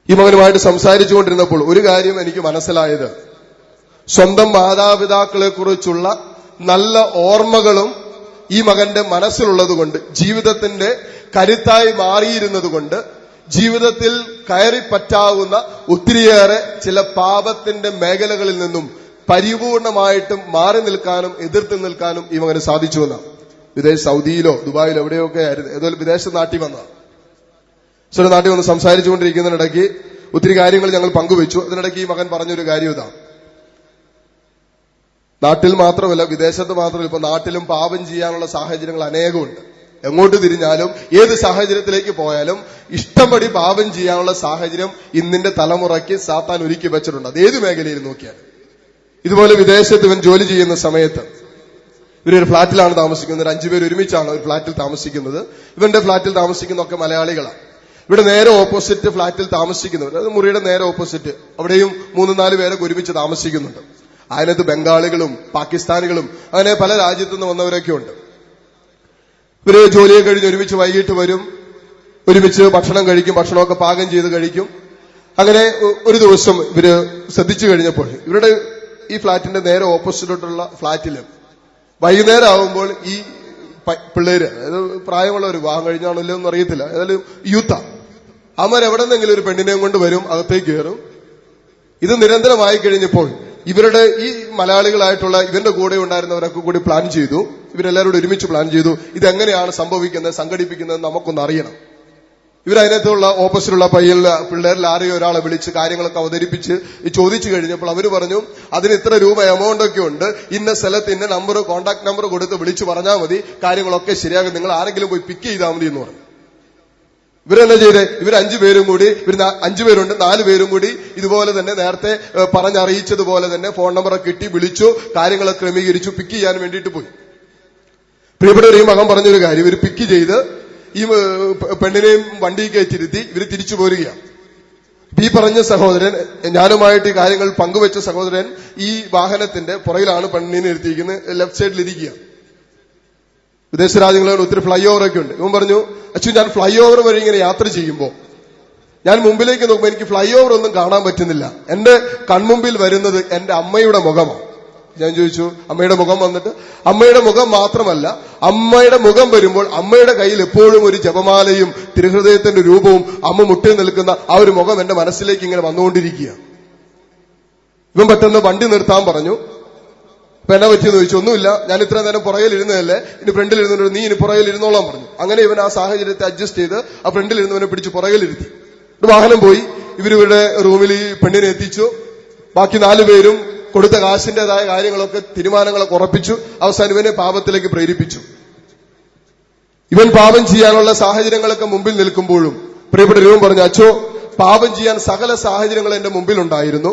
ഈ മകനുമായിട്ട് സംസാരിച്ചുകൊണ്ടിരുന്നപ്പോൾ ഒരു കാര്യം എനിക്ക് മനസ്സിലായത്, സ്വന്തം മാതാപിതാക്കളെ കുറിച്ചുള്ള നല്ല ഓർമ്മകളും ഈ മകന്റെ മനസ്സിലുള്ളതുകൊണ്ട്, ജീവിതത്തിന്റെ കരുത്തായി മാറിയിരുന്നത് കൊണ്ട്, ജീവിതത്തിൽ കയറിപ്പറ്റാവുന്ന ഒത്തിരിയേറെ ചില പാപത്തിന്റെ മേഖലകളിൽ നിന്നും പരിപൂർണമായിട്ടും മാറി നിൽക്കാനും എതിർത്ത് നിൽക്കാനും ഈ മകന് സാധിച്ചു എന്നാണ്. സൗദിയിലോ ദുബായിലോ എവിടെയൊക്കെ ആയിരുന്നു, ഏതായാലും വിദേശ നാട്ടിൽ വന്നതാണ്. ചില നാട്ടിൽ വന്ന് സംസാരിച്ചുകൊണ്ടിരിക്കുന്നതിനിടയ്ക്ക് ഒത്തിരി കാര്യങ്ങൾ ഞങ്ങൾ പങ്കുവെച്ചു. അതിനിടയ്ക്ക് ഈ മകൻ പറഞ്ഞൊരു കാര്യം ഇതാണ്, നാട്ടിൽ മാത്രമല്ല വിദേശത്ത് മാത്രമല്ല, ഇപ്പൊ നാട്ടിലും പാപം ചെയ്യാനുള്ള സാഹചര്യങ്ങൾ അനേകമുണ്ട്. എങ്ങോട്ട് തിരിഞ്ഞാലും ഏത് സാഹചര്യത്തിലേക്ക് പോയാലും ഇഷ്ടംപടി പാപം ചെയ്യാനുള്ള സാഹചര്യം ഇന്നിന്റെ തലമുറയ്ക്ക് സാത്താൻ ഒരുക്കി വെച്ചിട്ടുണ്ട്. അത് ഏത് മേഖലയിൽ നോക്കിയാലും. ഇതുപോലെ വിദേശത്ത് ഇവൻ ജോലി ചെയ്യുന്ന സമയത്ത് ഇവരൊരു ഫ്ളാറ്റിലാണ് താമസിക്കുന്നത്. 5 പേര് ഒരുമിച്ചാണ് ഒരു ഫ്ളാറ്റിൽ താമസിക്കുന്നത്. ഇവന്റെ ഫ്ളാറ്റിൽ താമസിക്കുന്നതൊക്കെ മലയാളികളാണ്. ഇവിടെ നേരെ ഓപ്പോസിറ്റ് ഫ്ളാറ്റിൽ താമസിക്കുന്നവർ, അത് മുറിയുടെ നേരെ ഓപ്പോസിറ്റ്, അവിടെയും 3-4 പേരൊക്കെ ഒരുമിച്ച് താമസിക്കുന്നുണ്ട്. അതിനകത്ത് ബംഗാളികളും പാകിസ്ഥാനികളും അങ്ങനെ പല രാജ്യത്തു നിന്ന് വന്നവരൊക്കെ ഉണ്ട്. ഇവര് ജോലിയെ കഴിഞ്ഞ് ഒരുമിച്ച് വൈകിട്ട് വരും, ഒരുമിച്ച് ഭക്ഷണം കഴിക്കും, ഭക്ഷണമൊക്കെ പാകം ചെയ്ത് കഴിക്കും. അങ്ങനെ ഒരു ദിവസം ഇവര് ശ്രദ്ധിച്ചു കഴിഞ്ഞപ്പോൾ ഇവരുടെ ഈ ഫ്ളാറ്റിന്റെ നേരെ ഓപ്പോസിറ്റോട്ടുള്ള ഫ്ളാറ്റില് വൈകുന്നേരം ആവുമ്പോൾ ഈ പിള്ളേര്, അതായത് പ്രായമുള്ളവർ, വിവാഹം കഴിഞ്ഞാണല്ലോ എന്ന് അറിയത്തില്ല, ഏതായാലും യൂത്താ, അവരെവിടെന്നെങ്കിലും ഒരു പെണ്ണിനെയും കൊണ്ട് വരും, അകത്തേക്ക് കയറും. ഇത് നിരന്തരമായി കഴിഞ്ഞപ്പോൾ ഇവരുടെ ഈ മലയാളികളായിട്ടുള്ള ഇവന്റെ കൂടെ ഉണ്ടായിരുന്നവരൊക്കെ കൂടി പ്ലാൻ ചെയ്തു. ഇവരെല്ലാവരോടും ഒരുമിച്ച് പ്ലാൻ ചെയ്തു, ഇതെങ്ങനെയാണ് സംഭവിക്കുന്നത്, സംഘടിപ്പിക്കുന്നത് നമുക്കൊന്ന് അറിയണം. ഇവരതിനകത്തുള്ള ഓപ്പോസിറ്റുള്ള പിള്ളേരിൽ ആരെയോ ഒരാളെ വിളിച്ച് കാര്യങ്ങളൊക്കെ അവതരിപ്പിച്ച് ചോദിച്ചു കഴിഞ്ഞപ്പോൾ അവർ പറഞ്ഞു, അതിന് ഇത്ര രൂപ എമൗണ്ട് ഒക്കെ ഉണ്ട്, ഇന്ന സ്ഥലത്ത് ഇന്ന നമ്പർ, കോൺടാക്ട് നമ്പർ കൊടുത്ത് വിളിച്ചു പറഞ്ഞാൽ മതി, കാര്യങ്ങളൊക്കെ ശരിയാകും, നിങ്ങൾ ആരെങ്കിലും പോയി പിക്ക് ചെയ്താൽ മതി എന്ന് പറഞ്ഞു. ഇവരെന്താ ചെയ്തേ? ഇവർ 5 പേരും കൂടി, ഇവർ 5 പേരുണ്ട്, 4 പേരും കൂടി ഇതുപോലെ തന്നെ നേരത്തെ പറഞ്ഞറിയിച്ചതുപോലെ തന്നെ ഫോൺ നമ്പറൊക്കെ കിട്ടി, വിളിച്ചു, കാര്യങ്ങളൊക്കെ ക്രമീകരിച്ചു, പിക്ക് ചെയ്യാൻ വേണ്ടിയിട്ട് പോയി. പ്രിയപ്പെട്ടവർ, ഈ മകൻ പറഞ്ഞൊരു കാര്യം, ഇവർ പിക്ക് ചെയ്ത് ഈ പെണ്ണിനെയും വണ്ടി കയറ്റിരുത്തി ഇവർ തിരിച്ചു പോരുകയാണ്. ഈ പറഞ്ഞ സഹോദരൻ, ഞാനുമായിട്ട് ഈ കാര്യങ്ങൾ പങ്കുവെച്ച സഹോദരൻ ഈ വാഹനത്തിന്റെ പുറകിലാണ് പെണ്ണിനെ ഇരുത്തിയിരിക്കുന്നത്, ലെഫ്റ്റ് സൈഡിൽ ഇരിക്കുക. വിദേശ രാജ്യങ്ങളിൽ ഒത്തിരി ഫ്ലൈ ഓവറൊക്കെ ഉണ്ട്. ഇവൻ പറഞ്ഞു, അച്ഛൻ ഞാൻ ഫ്ലൈ ഓവർ വഴി ഇങ്ങനെ യാത്ര ചെയ്യുമ്പോൾ ഞാൻ മുമ്പിലേക്ക് നോക്കുമ്പോൾ എനിക്ക് ഫ്ലൈ ഓവർ ഒന്നും കാണാൻ പറ്റുന്നില്ല. എന്റെ കൺമുമ്പിൽ വരുന്നത് എന്റെ അമ്മയുടെ മുഖമാണ്. ഞാൻ ചോദിച്ചു, അമ്മയുടെ മുഖം വന്നിട്ട്? അമ്മയുടെ മുഖം മാത്രമല്ല, അമ്മയുടെ മുഖം വരുമ്പോൾ അമ്മയുടെ കയ്യിൽ എപ്പോഴും ഒരു ജപമാലയും തിരുഹൃദയത്തിന്റെ രൂപവും അമ്മ മുട്ടിൽ നിൽക്കുന്ന ആ ഒരു മുഖം എന്റെ മനസ്സിലേക്ക് ഇങ്ങനെ വന്നുകൊണ്ടിരിക്കുക. ഇവൻ പെട്ടെന്ന് വണ്ടി നിർത്താൻ പറഞ്ഞു. അപ്പൊ എന്നാ പറ്റിയെന്ന് ചോദിച്ചു. ഒന്നുമില്ല, ഞാൻ ഇത്ര നേരം പുറകിൽ ഇരുന്നതല്ലേ, ഇനി ഫ്രണ്ടിൽ ഇരുന്നു, നീ ഇനി പുറകിൽ ഇരുന്നോളാൻ പറഞ്ഞു. അങ്ങനെ ഇവൻ ആ സാഹചര്യത്തെ അഡ്ജസ്റ്റ് ചെയ്ത് ആ ഫ്രണ്ടിൽ ഇരുന്നവനെ പിടിച്ച് പുറകിലിരുത്തി. വാഹനം പോയി. ഇവരിവരുടെ റൂമിൽ ഈ പെണ്ണിനെ എത്തിച്ചു. ബാക്കി 4 പേരും കൊടുത്ത കാശിന്റേതായ കാര്യങ്ങളൊക്കെ തീരുമാനങ്ങളൊക്കെ ഉറപ്പിച്ചു. അവസാനം ഇവനെ പാപത്തിലേക്ക് പ്രേരിപ്പിച്ചു. ഇവൻ പാപം ചെയ്യാനുള്ള സാഹചര്യങ്ങളൊക്കെ മുമ്പിൽ നിൽക്കുമ്പോഴും പ്രിയപ്പെട്ട രൂപം പറഞ്ഞു, അച്ചോ, പാപം ചെയ്യാൻ സകല സാഹചര്യങ്ങൾ എന്റെ മുമ്പിൽ ഉണ്ടായിരുന്നു.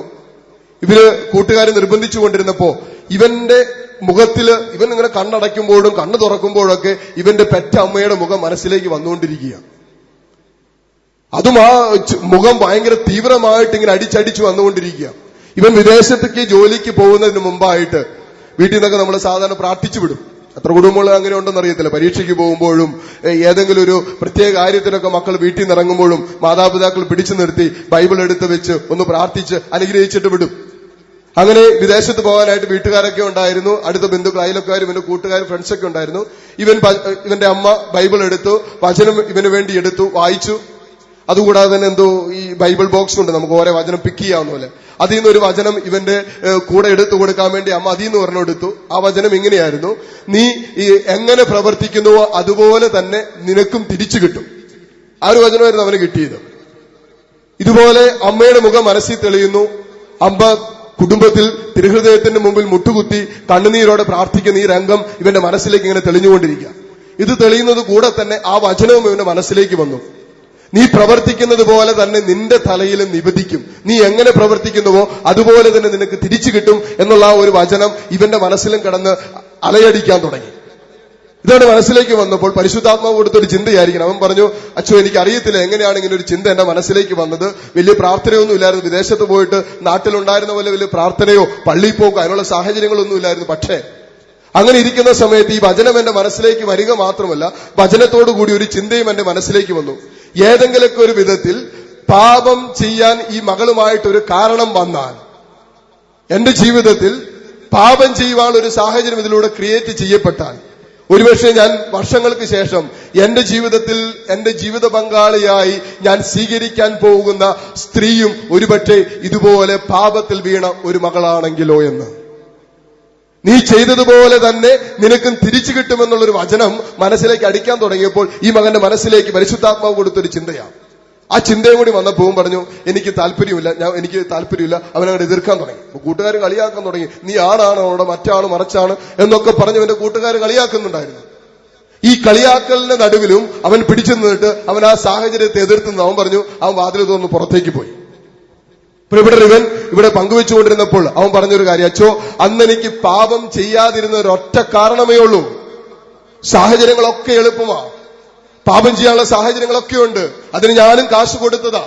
ഇവര് കൂട്ടുകാർ നിർബന്ധിച്ചുകൊണ്ടിരുന്നപ്പോ ഇവന്റെ മുഖത്തില് ഇവൻ ഇങ്ങനെ കണ്ണടയ്ക്കുമ്പോഴും കണ്ണ് തുറക്കുമ്പോഴൊക്കെ ഇവന്റെ പെറ്റ അമ്മയുടെ മുഖം മനസ്സിലേക്ക് വന്നുകൊണ്ടിരിക്കുക. അതും ആ മുഖം ഭയങ്കര തീവ്രമായിട്ട് ഇങ്ങനെ അടിച്ചടിച്ചു വന്നുകൊണ്ടിരിക്കുക. ഇവൻ വിദേശത്തേക്ക് ജോലിക്ക് പോകുന്നതിന് മുമ്പായിട്ട് വീട്ടിൽ നിന്നൊക്കെ നമ്മൾ സാധാരണ പ്രാർത്ഥിച്ചു വിടും. എത്ര കുടുംബങ്ങൾ അങ്ങനെ ഉണ്ടെന്ന് അറിയത്തില്ല. പരീക്ഷയ്ക്ക് പോകുമ്പോഴും ഏതെങ്കിലും ഒരു പ്രത്യേക കാര്യത്തിനൊക്കെ മക്കൾ വീട്ടിൽ നിന്ന് ഇറങ്ങുമ്പോഴും മാതാപിതാക്കൾ പിടിച്ചു നിർത്തി ബൈബിൾ എടുത്ത് വെച്ച് ഒന്ന് പ്രാർത്ഥിച്ച് അനുഗ്രഹിച്ചിട്ട് വിടും. അങ്ങനെ വിദേശത്ത് പോകാനായിട്ട് വീട്ടുകാരൊക്കെ ഉണ്ടായിരുന്നു, അടുത്ത ബന്ധുക്കൾ, അയലക്കാരും ഇവന്റെ കൂട്ടുകാരും ഫ്രണ്ട്സൊക്കെ ഉണ്ടായിരുന്നു. ഇവന്റെ അമ്മ ബൈബിൾ എടുത്തു, വചനം ഇവന് വേണ്ടി എടുത്തു, വായിച്ചു. അതുകൂടാതെ തന്നെ എന്തോ ഈ ബൈബിൾ ബോക്സ് ഉണ്ട്, നമുക്ക് ഓരോ വചനം പിക്ക് ചെയ്യാവുന്ന പോലെ. അതിൽ നിന്ന് ഒരു വചനം ഇവന്റെ കൂടെ എടുത്തു കൊടുക്കാൻ വേണ്ടി അമ്മ അതിൽ നിന്ന് ഒരെണ്ണം എടുത്തു. ആ വചനം ഇങ്ങനെയായിരുന്നു, നീ എങ്ങനെ പ്രവർത്തിക്കുന്നുവോ അതുപോലെ തന്നെ നിനക്കും തിരിച്ചു കിട്ടും. ആ ഒരു വചനമായിരുന്നു അവന് കിട്ടിയത്. ഇതുപോലെ അമ്മയുടെ മുഖം മനസ്സിൽ തെളിയുന്നു. അമ്മ കുടുംബത്തിൽ തിരുഹൃദയത്തിന്റെ മുമ്പിൽ മുട്ടുകുത്തി കണ്ണുനീരോടെ പ്രാർത്ഥിക്കുന്ന ഈ രംഗം ഇവന്റെ മനസ്സിലേക്ക് ഇങ്ങനെ തെളിഞ്ഞുകൊണ്ടിരിക്കുക. ഇത് തെളിയുന്നത് കൂടെ തന്നെ ആ വചനവും ഇവന്റെ മനസ്സിലേക്ക് വന്നു. നീ പ്രവർത്തിക്കുന്നത് പോലെ തന്നെ നിന്റെ തലയിലും നിബദിക്കും, നീ എങ്ങനെ പ്രവർത്തിക്കുന്നുവോ അതുപോലെ തന്നെ നിനക്ക് തിരിച്ചു കിട്ടും എന്നുള്ള ആ ഒരു വചനം ഇവന്റെ മനസ്സിലും കിടന്ന് അലയടിക്കാൻ തുടങ്ങി. ഇതാണ് മനസ്സിലേക്ക് വന്നപ്പോൾ പരിശുദ്ധാത്മാവ് കൊടുത്തൊരു ചിന്തയായിരിക്കണം. അവൻ പറഞ്ഞു, അച്ഛോ, എനിക്ക് അറിയത്തില്ല എങ്ങനെയാണ് ഇങ്ങനെ ഒരു ചിന്ത എന്റെ മനസ്സിലേക്ക് വന്നത്. വലിയ പ്രാർത്ഥനയൊന്നും ഇല്ലായിരുന്നു. വിദേശത്ത് പോയിട്ട് നാട്ടിലുണ്ടായിരുന്ന പോലെ വലിയ പ്രാർത്ഥനയോ പള്ളിയിൽ പോക്കോ അതിനുള്ള സാഹചര്യങ്ങളൊന്നും ഇല്ലായിരുന്നു. പക്ഷേ അങ്ങനെ ഇരിക്കുന്ന സമയത്ത് ഈ വചനം എന്റെ മനസ്സിലേക്ക് വരിക മാത്രമല്ല, വചനത്തോടു കൂടി ഒരു ചിന്തയും എന്റെ മനസ്സിലേക്ക് വന്നു. ഏതെങ്കിലൊക്കെ ഒരു വിധത്തിൽ പാപം ചെയ്യാൻ ഈ മകളുമായിട്ടൊരു കാരണം വന്നാൽ, എന്റെ ജീവിതത്തിൽ പാപം ചെയ്യുവാനുള്ള ഒരു സാഹചര്യം ഇതിലൂടെ ക്രിയേറ്റ് ചെയ്യപ്പെട്ടാൽ, ഒരുപക്ഷെ ഞാൻ വർഷങ്ങൾക്ക് ശേഷം എന്റെ ജീവിതത്തിൽ എന്റെ ജീവിത പങ്കാളിയായി ഞാൻ സ്വീകരിക്കാൻ പോകുന്ന സ്ത്രീയും ഒരുപക്ഷെ ഇതുപോലെ പാപത്തിൽ വീണ ഒരു മകളാണെങ്കിലോ എന്ന്. നീ ചെയ്തതുപോലെ തന്നെ നിനക്കും തിരിച്ചു കിട്ടുമെന്നുള്ളൊരു വചനം മനസ്സിലേക്ക് അടിക്കാൻ തുടങ്ങിയപ്പോൾ ഈ മകന്റെ മനസ്സിലേക്ക് പരിശുദ്ധാത്മാവ് കൊടുത്തൊരു ചിന്തയാണ്. ആ ചിന്തയും കൂടി വന്നപ്പോൾ പറഞ്ഞു, എനിക്ക് താല്പര്യമില്ല. അവനങ്ങോട്ട് എതിർക്കാൻ തുടങ്ങി. കൂട്ടുകാർ കളിയാക്കാൻ തുടങ്ങി. നീ ആണാണോ അവിടെ മറ്റാണ് മറച്ചാണ് എന്നൊക്കെ പറഞ്ഞ് അവന്റെ കൂട്ടുകാർ കളിയാക്കുന്നുണ്ടായിരുന്നു. ഈ കളിയാക്കലിന്റെ നടുവിലും അവൻ പിടിച്ചു നിന്നിട്ട് അവൻ ആ സാഹചര്യത്തെ എതിർത്തുന്നു. അവൻ പറഞ്ഞു, അവൻ വാതിൽ തുറന്ന് പുറത്തേക്ക് പോയി. ഇവൻ ഇവിടെ പങ്കുവെച്ചുകൊണ്ടിരുന്നപ്പോൾ അവൻ പറഞ്ഞൊരു കാര്യം, അച്ചോ, അന്ന് എനിക്ക് പാപം ചെയ്യാതിരുന്ന ഒരൊറ്റ കാരണമേ ഉള്ളൂ. സാഹചര്യങ്ങളൊക്കെ എളുപ്പമാ, പാപം ചെയ്യാനുള്ള സാഹചര്യങ്ങളൊക്കെ ഉണ്ട്. അതിന് ഞാനും കാശ് കൊടുത്തതാ,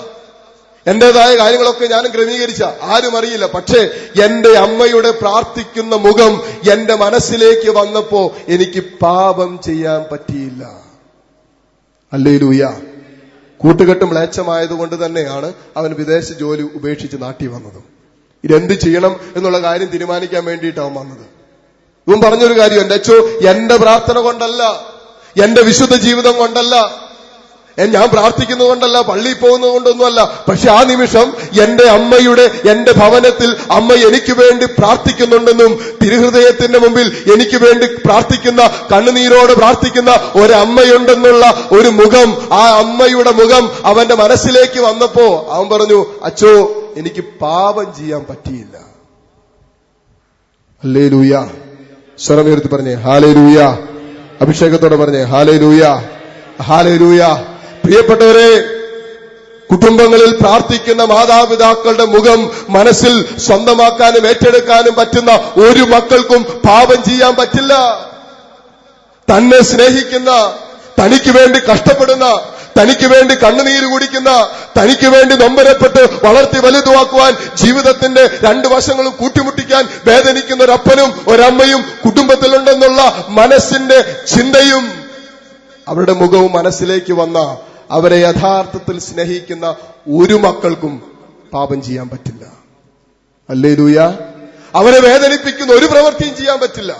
എന്റേതായ കാര്യങ്ങളൊക്കെ ഞാനും ക്രമീകരിച്ച, ആരും അറിയില്ല. പക്ഷേ എന്റെ അമ്മയുടെ പ്രാർത്ഥിക്കുന്ന മുഖം എന്റെ മനസ്സിലേക്ക് വന്നപ്പോ എനിക്ക് പാപം ചെയ്യാൻ പറ്റിയില്ല. ഹല്ലേലൂയ. കൂട്ടുകെട്ടും മ്ലേച്ഛമായതുകൊണ്ട് തന്നെയാണ് അവൻ വിദേശ ജോലി ഉപേക്ഷിച്ച് നാട്ടിൽ വന്നത്. ഇതെന്ത് ചെയ്യണം എന്നുള്ള കാര്യം തീരുമാനിക്കാൻ വേണ്ടിയിട്ട് അവൻ വന്നത്. ഇവൻ പറഞ്ഞൊരു കാര്യം, എന്റെ അച്ചോ, എന്റെ പ്രാർത്ഥന കൊണ്ടല്ല, എന്റെ വിശുദ്ധ ജീവിതം കൊണ്ടല്ല, ഞാൻ പ്രാർത്ഥിക്കുന്നത് കൊണ്ടല്ല, പള്ളിയിൽ പോകുന്നത് കൊണ്ടൊന്നുമല്ല. പക്ഷെ ആ നിമിഷം എന്റെ ഭവനത്തിൽ അമ്മ എനിക്ക് വേണ്ടി പ്രാർത്ഥിക്കുന്നുണ്ടെന്നും, തിരുഹൃദയത്തിന്റെ മുമ്പിൽ എനിക്ക് വേണ്ടി പ്രാർത്ഥിക്കുന്ന, കണ്ണുനീരോട് പ്രാർത്ഥിക്കുന്ന ഒരമ്മയുണ്ടെന്നുള്ള ഒരു മുഖം, ആ അമ്മയുടെ മുഖം അവന്റെ മനസ്സിലേക്ക് വന്നപ്പോ അവൻ പറഞ്ഞു, അച്ചോ എനിക്ക് പാപം ചെയ്യാൻ പറ്റിയില്ല. ഹല്ലേലൂയ. സ്വരമുയർത്തി പറഞ്ഞേ ഹല്ലേലൂയ. അഭിഷേകത്തോടെ പറഞ്ഞേ ഹല്ലേലൂയ, ഹല്ലേലൂയ. പ്രിയപ്പെട്ടവരെ, കുടുംബങ്ങളിൽ പ്രാർത്ഥിക്കുന്ന മാതാപിതാക്കളുടെ മുഖം മനസ്സിൽ സ്വന്തമാക്കാനും ഏറ്റെടുക്കാനും പറ്റുന്ന ഒരു മക്കൾക്കും പാപം ചെയ്യാൻ പറ്റില്ല. തന്നെ സ്നേഹിക്കുന്ന, തനിക്ക് വേണ്ടി കഷ്ടപ്പെടുന്ന, തനിക്ക് വേണ്ടി കണ്ണുനീര് കുടിക്കുന്ന, തനിക്ക് വേണ്ടി നൊമ്പരപ്പെട്ട് വളർത്തി വലുതുവാക്കുവാൻ ജീവിതത്തിന്റെ രണ്ടു വശങ്ങളും കൂട്ടിമുട്ടിക്കാൻ വേദനിക്കുന്ന ഒരപ്പനും ഒരമ്മയും കുടുംബത്തിലുണ്ടെന്നുള്ള മനസ്സിന്റെ ചിന്തയും അവരുടെ മുഖവും മനസ്സിലേക്ക് വന്ന അവരെ യഥാർത്ഥത്തിൽ സ്നേഹിക്കുന്ന ഒരു മക്കൾക്കും പാപം ചെയ്യാൻ പറ്റില്ല. ഹല്ലേലൂയ. അവരെ വേദനിപ്പിക്കുന്ന ഒരു പ്രവൃത്തിയും ചെയ്യാൻ പറ്റില്ല.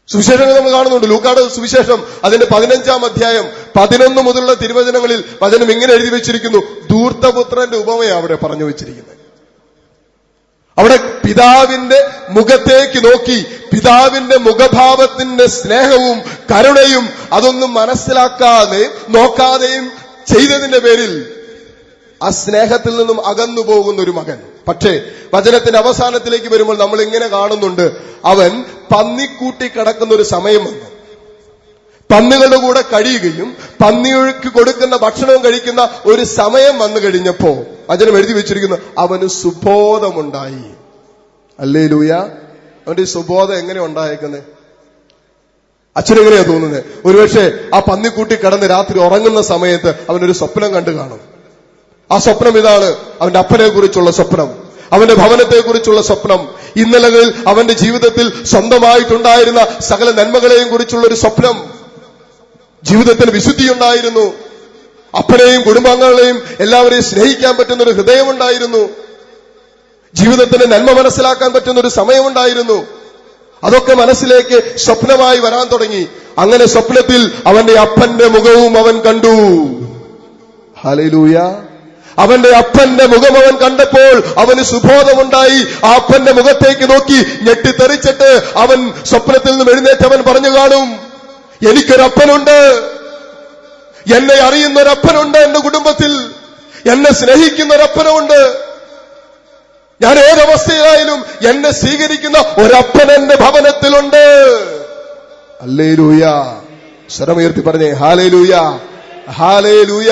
സുവിശേഷങ്ങൾ നമ്മൾ കാണുന്നുണ്ട്. ലൂക്കായുടെ സുവിശേഷം അതിന്റെ 15-ാം അധ്യായം 11 മുതലുള്ള തിരുവചനങ്ങളിൽ വചനം ഇങ്ങനെ എഴുതി വെച്ചിരിക്കുന്നു. ധൂർത്തപുത്രന്റെ ഉപമയാണ് അവിടെ പറഞ്ഞു വെച്ചിരിക്കുന്നത്. അവിടെ പിതാവിന്റെ മുഖത്തേക്ക് നോക്കി, പിതാവിന്റെ മുഖഭാവത്തിന്റെ സ്നേഹവും കരുണയും അതൊന്നും നോക്കാതെയും ചെയ്തതിന്റെ പേരിൽ ആ സ്നേഹത്തിൽ നിന്നും അകന്നു പോകുന്ന ഒരു മകൻ. പക്ഷേ വചനത്തിന്റെ അവസാനത്തിലേക്ക് വരുമ്പോൾ നമ്മൾ ഇങ്ങനെ കാണുന്നുണ്ട്, അവൻ പന്നിക്കൂട്ടി കിടക്കുന്ന ഒരു സമയം വന്നു. പന്നികളുടെ കൂടെ കഴിയുകയും പന്നികൾക്ക് കൊടുക്കുന്ന ഭക്ഷണവും കഴിക്കുന്ന ഒരു സമയം വന്നു കഴിഞ്ഞപ്പോ വചനം എഴുതി വെച്ചിരിക്കുന്നു, അവന് സുബോധമുണ്ടായി. ഹല്ലേലൂയ. അവന്റെ സുബോധം എങ്ങനെ ഉണ്ടായേക്കുന്നത്? അച്ഛനെങ്ങനെയാ തോന്നുന്നത്? ഒരുപക്ഷെ ആ പന്നിക്കൂട്ടി കിടന്ന് രാത്രി ഉറങ്ങുന്ന സമയത്ത് അവനൊരു സ്വപ്നം കണ്ടു കാണും. ആ സ്വപ്നം ഇതാണ്, അവന്റെ അപ്പനെ കുറിച്ചുള്ള സ്വപ്നം, അവന്റെ ഭവനത്തെക്കുറിച്ചുള്ള സ്വപ്നം, ഇന്നലകളിൽ അവന്റെ ജീവിതത്തിൽ സ്വന്തമായിട്ടുണ്ടായിരുന്ന സകല നന്മകളെയും കുറിച്ചുള്ള ഒരു സ്വപ്നം. ജീവിതത്തിന് വിശുദ്ധിയുണ്ടായിരുന്നു, അപ്പനെയും കുടുംബാംഗങ്ങളെയും എല്ലാവരെയും സ്നേഹിക്കാൻ പറ്റുന്ന ഒരു ഹൃദയമുണ്ടായിരുന്നു, ജീവിതത്തിന് നന്മ മനസ്സിലാക്കാൻ പറ്റുന്ന ഒരു സമയമുണ്ടായിരുന്നു. അതൊക്കെ മനസ്സിലേക്ക് സ്വപ്നമായി വരാൻ തുടങ്ങി. അങ്ങനെ സ്വപ്നത്തിൽ അവന്റെ അപ്പന്റെ മുഖവും അവൻ കണ്ടു. ഹല്ലേലൂയ. അവന്റെ അപ്പന്റെ മുഖം അവൻ കണ്ടപ്പോൾ അവന് സുബോധമുണ്ടായി. ആ അപ്പന്റെ മുഖത്തേക്ക് നോക്കി ഞെട്ടിത്തെറിച്ചിട്ട് അവൻ സ്വപ്നത്തിൽ നിന്നും എഴുന്നേറ്റവൻ പറഞ്ഞു കാണും, എനിക്കൊരപ്പനുണ്ട്, എന്നെ അറിയുന്ന ഒരപ്പനുണ്ട്, എന്റെ കുടുംബത്തിൽ എന്നെ സ്നേഹിക്കുന്ന ഒരപ്പനുണ്ട്, ഞാൻ ഏതവസ്ഥയിലായാലും എന്നെ സ്വീകരിക്കുന്ന ഒരപ്പൻ എന്റെ ഭവനത്തിലുണ്ട്. ഹല്ലേലൂയ. സ്വരമുയർത്തി പറഞ്ഞേ ഹല്ലേലൂയ, ഹല്ലേലൂയ.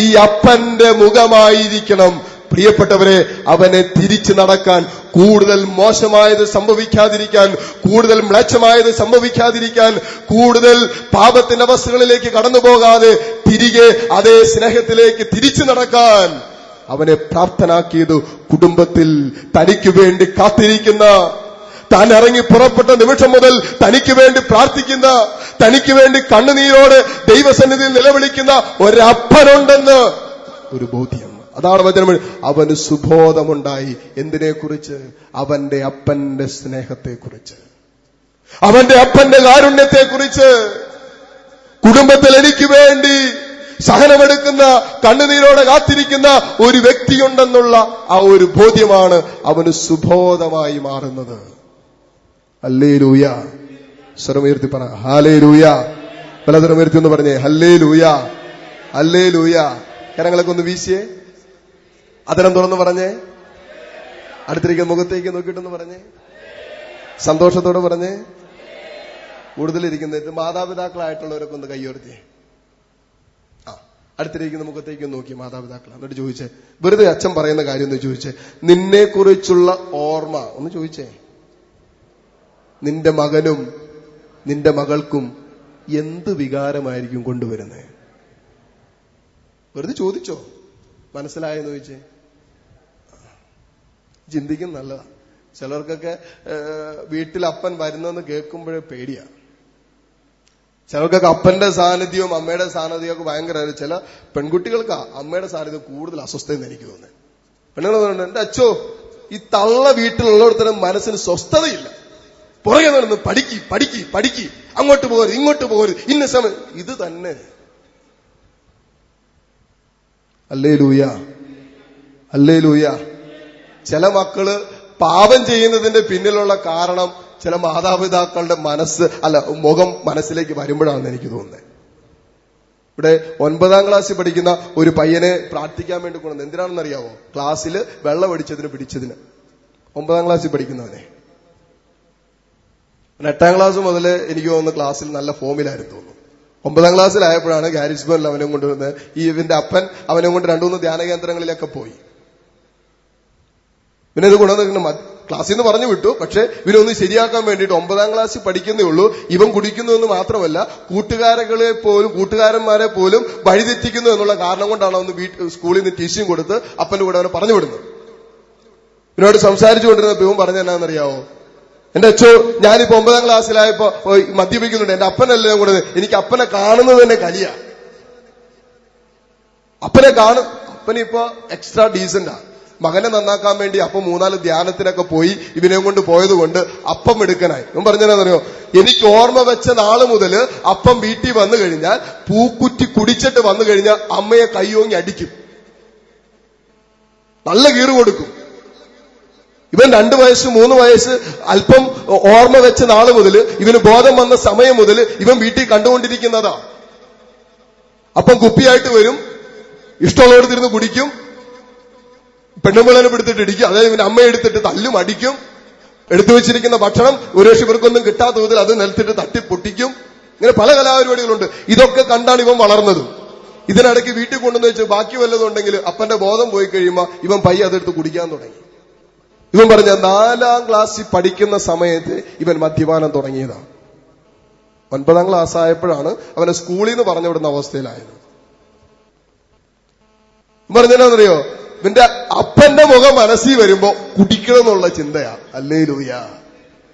ഈ അപ്പന്റെ മുഖമായിരിക്കണം പ്രിയപ്പെട്ടവരെ അവനെ തിരിച്ചു നടക്കാൻ, കൂടുതൽ മോശമായത് സംഭവിക്കാതിരിക്കാൻ, കൂടുതൽ മ്ലേച്ഛമായത് സംഭവിക്കാതിരിക്കാൻ, കൂടുതൽ പാപത്തിന്റെ അവസ്ഥകളിലേക്ക് കടന്നുപോകാതെ തിരികെ അതേ സ്നേഹത്തിലേക്ക് തിരിച്ചു നടക്കാൻ അവനെ പ്രാപ്തനാക്കിയത് കുടുംബത്തിൽ തനിക്ക് വേണ്ടി കാത്തിരിക്കുന്ന, താൻ ഇറങ്ങി പുറപ്പെട്ട നിമിഷം മുതൽ തനിക്ക് വേണ്ടി പ്രാർത്ഥിക്കുന്ന, തനിക്ക് വേണ്ടി കണ്ണുനീരോട് ദൈവസന്നിധിയിൽ നിലവിളിക്കുന്ന ഒരപ്പനുണ്ടെന്ന് ഒരു ബോധ്യം. അതാണ് വചനം. അവന് സുബോധമുണ്ടായി. എന്തിനെക്കുറിച്ച്? അവന്റെ അപ്പന്റെ സ്നേഹത്തെക്കുറിച്ച്, അവന്റെ അപ്പന്റെ കാരുണ്യത്തെക്കുറിച്ച്. കുടുംബത്തിൽ എനിക്ക് വേണ്ടി സഹനമെടുക്കുന്ന, കണ്ണുനീരോടെ കാത്തിരിക്കുന്ന ഒരു വ്യക്തിയുണ്ടെന്നുള്ള ആ ഒരു ബോധ്യമാണ് അവന് സുബോധമായി മാറുന്നത്. ഹല്ലേലൂയ. സ്വരമുയർത്തി പറ ഹല്ലേലൂയ. പലതരമുയർത്തി എന്ന് പറഞ്ഞേ ഹല്ലേലൂയ, ഹല്ലേലൂയ. കരങ്ങളൊക്കെ ഒന്ന് വീശിയേ, അതിനം തുറന്ന് പറഞ്ഞേ, അടുത്തിരിക്കുന്ന മുഖത്തേക്ക് നോക്കിയിട്ടൊന്ന് പറഞ്ഞേ, സന്തോഷത്തോടെ പറഞ്ഞേ. കൂടുതലിരിക്കുന്നത് മാതാപിതാക്കളായിട്ടുള്ളവരൊക്കെ ഒന്ന് കൈയുയർത്തി. അടുത്തിരിക്കുന്ന മുഖത്തേക്ക് നോക്കി മാതാപിതാക്കൾ. എന്നിട്ട് ചോദിച്ചേ, വെറുതെ അച്ഛൻ പറയുന്ന കാര്യം ഒന്ന് ചോദിച്ചേ, നിന്നെ കുറിച്ചുള്ള ഓർമ്മ ഒന്ന് ചോദിച്ചേ. നിന്റെ മകനും നിന്റെ മകൾക്കും എന്ത് വികാരമായിരിക്കും കൊണ്ടുവരുന്നത്? വെറുതെ ചോദിച്ചോ, മനസ്സിലായെന്ന് ചോദിച്ചേ. ചിന്തിക്കും നല്ലതാ. ചിലർക്കൊക്കെ വീട്ടിൽ അപ്പൻ വരുന്നെന്ന് കേൾക്കുമ്പോഴേ പേടിയാ. ചിലർക്കൊക്കെ അപ്പന്റെ സാന്നിധ്യവും അമ്മയുടെ സാന്നിധ്യമൊക്കെ ഭയങ്കര. ചില പെൺകുട്ടികൾക്ക് അമ്മയുടെ സാന്നിധ്യം കൂടുതൽ അസ്വസ്ഥയെന്ന് എനിക്ക് തോന്നുന്നത്. പെണ്ണുങ്ങൾ പറയുന്നുണ്ട്, എന്റെ അച്ഛോ ഈ തള്ള വീട്ടിലുള്ളിടത്തരം മനസ്സിന് സ്വസ്ഥതയില്ല. പുറകെ നടന്ന് പഠിക്ക്, അങ്ങോട്ട് പോകരുത്, ഇങ്ങോട്ട് പോകരുത്, ഇന്ന സമയം. ഇത് തന്നെ. Hallelujah, hallelujah. ചില മക്കള് പാപം ചെയ്യുന്നതിന്റെ പിന്നിലുള്ള കാരണം ചില മാതാപിതാക്കളുടെ മുഖം മനസ്സിലേക്ക് വരുമ്പോഴാണെന്ന് എനിക്ക് തോന്നുന്നത്. ഇവിടെ 9ാം ക്ലാസ്സിൽ പഠിക്കുന്ന ഒരു പയ്യനെ പ്രാർത്ഥിക്കാൻ വേണ്ടി കൊണ്ടുവന്നത് എന്തിനാണെന്നറിയാവോ? ക്ലാസ്സിൽ വെള്ളം അടിച്ചതിന് പിടിച്ചതിന്. 9ാം ക്ലാസ്സിൽ പഠിക്കുന്നവനെ. 8ാം ക്ലാസ് മുതൽ എനിക്ക് തോന്നുന്നു ക്ലാസ്സിൽ നല്ല ഫോമിലായിരുന്നു തോന്നുന്നു. 9ാം ക്ലാസ്സിലായപ്പോഴാണ് ഗാരിസ്ബോനിൽ അവനെ കൊണ്ടുവന്ന് ഇവന്റെ അപ്പൻ അവനെ കൊണ്ട് 2-3 ധ്യാന കേന്ദ്രങ്ങളിലൊക്കെ പോയി. പിന്നെ ഇത് കൊണ്ടുവന്ന് ക്ലാസ്സിൽ നിന്ന് പറഞ്ഞു വിട്ടു. പക്ഷെ ഇവനൊന്ന് ശരിയാക്കാൻ വേണ്ടിയിട്ട് 9ാം ക്ലാസ്സിൽ പഠിക്കുന്നേ ഉള്ളൂ. ഇവൻ കുടിക്കുന്നു എന്ന് മാത്രമല്ല, കൂട്ടുകാരന്മാരെ പോലും വഴിതെറ്റിക്കുന്നു എന്നുള്ള കാരണം കൊണ്ടാണ് അവന് സ്കൂളിൽ നിന്ന് ടീച്ചിങ് കൊടുത്ത് അപ്പന്റെ കൂടെ അവനെ പറഞ്ഞു വിടുന്നത്. ഇവനോട് സംസാരിച്ചു കൊണ്ടിരുന്നപ്പോ ഇവൻ പറഞ്ഞ എന്നാണെന്നറിയാവോ? എന്റെ അച്ഛോ, ഞാനിപ്പോ 9ാം ക്ലാസ്സിലായപ്പോ മദ്യപിക്കുന്നുണ്ട്. എന്റെ അപ്പനല്ലേ കൂടെ, എനിക്ക് അപ്പനെ കാണുന്നത് തന്നെ കലിയാ. അപ്പനിപ്പോ എക്സ്ട്രാ ഡീസന്റാ. മകനെ നന്നാക്കാൻ വേണ്ടി അപ്പം 3-4 ധ്യാനത്തിനൊക്കെ പോയി ഇവനെ കൊണ്ട് പോയത് കൊണ്ട് അപ്പം എടുക്കാനായി. ഇവൻ പറഞ്ഞാന്നറിയോ? എനിക്ക് ഓർമ്മ വെച്ച നാള് മുതൽ അപ്പം വീട്ടിൽ വന്നു കഴിഞ്ഞാൽ പൂക്കുറ്റി കുടിച്ചിട്ട് വന്നു കഴിഞ്ഞാൽ അമ്മയെ കയ്യോങ്ങി അടിക്കും, നല്ല കീറ് കൊടുക്കും. ഇവൻ 2 വയസ്സ് 3 വയസ്സ് അല്പം ഓർമ്മ വെച്ച നാള് മുതൽ ഇവന് ബോധം വന്ന സമയം മുതൽ ഇവൻ വീട്ടിൽ കണ്ടുകൊണ്ടിരിക്കുന്നതാ. അപ്പം കുപ്പിയായിട്ട് വരും, ഇഷ്ടമുള്ളവർക്ക് കുടിക്കും, പെണ്ണുമ്പിള്ളനെ പിടുത്തിട്ട് ഇടിക്കും. അതായത് ഇവന്റെ അമ്മയെ എടുത്തിട്ട് തല്ലും, അടിക്കും. എടുത്തു വെച്ചിരിക്കുന്ന ഭക്ഷണം ഒരു ഇവർക്കൊന്നും കിട്ടാത്ത വിധത്തിൽ അത് നിലത്തിട്ട് തട്ടിപ്പൊട്ടിക്കും. ഇങ്ങനെ പല കലാപരിപാടികളുണ്ട്. ഇതൊക്കെ കണ്ടാണ് ഇവൻ വളർന്നത്. ഇതിനിടയ്ക്ക് വീട്ടിൽ കൊണ്ടുവന്ന് വെച്ച് ബാക്കി വല്ലതുണ്ടെങ്കിൽ അപ്പന്റെ ബോധം പോയി കഴിയുമ്പോൾ ഇവൻ പയ്യെ അതെടുത്ത് കുടിക്കാൻ തുടങ്ങി. ഇവൻ പറഞ്ഞ 4ാം ക്ലാസ്സിൽ പഠിക്കുന്ന സമയത്ത് ഇവൻ മദ്യപാനം തുടങ്ങിയതാണ്. 9ാം ക്ലാസ് ആയപ്പോഴാണ് അവനെ സ്കൂളിൽ നിന്ന് പറഞ്ഞു വിടുന്ന അവസ്ഥയിലായത്. പറഞ്ഞെന്നറിയോ? ഇവന്റെ അപ്പന്റെ മുഖം മനസ്സിൽ വരുമ്പോ കുടിക്കണം എന്നുള്ള ചിന്തയാ. ഹല്ലേലൂയ,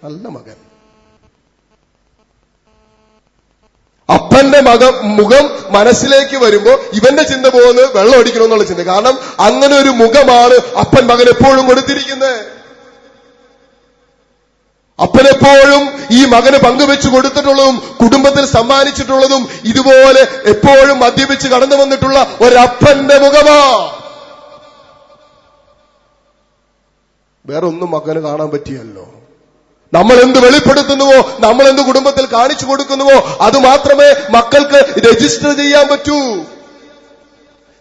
നല്ല മകൻ. അപ്പന്റെ മുഖം മനസ്സിലേക്ക് വരുമ്പോ ഇവന്റെ ചിന്ത പോകുന്നത് വെള്ളം അടിക്കണം എന്നുള്ള ചിന്ത. കാരണം അങ്ങനെ ഒരു മുഖമാണ് അപ്പൻ മകൻ എപ്പോഴും കൊടുത്തിരിക്കുന്നത്. അപ്പനെപ്പോഴും ഈ മകന് പങ്കുവെച്ചു കൊടുത്തിട്ടുള്ളതും കുടുംബത്തിൽ സമ്മാനിച്ചിട്ടുള്ളതും ഇതുപോലെ എപ്പോഴും മദ്യപിച്ച് കടന്നു വന്നിട്ടുള്ള ഒരപ്പന്റെ മുഖമാ. വേറെ ഒന്നും മകന് കാണാൻ പറ്റിയല്ലോ. നമ്മൾ എന്ത് വെളിപ്പെടുത്തുന്നുവോ, നമ്മൾ എന്ത് കുടുംബത്തിൽ കാണിച്ചു കൊടുക്കുന്നുവോ അത് മാത്രമേ മക്കൾക്ക് രജിസ്റ്റർ ചെയ്യാൻ പറ്റൂ.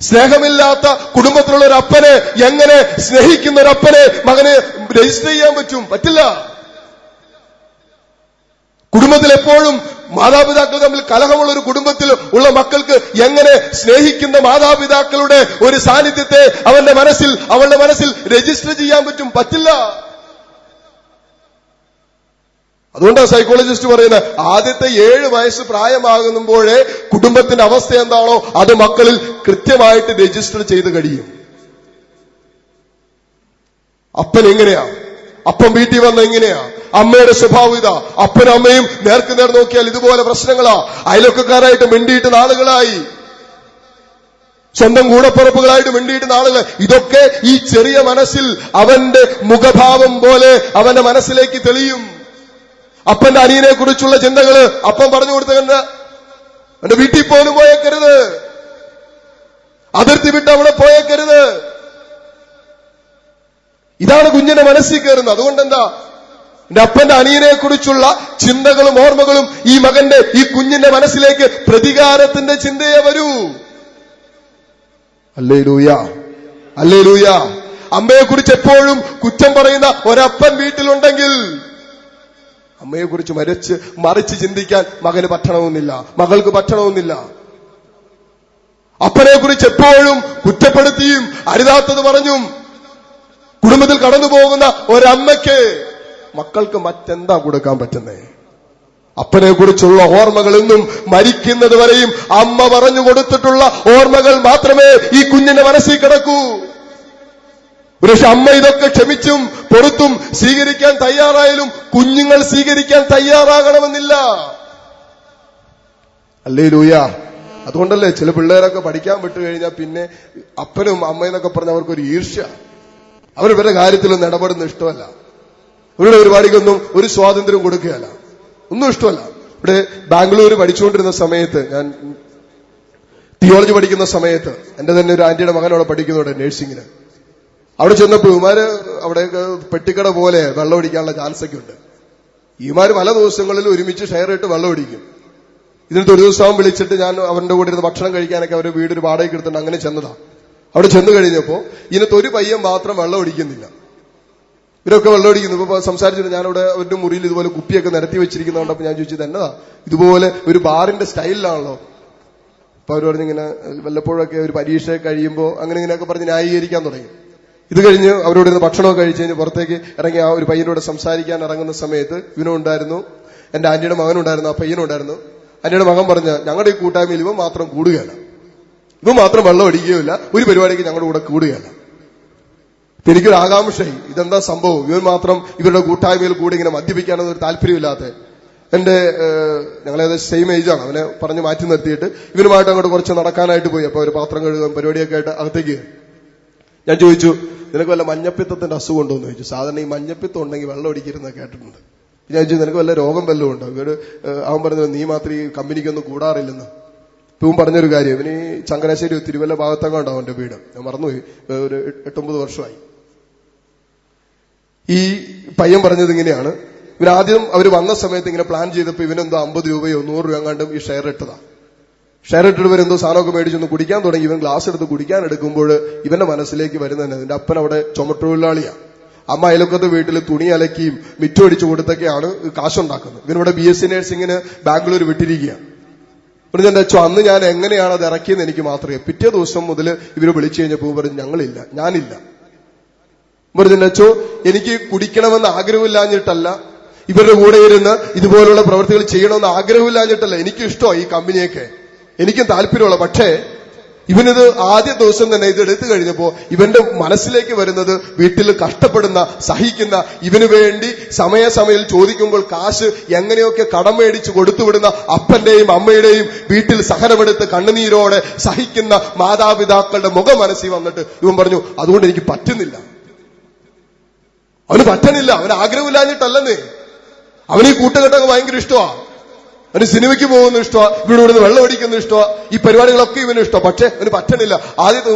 സ്നേഹമില്ലാത്ത കുടുംബത്തിലുള്ള ഒരു അപ്പനെ എങ്ങനെ സ്നേഹിക്കുന്ന ഒരു അപ്പനെ മകന് രജിസ്റ്റർ ചെയ്യാൻ പറ്റില്ല. കുടുംബത്തിൽ എപ്പോഴും മാതാപിതാക്കൾ തമ്മിൽ കലഹമുള്ള ഒരു കുടുംബത്തിൽ ഉള്ള മക്കൾക്ക് എങ്ങനെ സ്നേഹിക്കുന്ന മാതാപിതാക്കളുടെ ഒരു സാന്നിധ്യത്തെ അവളുടെ മനസ്സിൽ രജിസ്റ്റർ ചെയ്യാൻ പറ്റില്ല. അതുകൊണ്ടാണ് സൈക്കോളജിസ്റ്റ് പറയുന്നത് ആദ്യത്തെ 7 വയസ്സ് പ്രായമാകുമ്പോഴേ കുടുംബത്തിന്റെ അവസ്ഥ എന്താണോ അത് മക്കളിൽ കൃത്യമായിട്ട് രജിസ്റ്റർ ചെയ്ത് കഴിയും. അപ്പൻ എങ്ങനെയാ, അപ്പം വീട്ടിൽ വന്ന എങ്ങനെയാ, അമ്മയുടെ സ്വഭാവം ഇതാ. അപ്പനും അമ്മയും നേർക്കുനേർ നോക്കിയാൽ ഇതുപോലെ പ്രശ്നങ്ങളാ. അയൽവക്കക്കാരായിട്ട് മിണ്ടിയിട്ട് നാളുകളായി, സ്വന്തം കൂടപ്പിറപ്പുകളായിട്ട് മിണ്ടിയിട്ട് നാളുകൾ. ഇതൊക്കെ ഈ ചെറിയ മനസ്സിൽ അവന്റെ മുഖഭാവം പോലെ അവന്റെ മനസ്സിലേക്ക് തെളിയും. അപ്പന്റെ അനിയനെ കുറിച്ചുള്ള ചിന്തകള് അപ്പൻ പറഞ്ഞു കൊടുത്തത് എന്റെ വീട്ടിൽ പോലും പോയേക്കരുത്, അതിർത്തി വിട്ട് അവിടെ പോയേക്കരുത്. ഇതാണ് കുഞ്ഞിന്റെ മനസ്സിൽ കയറുന്നത്. അതുകൊണ്ടെന്താ എന്റെ അപ്പന്റെ അനിയനെ കുറിച്ചുള്ള ചിന്തകളും ഓർമ്മകളും ഈ കുഞ്ഞിന്റെ മനസ്സിലേക്ക് പ്രതികാരത്തിന്റെ ചിന്തയെ വരൂ. ഹല്ലേലൂയ, ഹല്ലേലൂയ. അമ്മയെക്കുറിച്ച് എപ്പോഴും കുറ്റം പറയുന്ന ഒരപ്പൻ വീട്ടിലുണ്ടെങ്കിൽ അമ്മയെക്കുറിച്ച് മറിച്ച് ചിന്തിക്കാൻ മകന് പറ്റണമെന്നില്ല, മകൾക്ക് പറ്റണമെന്നില്ല. അപ്പനെക്കുറിച്ച് എപ്പോഴും കുറ്റപ്പെടുത്തിയും അരുതാത്തത് പറഞ്ഞും കുടുംബത്തിൽ കടന്നു പോകുന്ന ഒരമ്മയ്ക്ക് മക്കൾക്ക് മറ്റെന്താ കൊടുക്കാൻ പറ്റുന്നേ? അപ്പനെ കുറിച്ചുള്ള ഓർമ്മകൾ എന്നും മരിക്കുന്നത് വരെയും അമ്മ പറഞ്ഞു കൊടുത്തിട്ടുള്ള ഓർമ്മകൾ മാത്രമേ ഈ കുഞ്ഞിന്റെ മനസ്സിൽ കിടക്കൂ. പക്ഷെ അമ്മ ഇതൊക്കെ ക്ഷമിച്ചും പൊറുത്തും സ്വീകരിക്കാൻ തയ്യാറായാലും കുഞ്ഞുങ്ങൾ സ്വീകരിക്കാൻ തയ്യാറാകണമെന്നില്ല. ഹല്ലേലൂയ. അതുകൊണ്ടല്ലേ ചില പിള്ളേരൊക്കെ പഠിക്കാൻ വിട്ടു കഴിഞ്ഞാൽ പിന്നെ അപ്പനും അമ്മയെന്നൊക്കെ പറഞ്ഞ അവർക്കൊരു ഈർഷ്യ, അവരിവരുടെ കാര്യത്തിലൊന്നും ഇടപെടുന്ന ഇഷ്ടമല്ല. അവരുടെ പരിപാടിക്കൊന്നും ഒരു സ്വാതന്ത്ര്യം കൊടുക്കുകയല്ല, ഒന്നും ഇഷ്ടമല്ല. ഇവിടെ ബാംഗ്ലൂർ പഠിച്ചുകൊണ്ടിരുന്ന സമയത്ത്, ഞാൻ തിയോളജി പഠിക്കുന്ന സമയത്ത്, എന്റെ തന്നെ ഒരു ആന്റിയുടെ മകൻ അവിടെ പഠിക്കുന്നുണ്ട് നഴ്സിംഗിന്. അവിടെ ചെന്നപ്പോൾ ഇവന്മാര് അവിടെ പെട്ടിക്കട പോലെ വെള്ളം ഒടിക്കാനുള്ള ചാൻസൊക്കെ ഉണ്ട്. ഇവന്മാര് പല ദിവസങ്ങളിൽ ഒരുമിച്ച് ഷെയർ ഇട്ട് വെള്ളം ഒടിക്കും. ഇതിനകത്ത് ഒരു ദിവസം വിളിച്ചിട്ട് ഞാൻ അവരുടെ കൂടെ ഇരുന്ന് ഭക്ഷണം കഴിക്കാനൊക്കെ അവരുടെ വീട് ഒരു വാടകയ്ക്ക് എടുത്തിട്ട് അങ്ങനെ ചെന്നതാ. അവിടെ ചെന്ന് കഴിഞ്ഞപ്പോ ഇതിനകത്ത് ഒരു പയ്യൻ മാത്രം വെള്ളം ഒടിക്കുന്നില്ല. ഇവരൊക്കെ വെള്ളം ഒടിക്കുന്നു. ഇപ്പൊ സംസാരിച്ചിട്ട് ഞാനവിടെ അവരുടെ മുറിയിൽ ഇതുപോലെ കുപ്പിയൊക്കെ നിരത്തി വെച്ചിരിക്കുന്നതുകൊണ്ടപ്പോൾ ഞാൻ ചോദിച്ചത് എന്നതാ, ഇതുപോലെ ഒരു ബാറിന്റെ സ്റ്റൈലിലാണല്ലോ. അപ്പൊ അവർ പറഞ്ഞിങ്ങനെ വല്ലപ്പോഴൊക്കെ ഒരു പരീക്ഷ കഴിയുമ്പോൾ അങ്ങനെ ഇങ്ങനെയൊക്കെ പറഞ്ഞ് ന്യായീകരിക്കാൻ തുടങ്ങി. ഇത് കഴിഞ്ഞ് അവരോട് ഇരുന്ന് ഭക്ഷണമൊക്കെ കഴിച്ച് കഴിഞ്ഞ് പുറത്തേക്ക് ഇറങ്ങി ആ ഒരു പയ്യനോട് സംസാരിക്കാൻ ഇറങ്ങുന്ന സമയത്ത് ഇവനും ഉണ്ടായിരുന്നു, എന്റെ ആന്റിയുടെ മകനുണ്ടായിരുന്നു, ആ പയ്യനുണ്ടായിരുന്നു. ആന്റിയുടെ മകൻ പറഞ്ഞ, ഞങ്ങളുടെ ഈ കൂട്ടായ്മയിൽ ഇവൻ മാത്രം കൂടുകയല്ല, ഇവൻ മാത്രം വെള്ളം അടിക്കുകയില്ല, ഒരു പരിപാടിക്ക് ഞങ്ങളുടെ കൂടെ കൂടുകയല്ല. എനിക്കൊരു ആകാംക്ഷയായി, ഇതെന്താ സംഭവം, ഇവൻ മാത്രം ഇവരുടെ കൂട്ടായ്മയിൽ കൂടി ഇങ്ങനെ മദ്യപിക്കാനൊന്നും ഒരു താല്പര്യമില്ലാത്ത. എന്റെ ഞങ്ങളേകദേശം സെയിം ഏജാണ്. അവനെ പറഞ്ഞ് മാറ്റി നിർത്തിയിട്ട് ഇവനുമായിട്ട് അങ്ങോട്ട് കുറച്ച് നടക്കാനായിട്ട് പോയി. അപ്പൊ ഒരു പാത്രം കഴുകാൻ പരിപാടിയൊക്കെ ആയിട്ട് അകത്തേക്ക് ഞാൻ ചോദിച്ചു, നിനക്ക് വല്ല മഞ്ഞപ്പിത്തത്തിന്റെ അസുഖം ഉണ്ടോ എന്ന് ചോദിച്ചു. സാധാരണ ഈ മഞ്ഞപ്പിത്തം ഉണ്ടെങ്കിൽ വെള്ളം അടിക്കരുതെന്ന് കേട്ടിട്ടുണ്ട്. ഞാൻ ചോദിച്ചു, നിനക്ക് വല്ല രോഗം വല്ലതും ഉണ്ടോ? അവൻ പറഞ്ഞത്, നീ മാത്രം ഈ കമ്പനിക്കൊന്നും കൂടാറില്ലെന്ന്. ഇവൻ പറഞ്ഞൊരു കാര്യം, ഇവന് ഈ ചങ്ങനാശ്ശേരി തിരുവല്ല ഭാഗത്തൊക്കെ അവന്റെ വീട്, ഞാൻ മറന്നുപോയി, ഒരു 8-9 വർഷമായി. ഈ പയ്യൻ പറഞ്ഞത് ഇങ്ങനെയാണ്, ഇവനാദ്യം അവർ വന്ന സമയത്ത് ഇങ്ങനെ പ്ലാൻ ചെയ്തപ്പോ ഇവനെന്തോ 50 രൂപയോ 100 രൂപ കണ്ടും ഈ ഷെയർ ഇട്ടതാ. ഷെയർ ഇട്ടിട്ട് സാധനമൊക്കെ മേടിച്ചൊന്ന് കുടിക്കാൻ തുടങ്ങി. ഇവൻ ഗ്ലാസ് എടുത്ത് കുടിക്കാൻ എടുക്കുമ്പോൾ ഇവന്റെ മനസ്സിലേക്ക് വരുന്നത്, എന്റെ അപ്പൻ അവിടെ ചുമട്ടുതൊഴിലാളിയാണ്, അമ്മ അയലൊക്കത്തെ വീട്ടിൽ തുണി അലക്കിയും മിറ്റമടിച്ചു കൊടുത്തൊക്കെയാണ് കാശുണ്ടാക്കുന്നത്. ഇവനിവിടെ BSc നഴ്സിംഗിന് ബാംഗ്ലൂർ വിട്ടിരിക്കുകയാണ്. എന്റെ അച്ഛൻ, അന്ന് ഞാൻ എങ്ങനെയാണ് അത് ഇറക്കിയെന്ന് എനിക്ക് മാത്രമേ. പിറ്റേ ദിവസം മുതൽ ഇവര് വിളിച്ചു കഴിഞ്ഞപ്പോൾ പറഞ്ഞു, ഞങ്ങളില്ല, ഞാനില്ല. പറഞ്ഞ അച്ഛോ, എനിക്ക് കുടിക്കണമെന്ന് ആഗ്രഹമില്ലാഞ്ഞിട്ടല്ല, ഇവരുടെ കൂടെ ഇരുന്ന് ഇതുപോലുള്ള പ്രവൃത്തികൾ ചെയ്യണമെന്ന് ആഗ്രഹമില്ലാഞ്ഞിട്ടല്ല, എനിക്കും ഇഷ്ടമാണ് ഈ കമ്പനിയൊക്കെ, എനിക്കും താല്പര്യമുള്ള. പക്ഷേ ഇവനിത് ആദ്യ ദിവസം തന്നെ ഇത് എടുത്തു കഴിഞ്ഞപ്പോ ഇവന്റെ മനസ്സിലേക്ക് വരുന്നത് വീട്ടിൽ കഷ്ടപ്പെടുന്ന, സഹിക്കുന്ന, ഇവന് വേണ്ടി സമയസമയം ചോദിക്കുമ്പോൾ കാശ് എങ്ങനെയൊക്കെ കടം മേടിച്ച് കൊടുത്തുവിടുന്ന അപ്പന്റെയും അമ്മയുടെയും വീട്ടിൽ സഹനമെടുത്ത് കണ്ണുനീരോടെ സഹിക്കുന്ന മാതാപിതാക്കളുടെ മുഖം മനസ്സിൽ വന്നിട്ട് ഇവൻ പറഞ്ഞു, അതുകൊണ്ട് എനിക്ക് പറ്റുന്നില്ല. അവന് പറ്റണില്ല, അവന് ആഗ്രഹമില്ലാഞ്ഞിട്ടല്ലെന്നേ. അവന് ഈ കൂട്ടുകെട്ടൊക്കെ ഭയങ്കര ഇഷ്ടമാ, അവന് സിനിമയ്ക്ക് പോകുന്ന ഇഷ്ടമാ, ഇവിടെ വെള്ളം അടിക്കുന്ന ഇഷ്ടമാ, ഈ പരിപാടികളൊക്കെ ഇവന് ഇഷ്ടം. പക്ഷെ അവന് പറ്റണില്ല.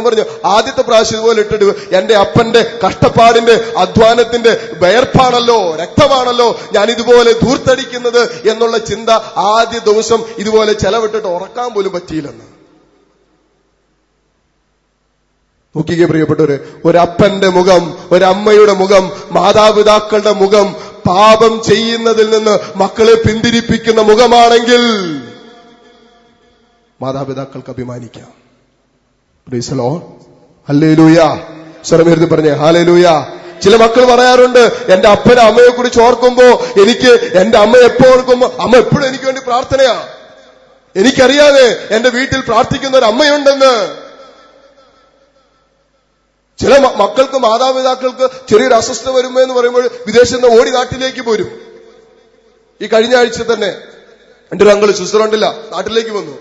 പറഞ്ഞു, ആദ്യത്തെ പ്രാവശ്യം ഇതുപോലെ ഇട്ടിട്ട് എന്റെ അപ്പന്റെ കഷ്ടപ്പാടിന്റെ അധ്വാനത്തിന്റെ വയർപ്പാണല്ലോ, രക്തമാണല്ലോ ഞാൻ ഇതുപോലെ ധൂർത്തടിക്കുന്നത് എന്നുള്ള ചിന്ത ആദ്യ ദിവസം ഇതുപോലെ ചെലവിട്ടിട്ട് ഉറക്കാൻ പോലും പറ്റിയില്ലെന്ന്. നോക്കിക്കേ പ്രിയപ്പെട്ടവര്, ഒരപ്പന്റെ മുഖം, ഒരമ്മയുടെ മുഖം, മാതാപിതാക്കളുടെ മുഖം പാപം ചെയ്യുന്നതിൽ നിന്ന് മക്കളെ പിന്തിരിപ്പിക്കുന്ന മുഖമാണെങ്കിൽ മാതാപിതാക്കൾക്ക് അഭിമാനിക്കാം. പ്രൈസ് ദി ലോർഡ്, ഹല്ലേലൂയ. സ്വരമേർത്തി പറഞ്ഞേ ഹല്ലേലൂയ. ചില മക്കൾ പറയാറുണ്ട്, എന്റെ അപ്പനെ അമ്മയെ കുറിച്ച് ഓർക്കുമ്പോ എനിക്ക് എന്റെ അമ്മ എപ്പോ ഓർക്കുമ്പോ അമ്മ എപ്പോഴും എനിക്ക് വേണ്ടി പ്രാർത്ഥനയാ, എനിക്കറിയാതെ എന്റെ വീട്ടിൽ പ്രാർത്ഥിക്കുന്ന ഒരു അമ്മയുണ്ടെന്ന്. ചില മക്കൾക്ക്, മാതാപിതാക്കൾക്ക് ചെറിയൊരു അസ്വസ്ഥത വരുമ്പോ എന്ന് പറയുമ്പോൾ വിദേശത്ത് നിന്ന് ഓടി നാട്ടിലേക്ക് പോരും. ഈ കഴിഞ്ഞ ആഴ്ച തന്നെ എന്റെ ഒരു അങ്കിള് സ്വിറ്റ്സർലൻഡില്ല, നാട്ടിലേക്ക് വന്നു.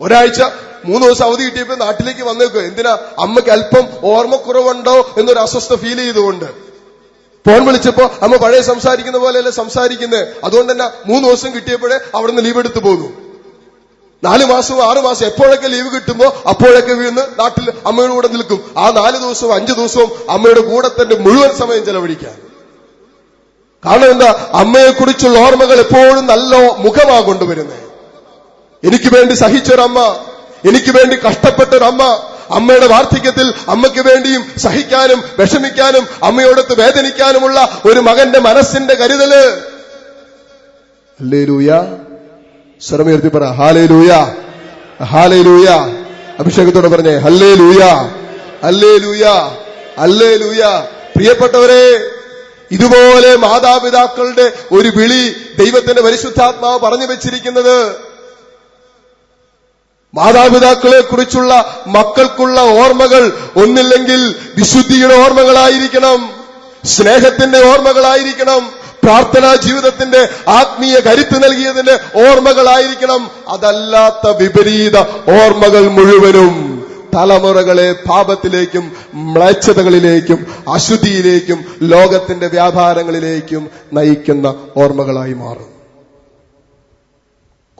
ഒരാഴ്ച 3 ദിവസം അവധി കിട്ടിയപ്പോ നാട്ടിലേക്ക് വന്നേക്ക്. എന്തിനാ? അമ്മയ്ക്ക് അല്പം ഓർമ്മക്കുറവുണ്ടോ എന്നൊരു അസ്വസ്ഥ ഫീൽ ചെയ്തുകൊണ്ട്. ഫോൺ വിളിച്ചപ്പോ അമ്മ പഴയ സംസാരിക്കുന്ന പോലെയല്ല സംസാരിക്കുന്നത്. അതുകൊണ്ട് തന്നെ 3 ദിവസം കിട്ടിയപ്പോഴേ അവിടുന്ന് ലീവ് എടുത്തു പോന്നു. 4 മാസവും 6 മാസം എപ്പോഴൊക്കെ ലീവ് കിട്ടുമ്പോ അപ്പോഴൊക്കെ വീണ് നാട്ടിൽ അമ്മയുടെ കൂടെ നിൽക്കും. ആ 4 ദിവസവും 5 ദിവസവും അമ്മയുടെ കൂടെ തന്നെ മുഴുവൻ സമയം ചെലവഴിക്കാൻ. കാരണം എന്താ? അമ്മയെക്കുറിച്ചുള്ള ഓർമ്മകൾ എപ്പോഴും നല്ല മുഖമാ കൊണ്ടുവരുന്നത്. എനിക്ക് വേണ്ടി സഹിച്ചൊരമ്മ, എനിക്ക് വേണ്ടി കഷ്ടപ്പെട്ടൊരമ്മ, അമ്മയുടെ വാർദ്ധക്യത്തിൽ അമ്മയ്ക്ക് വേണ്ടിയും സഹിക്കാനും വിഷമിക്കാനും അമ്മയോടൊത്ത് വേദനിക്കാനുമുള്ള ഒരു മകന്റെ മനസ്സിന്റെ കരുതല്. ഹല്ലേലൂയ. സ്വരമുയർത്തി പറ ഹല്ലേലൂയ, ഹല്ലേലൂയ. അഭിഷേകത്തോടെ പറഞ്ഞേ ഹല്ലേലൂയ, ഹല്ലേലൂയ, ഹല്ലേലൂയ. പ്രിയപ്പെട്ടവരെ, ഇതുപോലെ മാതാപിതാക്കളുടെ ഒരു വിളി ദൈവത്തിന്റെ പരിശുദ്ധാത്മാവ് പറഞ്ഞു വെച്ചിരിക്കുന്നത്. മാതാപിതാക്കളെ കുറിച്ചുള്ള മക്കൾക്കുള്ള ഓർമ്മകൾ ഒന്നില്ലെങ്കിൽ വിശുദ്ധിയുടെ ഓർമ്മകളായിരിക്കണം, സ്നേഹത്തിന്റെ ഓർമ്മകളായിരിക്കണം, പ്രാർത്ഥനാ ജീവിതത്തിന്റെ ആത്മീയ കരുത്ത് നൽകിയതിന്റെ ഓർമ്മകളായിരിക്കണം. അതല്ലാത്ത വിപരീത ഓർമ്മകൾ മുഴുവനും തലമുറകളെ പാപത്തിലേക്കും മ്ലേച്ഛതകളിലേക്കും അശുദ്ധിയിലേക്കും ലോകത്തിന്റെ വ്യാപാരങ്ങളിലേക്കും നയിക്കുന്ന ഓർമ്മകളായി മാറും.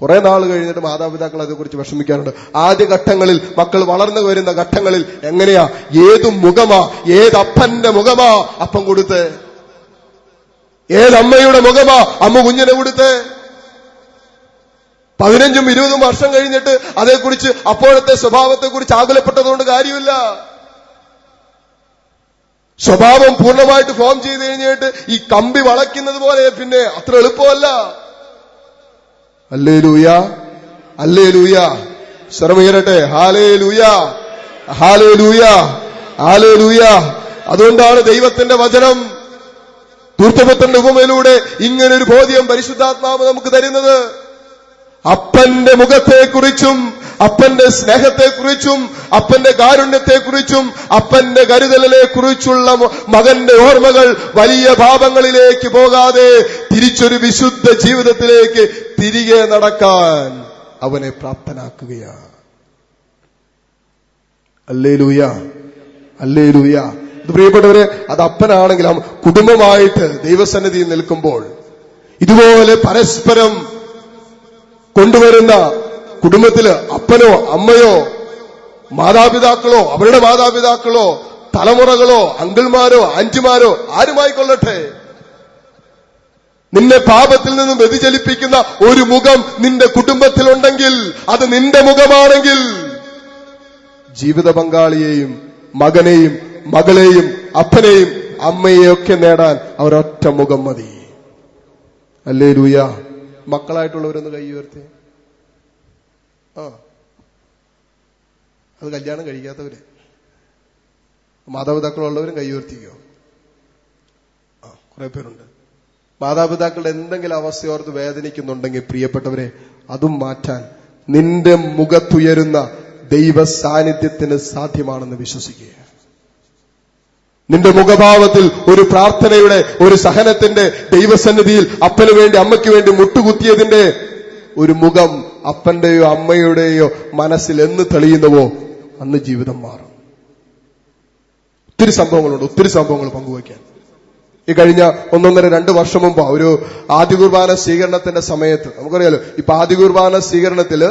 കുറെ നാൾ കഴിഞ്ഞിട്ട് മാതാപിതാക്കൾ അതേക്കുറിച്ച് വിഷമിക്കാറുണ്ട്. ആദ്യഘട്ടങ്ങളിൽ മക്കൾ വളർന്നു വരുന്ന ഘട്ടങ്ങളിൽ എങ്ങനെയാ, ഏത് മുഖമാ, ഏതപ്പന്റെ മുഖമാ അപ്പം കൊടുത്ത്, ഏതമ്മയുടെ മുഖമാ അമ്മ കുഞ്ഞിനെ കൊടുത്ത്. 15-20 വർഷം കഴിഞ്ഞിട്ട് അതേക്കുറിച്ച് അപ്പോഴത്തെ സ്വഭാവത്തെക്കുറിച്ച് ആകുലപ്പെട്ടതുകൊണ്ട് കാര്യമില്ല. സ്വഭാവം പൂർണ്ണമായിട്ട് ഫോം ചെയ്ത് കഴിഞ്ഞിട്ട് ഈ കമ്പി വളയ്ക്കുന്നത് പോലെ പിന്നെ അത്ര എളുപ്പമല്ല. ഹല്ലേലൂയ, ഹല്ലേലൂയ, സ്വരമുയരട്ടെ. ഹല്ലേലൂയ, ഹല്ലേലൂയ, ഹല്ലേലൂയ. അതുകൊണ്ടാണ് ദൈവത്തിന്റെ വചനം ധൂർത്തപുത്രന്റെ ഉപമയിലൂടെ ഇങ്ങനൊരു ബോധ്യം പരിശുദ്ധാത്മാവ് നമുക്ക് തരുന്നത്. അപ്പന്റെ മുഖത്തെക്കുറിച്ചും അപ്പന്റെ സ്നേഹത്തെക്കുറിച്ചും അപ്പന്റെ കാരുണ്യത്തെക്കുറിച്ചും അപ്പന്റെ കരുതലിനെ കുറിച്ചുള്ള മകന്റെ ഓർമ്മകൾ വലിയ പാപങ്ങളിലേക്ക് പോകാതെ തിരിച്ചൊരു വിശുദ്ധ ജീവിതത്തിലേക്ക് തിരികെ നടക്കാൻ അവനെ പ്രാപ്തനാക്കുകയാണ്. Hallelujah, hallelujah. പ്രിയപ്പെട്ടവരെ, അത് അപ്പനാണെങ്കിലും കുടുംബമായിട്ട് ദൈവസന്നിധിയിൽ നിൽക്കുമ്പോൾ ഇതുപോലെ പരസ്പരം കൊണ്ടുവരുന്ന കുടുംബത്തില് അപ്പനോ അമ്മയോ മാതാപിതാക്കളോ അവരുടെ മാതാപിതാക്കളോ തലമുറകളോ അങ്കിൾമാരോ ആന്റിമാരോ ആരുമായിക്കൊള്ളട്ടെ, നിന്നെ പാപത്തിൽ നിന്നും വ്യതിചലിപ്പിക്കുന്ന ഒരു മുഖം നിന്റെ കുടുംബത്തിലുണ്ടെങ്കിൽ, അത് നിന്റെ മുഖമാണെങ്കിൽ, ജീവിത പങ്കാളിയെയും മകനെയും മകളെയും അപ്പനെയും അമ്മയെയൊക്കെ നേടാൻ അവരൊറ്റ മുഖം മതി. ഹല്ലേലൂയ. മക്കളായിട്ടുള്ളവരൊന്ന് കൈ ഉയർത്തി. അത് കല്യാണം കഴിക്കാത്തവര്, മാതാപിതാക്കളുള്ളവരും കൈ ഉയർത്തിക്കോ. കുറെ പേരുണ്ട്. മാതാപിതാക്കളുടെ എന്തെങ്കിലും അവസ്ഥയോർത്ത് വേദനിക്കുന്നുണ്ടെങ്കിൽ പ്രിയപ്പെട്ടവരെ, അതും മാറ്റാൻ നിന്റെ മുഖത്തുയരുന്ന ദൈവ സാന്നിധ്യത്തിന് സാധ്യമാണെന്ന് വിശ്വസിക്കുക. നിന്റെ മുഖഭാവത്തിൽ ഒരു പ്രാർത്ഥനയുടെ, ഒരു സഹനത്തിന്റെ, ദൈവസന്നിധിയിൽ അപ്പന് വേണ്ടി അമ്മയ്ക്ക് വേണ്ടി മുട്ടുകുത്തിയതിന്റെ ഒരു മുഖം അപ്പന്റെയോ അമ്മയുടെയോ മനസ്സിൽ എന്ന് തെളിയുന്നുവോ അന്ന് ജീവിതം മാറും. ഒത്തിരി സംഭവങ്ങളുണ്ട്, ഒത്തിരി സംഭവങ്ങൾ പങ്കുവയ്ക്കാൻ. ഈ കഴിഞ്ഞ 1-2 വർഷം മുമ്പ് ഒരു ആദ്യ കുർബാന സ്വീകരണത്തിന്റെ സമയത്ത്, നമുക്കറിയാലോ, ഇപ്പൊ ആദ്യ കുർബാന സ്വീകരണത്തില്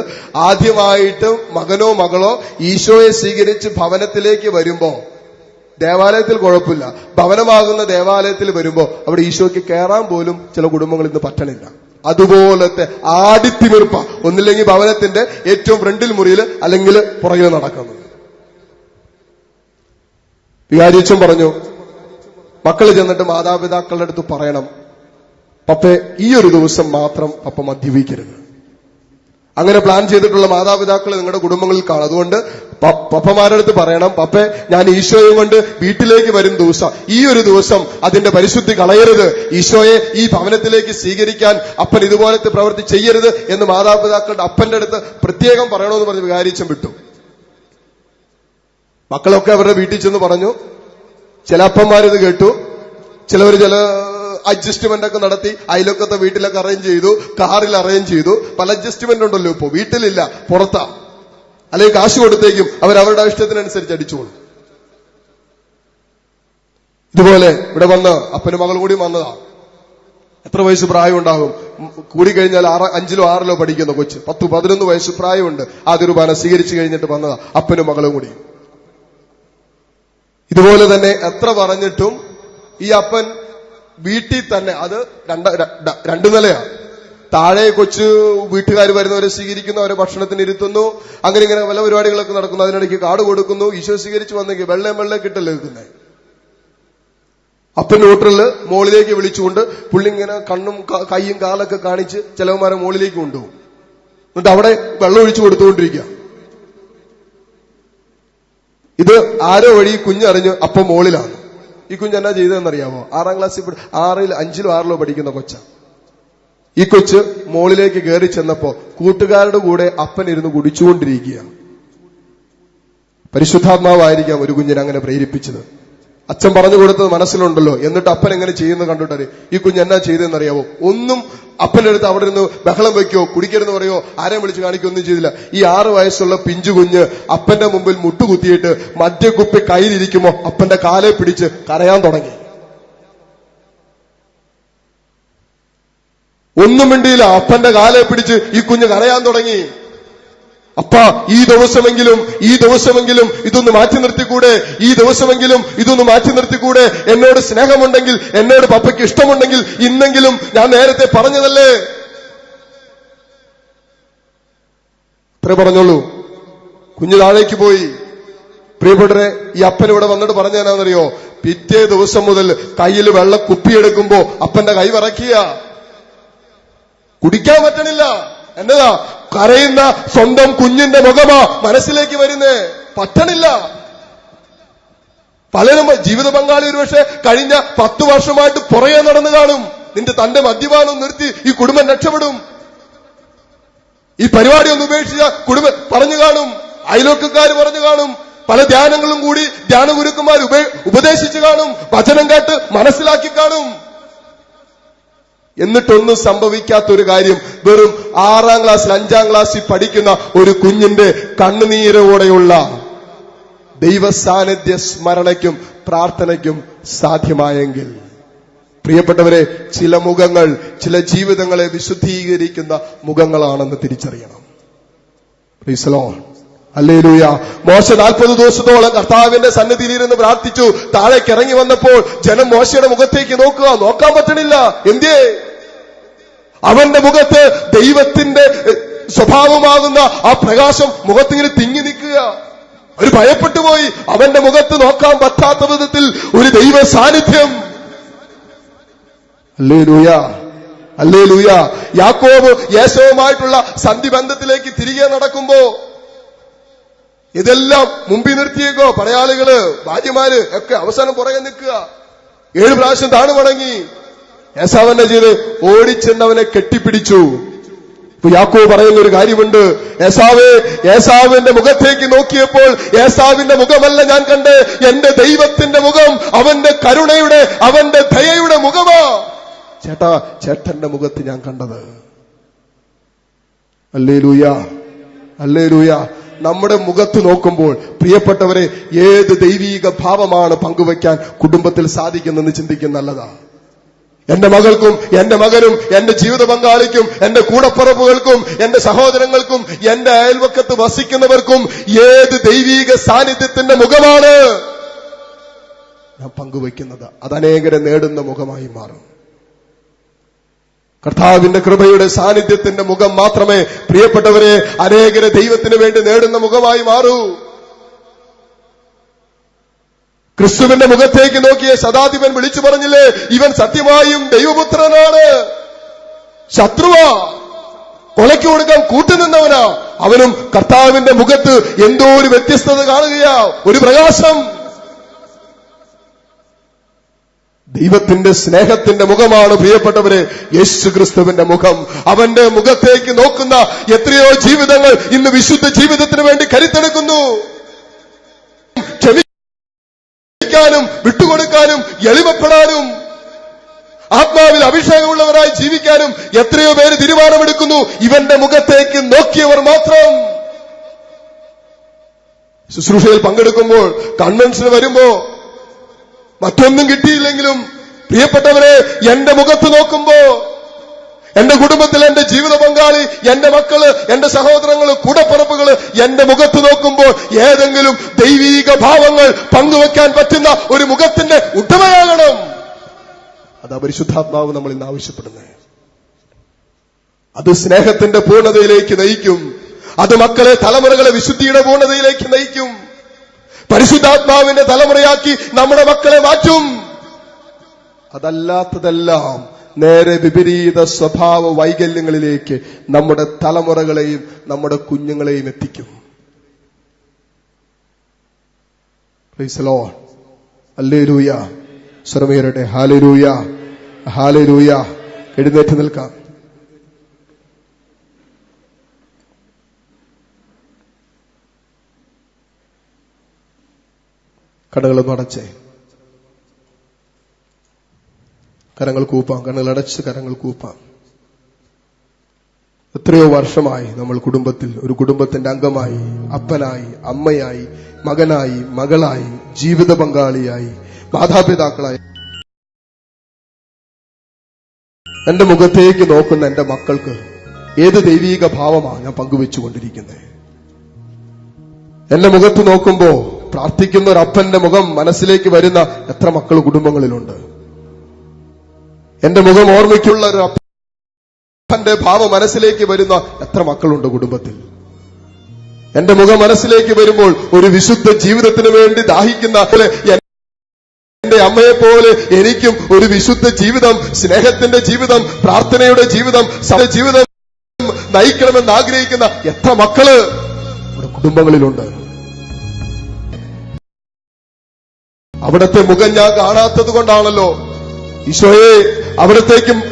ആദ്യമായിട്ട് മകനോ മകളോ ഈശോയെ സ്വീകരിച്ച് ഭവനത്തിലേക്ക് വരുമ്പോ, ദേവാലയത്തിൽ കുഴപ്പമില്ല, ഭവനമാകുന്ന ദേവാലയത്തിൽ വരുമ്പോ അവിടെ ഈശോയ്ക്ക് കയറാൻ പോലും ചില കുടുംബങ്ങളിൽ ഇന്ന് പറ്റണില്ല. അതുപോലത്തെ ആടിത്തിമിർപ്പ, ഒന്നില്ലെങ്കിൽ ഭവനത്തിന്റെ ഏറ്റവും ഫ്രണ്ടിൽ മുറിയിൽ അല്ലെങ്കിൽ പുറകിൽ നടക്കുന്നത്. വികാരിച്ചൻ പറഞ്ഞു, മക്കള് ചെന്നിട്ട് മാതാപിതാക്കളുടെ അടുത്ത് പറയണം, പപ്പേ ഈ ഒരു ദിവസം മാത്രം പപ്പ മദ്യപിക്കരുത്. അങ്ങനെ പ്ലാൻ ചെയ്തിട്ടുള്ള മാതാപിതാക്കൾ നിങ്ങളുടെ കുടുംബങ്ങളിൽ കാണും. അതുകൊണ്ട് പപ്പമാരുടെ അടുത്ത് പറയണം, പപ്പേ ഞാൻ ഈശോയും കൊണ്ട് വീട്ടിലേക്ക് വരും ദിവസം, ഈ ഒരു ദിവസം അതിന്റെ പരിശുദ്ധി കളയരുത്, ഈശോയെ ഈ ഭവനത്തിലേക്ക് സ്വീകരിക്കാൻ അപ്പൻ ഇതുപോലത്തെ പ്രവൃത്തി ചെയ്യരുത് എന്ന് മാതാപിതാക്കളുടെ അപ്പന്റെ അടുത്ത് പ്രത്യേകം പറയണമെന്ന് പറഞ്ഞ് വികാരിച്ചൻ വിട്ടു. മക്കളൊക്കെ അവരുടെ വീട്ടിൽ ചെന്ന് പറഞ്ഞു. ചില അപ്പന്മാരിത് കേട്ടു, ചില അഡ്ജസ്റ്റ്മെന്റ് ഒക്കെ നടത്തി അയലൊക്കത്തെ വീട്ടിലൊക്കെ അറേഞ്ച് ചെയ്തു, കാറിൽ അറേഞ്ച് ചെയ്തു. പല അഡ്ജസ്റ്റ്മെന്റ് ഉണ്ടല്ലോ ഇപ്പോ, വീട്ടിലില്ല പുറത്താ, അല്ലെങ്കിൽ കാശ് കൊടുത്തേക്കും അവരവരുടെ ഇഷ്ടത്തിനനുസരിച്ച് അടിച്ചോളും. ഇതുപോലെ ഇവിടെ വന്ന് അപ്പനും മകളും കൂടി വന്നതാ. എത്ര വയസ്സ് പ്രായം ഉണ്ടാകും? കൂടിക്കഴിഞ്ഞാൽ 5-ലോ 6-ലോ പഠിക്കുന്ന കൊച്ച്, 10-11 വയസ്സ് പ്രായമുണ്ട്. ആദ്യ കുർബാന സ്വീകരിച്ചു കഴിഞ്ഞിട്ട് വന്നതാ അപ്പനും മകളും കൂടി. ഇതുപോലെ തന്നെ എത്ര പറഞ്ഞിട്ടും ഈ അപ്പൻ വീട്ടിൽ തന്നെ, അത് 2 നിലയാണ്, താഴെ കൊച്ചു വീട്ടുകാർ വരുന്നവരെ സ്വീകരിക്കുന്നു, അവരെ ഭക്ഷണത്തിന് ഇരുത്തുന്നു, അങ്ങനെ ഇങ്ങനെ പല പരിപാടികളൊക്കെ നടക്കുന്നു. അതിനിടയ്ക്ക് കാർഡ് കൊടുക്കുന്നു. ഈശോ സ്വീകരിച്ച് വന്നെങ്കിൽ വെള്ളം കിട്ടല്ലേ നിൽക്കുന്നത്. അപ്പൻ ന്യൂട്രല് മോളിലേക്ക് വിളിച്ചുകൊണ്ട് പുള്ളി ഇങ്ങനെ കണ്ണും കൈയും കാലൊക്കെ കാണിച്ച് ചിലവന്മാരെ മോളിലേക്ക് കൊണ്ടുപോകും. എന്നിട്ട് അവിടെ വെള്ളം ഒഴിച്ചു കൊടുത്തുകൊണ്ടിരിക്കുക. ഇത് ആരോ വഴി കുഞ്ഞറിഞ്ഞ് അപ്പം മോളിലാണ്. ഈ കുഞ്ഞ് എന്നാ ചെയ്തതെന്നറിയാമോ? 6-ാം ക്ലാസ്സിൽ 5-ലോ 6-ലോ പഠിക്കുന്ന കൊച്ച. ഈ കൊച്ച് മോളിലേക്ക് കയറി ചെന്നപ്പോ കൂട്ടുകാരുടെ കൂടെ അപ്പൻ ഇരുന്ന് കുടിച്ചുകൊണ്ടിരിക്കുക. പരിശുദ്ധാത്മാവായിരിക്കാം ഒരു കുഞ്ഞിനെ അങ്ങനെ പ്രേരിപ്പിച്ചത്. അച്ഛൻ പറഞ്ഞു കൊടുത്തത് മനസ്സിലുണ്ടല്ലോ. എന്നിട്ട് അപ്പൻ എങ്ങനെ ചെയ്യുന്നത് കണ്ടിട്ടേ ഈ കുഞ്ഞ് എന്നാ ചെയ്തെന്നറിയാവോ? ഒന്നും അപ്പന്റെ അടുത്ത് അവിടെ നിന്ന് ബഹളം വയ്ക്കോ കുടിക്കരുതെന്ന് പറയോ ആരെയും വിളിച്ച് കാണിക്കോ ഒന്നും ചെയ്തില്ല. ഈ 6 വയസ്സുള്ള പിഞ്ചു കുഞ്ഞ് അപ്പന്റെ മുമ്പിൽ മുട്ടുകുത്തിയിട്ട് മദ്യക്കുപ്പി കയ്യിലിരിക്കുമ്പോ അപ്പന്റെ കാലെ പിടിച്ച് കരയാൻ തുടങ്ങി. ഒന്നും മിണ്ടിയില്ല. അപ്പന്റെ കാലെ പിടിച്ച് ഈ കുഞ്ഞ് കരയാൻ തുടങ്ങി. അപ്പ ഈ ദിവസമെങ്കിലും ഇതൊന്ന് മാറ്റി നിർത്തിക്കൂടെ? ഈ ദിവസമെങ്കിലും ഇതൊന്ന് മാറ്റി നിർത്തിക്കൂടെ? എന്നോട് സ്നേഹമുണ്ടെങ്കിൽ, എന്നോട് പപ്പയ്ക്ക് ഇഷ്ടമുണ്ടെങ്കിൽ ഇന്നെങ്കിലും ഞാൻ നേരത്തെ പറഞ്ഞതല്ലേ. അത്രേ പറഞ്ഞോളൂ. കുഞ്ഞു താഴേക്ക് പോയി. പ്രിയപ്പെട്ടവരെ, ഈ അപ്പൻ ഇവിടെ വന്നിട്ട് പറഞ്ഞതെന്നാണെന്നറിയോ? പിറ്റേ ദിവസം മുതൽ കയ്യിൽ വെള്ള കുപ്പിയെടുക്കുമ്പോ അപ്പന്റെ കൈ വിറയ്ക്കുക. കുടിക്കാൻ പറ്റണില്ല. എന്നതാ? കരയുന്ന സ്വന്തം കുഞ്ഞിന്റെ മുഖമാ മനസ്സിലേക്ക് വരുന്നേ. പറ്റണില്ല. പലരും ജീവിത പങ്കാളി ഒരുപക്ഷെ കഴിഞ്ഞ 10 വർഷമായിട്ട് പുറകെ നടന്നു കാണും. തന്റെ മദ്യപാനം നിർത്തി ഈ കുടുംബം രക്ഷപ്പെടും, ഈ പരിപാടി ഒന്ന് ഉപേക്ഷിച്ച കുടുംബം പറഞ്ഞു കാണും, അയൽവക്കക്കാർ പറഞ്ഞു കാണും, പല ധ്യാനങ്ങളും കൂടി ധ്യാനഗുരുക്കന്മാർ ഉപദേശിച്ചു കാണും, വചനം കേട്ട് മനസ്സിലാക്കി കാണും. എന്നിട്ടൊന്നും സംഭവിക്കാത്തൊരു കാര്യം, വെറും 6ാം ക്ലാസ്സിൽ 5ാം ക്ലാസ്സിൽ പഠിക്കുന്ന ഒരു കുഞ്ഞിന്റെ കണ്ണുനീരോടെയുള്ള ദൈവസാന്നിധ്യ സ്മരണയ്ക്കും പ്രാർത്ഥനയ്ക്കും സാധ്യമായെങ്കിൽ, പ്രിയപ്പെട്ടവരെ, ചില മുഖങ്ങൾ ചില ജീവിതങ്ങളെ വിശുദ്ധീകരിക്കുന്ന മുഖങ്ങളാണെന്ന് തിരിച്ചറിയണം. Price the Lord. ഹല്ലേലൂയ. മോശ 40 ദിവസത്തോളം കർത്താവിന്റെ സന്നിധിയിലിരുന്ന് പ്രാർത്ഥിച്ചു. താഴേക്ക് ഇറങ്ങി വന്നപ്പോൾ ജനം മോശയുടെ മുഖത്തേക്ക് നോക്കാൻ പറ്റണില്ല. എന്തേ? അവന്റെ മുഖത്ത് ദൈവത്തിന്റെ സ്വഭാവമാകുന്ന ആ പ്രകാശം മുഖത്തിങ്ങനെ തിങ്ങി നിൽക്കുക. ഒരു ഭയപ്പെട്ടു പോയി. അവന്റെ മുഖത്ത് നോക്കാൻ പറ്റാത്ത വിധത്തിൽ ഒരു ദൈവ സാന്നിധ്യം. Hallelujah, hallelujah. യാക്കോബ് യേശുവുമായിട്ടുള്ള സന്ധിബന്ധത്തിലേക്ക് തിരികെ നടക്കുമ്പോ ഇതെല്ലാം മുമ്പിൽ നിർത്തിയേക്കോ. പടയാളികള്, ഭാര്യമാര് ഒക്കെ അവസാനം പുറകെ നിൽക്കുക. 7 പ്രാവശ്യം താണു മടങ്ങി. ഏസാവെന്നെ ചെയ്ത് ഓടിച്ചെന്നവനെ കെട്ടിപ്പിടിച്ചു. ഇപ്പൊ യാക്കോബ് പറയുന്ന ഒരു കാര്യമുണ്ട്. ഏസാവിന്റെ മുഖത്തേക്ക് നോക്കിയപ്പോൾ ഏസാവിന്റെ മുഖമല്ല ഞാൻ കണ്ട്, എന്റെ ദൈവത്തിന്റെ മുഖം, അവന്റെ കരുണയുടെ, അവന്റെ ദയയുടെ മുഖമാ ചേട്ടന്റെ മുഖത്ത് ഞാൻ കണ്ടത്. Hallelujah, hallelujah. നമ്മുടെ മുഖത്ത് നോക്കുമ്പോൾ പ്രിയപ്പെട്ടവരെ, ഏത് ദൈവീക ഭാവമാണ് പങ്കുവയ്ക്കാൻ കുടുംബത്തിൽ സാധിക്കുന്നെന്ന് ചിന്തിക്കുന്ന നല്ലതാ. എന്റെ മകൾക്കും എന്റെ മകനും എന്റെ ജീവിത പങ്കാളിക്കും എന്റെ കൂടപ്പുറപ്പുകൾക്കും എന്റെ സഹോദരങ്ങൾക്കും എന്റെ അയൽവക്കത്ത് വസിക്കുന്നവർക്കും ഏത് ദൈവീക സാന്നിധ്യത്തിന്റെ മുഖമാണ് ഞാൻ പങ്കുവയ്ക്കുന്നത്? അത് അനേകരെ നേടുന്ന മുഖമായി മാറും. കർത്താവിന്റെ കൃപയുടെ സാന്നിധ്യത്തിന്റെ മുഖം മാത്രമേ പ്രിയപ്പെട്ടവരെ അനേകരെ ദൈവത്തിന് വേണ്ടി നേടുന്ന മുഖമായി മാറൂ. ക്രിസ്തുവിന്റെ മുഖത്തേക്ക് നോക്കിയ ശതാധിപൻ വിളിച്ചു പറഞ്ഞില്ലേ, ഇവൻ സത്യമായും ദൈവപുത്രനാണ്. ശത്രുവാ, കൊലയ്ക്ക് കൊടുക്കാൻ കൂട്ടുനിന്നവനാ. അവനും കർത്താവിന്റെ മുഖത്ത് എന്തോ ഒരു വ്യത്യസ്തത കാണുകയാ, ഒരു പ്രകാശം. ദൈവത്തിന്റെ സ്നേഹത്തിന്റെ മുഖമാണ് പ്രിയപ്പെട്ടവരെ യേശു ക്രിസ്തുവിന്റെ മുഖം. അവന്റെ മുഖത്തേക്ക് നോക്കുന്ന എത്രയോ ജീവിതങ്ങൾ ഇന്ന് വിശുദ്ധ ജീവിതത്തിന് വേണ്ടി കരുത്തെടുക്കുന്നു. ക്ഷമിക്കാനും വിട്ടുകൊടുക്കാനും എളിമപ്പെടാനും ആത്മാവിൽ അഭിഷേകമുള്ളവരായി ജീവിക്കാനും എത്രയോ പേര് തീരുമാനമെടുക്കുന്നു. ഇവന്റെ മുഖത്തേക്ക് നോക്കിയവർ മാത്രം. ശുശ്രൂഷയിൽ പങ്കെടുക്കുമ്പോൾ, കൺവെൻഷന് വരുമ്പോ, മറ്റൊന്നും കിട്ടിയില്ലെങ്കിലും പ്രിയപ്പെട്ടവരെ, എന്റെ മുഖത്ത് നോക്കുമ്പോ, എന്റെ കുടുംബത്തിൽ എന്റെ ജീവിത പങ്കാളി, എന്റെ മക്കള്, എന്റെ സഹോദരങ്ങള്, കൂടപ്പുറപ്പുകള് എന്റെ മുഖത്ത് നോക്കുമ്പോൾ ഏതെങ്കിലും ദൈവീക ഭാവങ്ങൾ പങ്കുവെക്കാൻ പറ്റുന്ന ഒരു മുഖത്തിന്റെ ഉടമയാകണം. അതാ പരിശുദ്ധാത്മാവ് നമ്മൾ ഇന്ന് ആവശ്യപ്പെടുന്നത്. അത് സ്നേഹത്തിന്റെ പൂർണ്ണതയിലേക്ക് നയിക്കും. അത് മക്കളെ, തലമുറകളെ വിശുദ്ധിയുടെ പൂർണ്ണതയിലേക്ക് നയിക്കും. പരിശുദ്ധാത്മാവിന്റെ തലമുറയാക്കി നമ്മുടെ മക്കളെ മാറ്റും. അതല്ലാത്തതെല്ലാം നേരെ വിപരീത സ്വഭാവ വൈകല്യങ്ങളിലേക്ക് നമ്മുടെ തലമുറകളെയും നമ്മുടെ കുഞ്ഞുങ്ങളെയും എത്തിക്കും. Praise the Lord. ഹല്ലേലൂയ. സ്വരമേറട്ടെ. ഹല്ലേലൂയ, ഹല്ലേലൂയ. എഴുന്നേറ്റ് നിൽക്കാം. കണ്ണുകളൊന്ന് അടച്ചേ. കരങ്ങൾ കൂപ്പാം, കണ്ണുകളടച്ച് കരങ്ങൾ കൂപ്പാം. എത്രയോ വർഷമായി നമ്മൾ കുടുംബത്തിൽ, ഒരു കുടുംബത്തിന്റെ അംഗമായി, അപ്പനായി, അമ്മയായി, മകനായി, മകളായി, ജീവിത പങ്കാളിയായി, മാതാപിതാക്കളായി. എന്റെ മുഖത്തേക്ക് നോക്കുന്ന എന്റെ മക്കൾക്ക് ഏത് ദൈവീക ഭാവമാണ് ഞാൻ പങ്കുവെച്ചുകൊണ്ടിരിക്കുന്നത്? എന്റെ മുഖത്ത് നോക്കുമ്പോ പ്രാർത്ഥിക്കുന്ന ഒരു അപ്പന്റെ മുഖം മനസ്സിലേക്ക് വരുന്ന എത്ര മക്കൾ കുടുംബങ്ങളിലുണ്ട്? എന്റെ മുഖം ഓർമ്മയ്ക്കുള്ള ഒരു അപ്പന്റെ ഭാവം മനസ്സിലേക്ക് വരുന്ന എത്ര മക്കളുണ്ട് കുടുംബത്തിൽ? എന്റെ മുഖം മനസ്സിലേക്ക് വരുമ്പോൾ ഒരു വിശുദ്ധ ജീവിതത്തിന് വേണ്ടി ദാഹിക്കുന്ന എന്റെ അമ്മയെ പോലെ എനിക്കും ഒരു വിശുദ്ധ ജീവിതം, സ്നേഹത്തിന്റെ ജീവിതം, പ്രാർത്ഥനയുടെ ജീവിതം, ജീവിതം നയിക്കണമെന്ന് ആഗ്രഹിക്കുന്ന എത്ര മക്കള് നമ്മുടെ കുടുംബങ്ങളിലുണ്ട്? അവിടത്തെ മുഖം ഞാൻ കാണാത്തത് കൊണ്ടാണല്ലോ ഈശോയെ,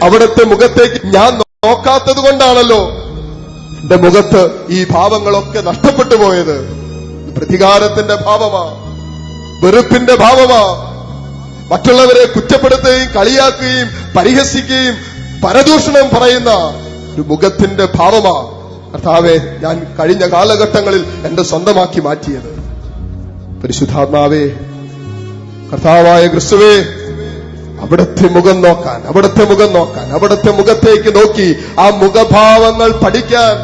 അവിടത്തെ മുഖത്തേക്ക് ഞാൻ നോക്കാത്തത് കൊണ്ടാണല്ലോ എന്റെ മുഖത്ത് ഈ ഭാവങ്ങളൊക്കെ നഷ്ടപ്പെട്ടു പോയത്. പ്രതികാരത്തിന്റെ ഭാവമാ, വെറുപ്പിന്റെ ഭാവമാ, മറ്റുള്ളവരെ കുറ്റപ്പെടുത്തുകയും കളിയാക്കുകയും പരിഹസിക്കുകയും പരദൂഷണം പറയുന്ന ഒരു മുഖത്തിന്റെ ഭാവമാ കർത്താവെ ഞാൻ കഴിഞ്ഞ കാലഘട്ടങ്ങളിൽ എന്റെ സ്വന്തമാക്കി മാറ്റിയത്. പരിശുദ്ധാത്മാവേ, കർത്താവായ ക്രിസ്തുവേ, അവിടുത്തെ മുഖം നോക്കാൻ, അവിടുത്തെ മുഖത്തേക്ക് നോക്കി ആ മുഖഭാവങ്ങൾ പഠിക്കാൻ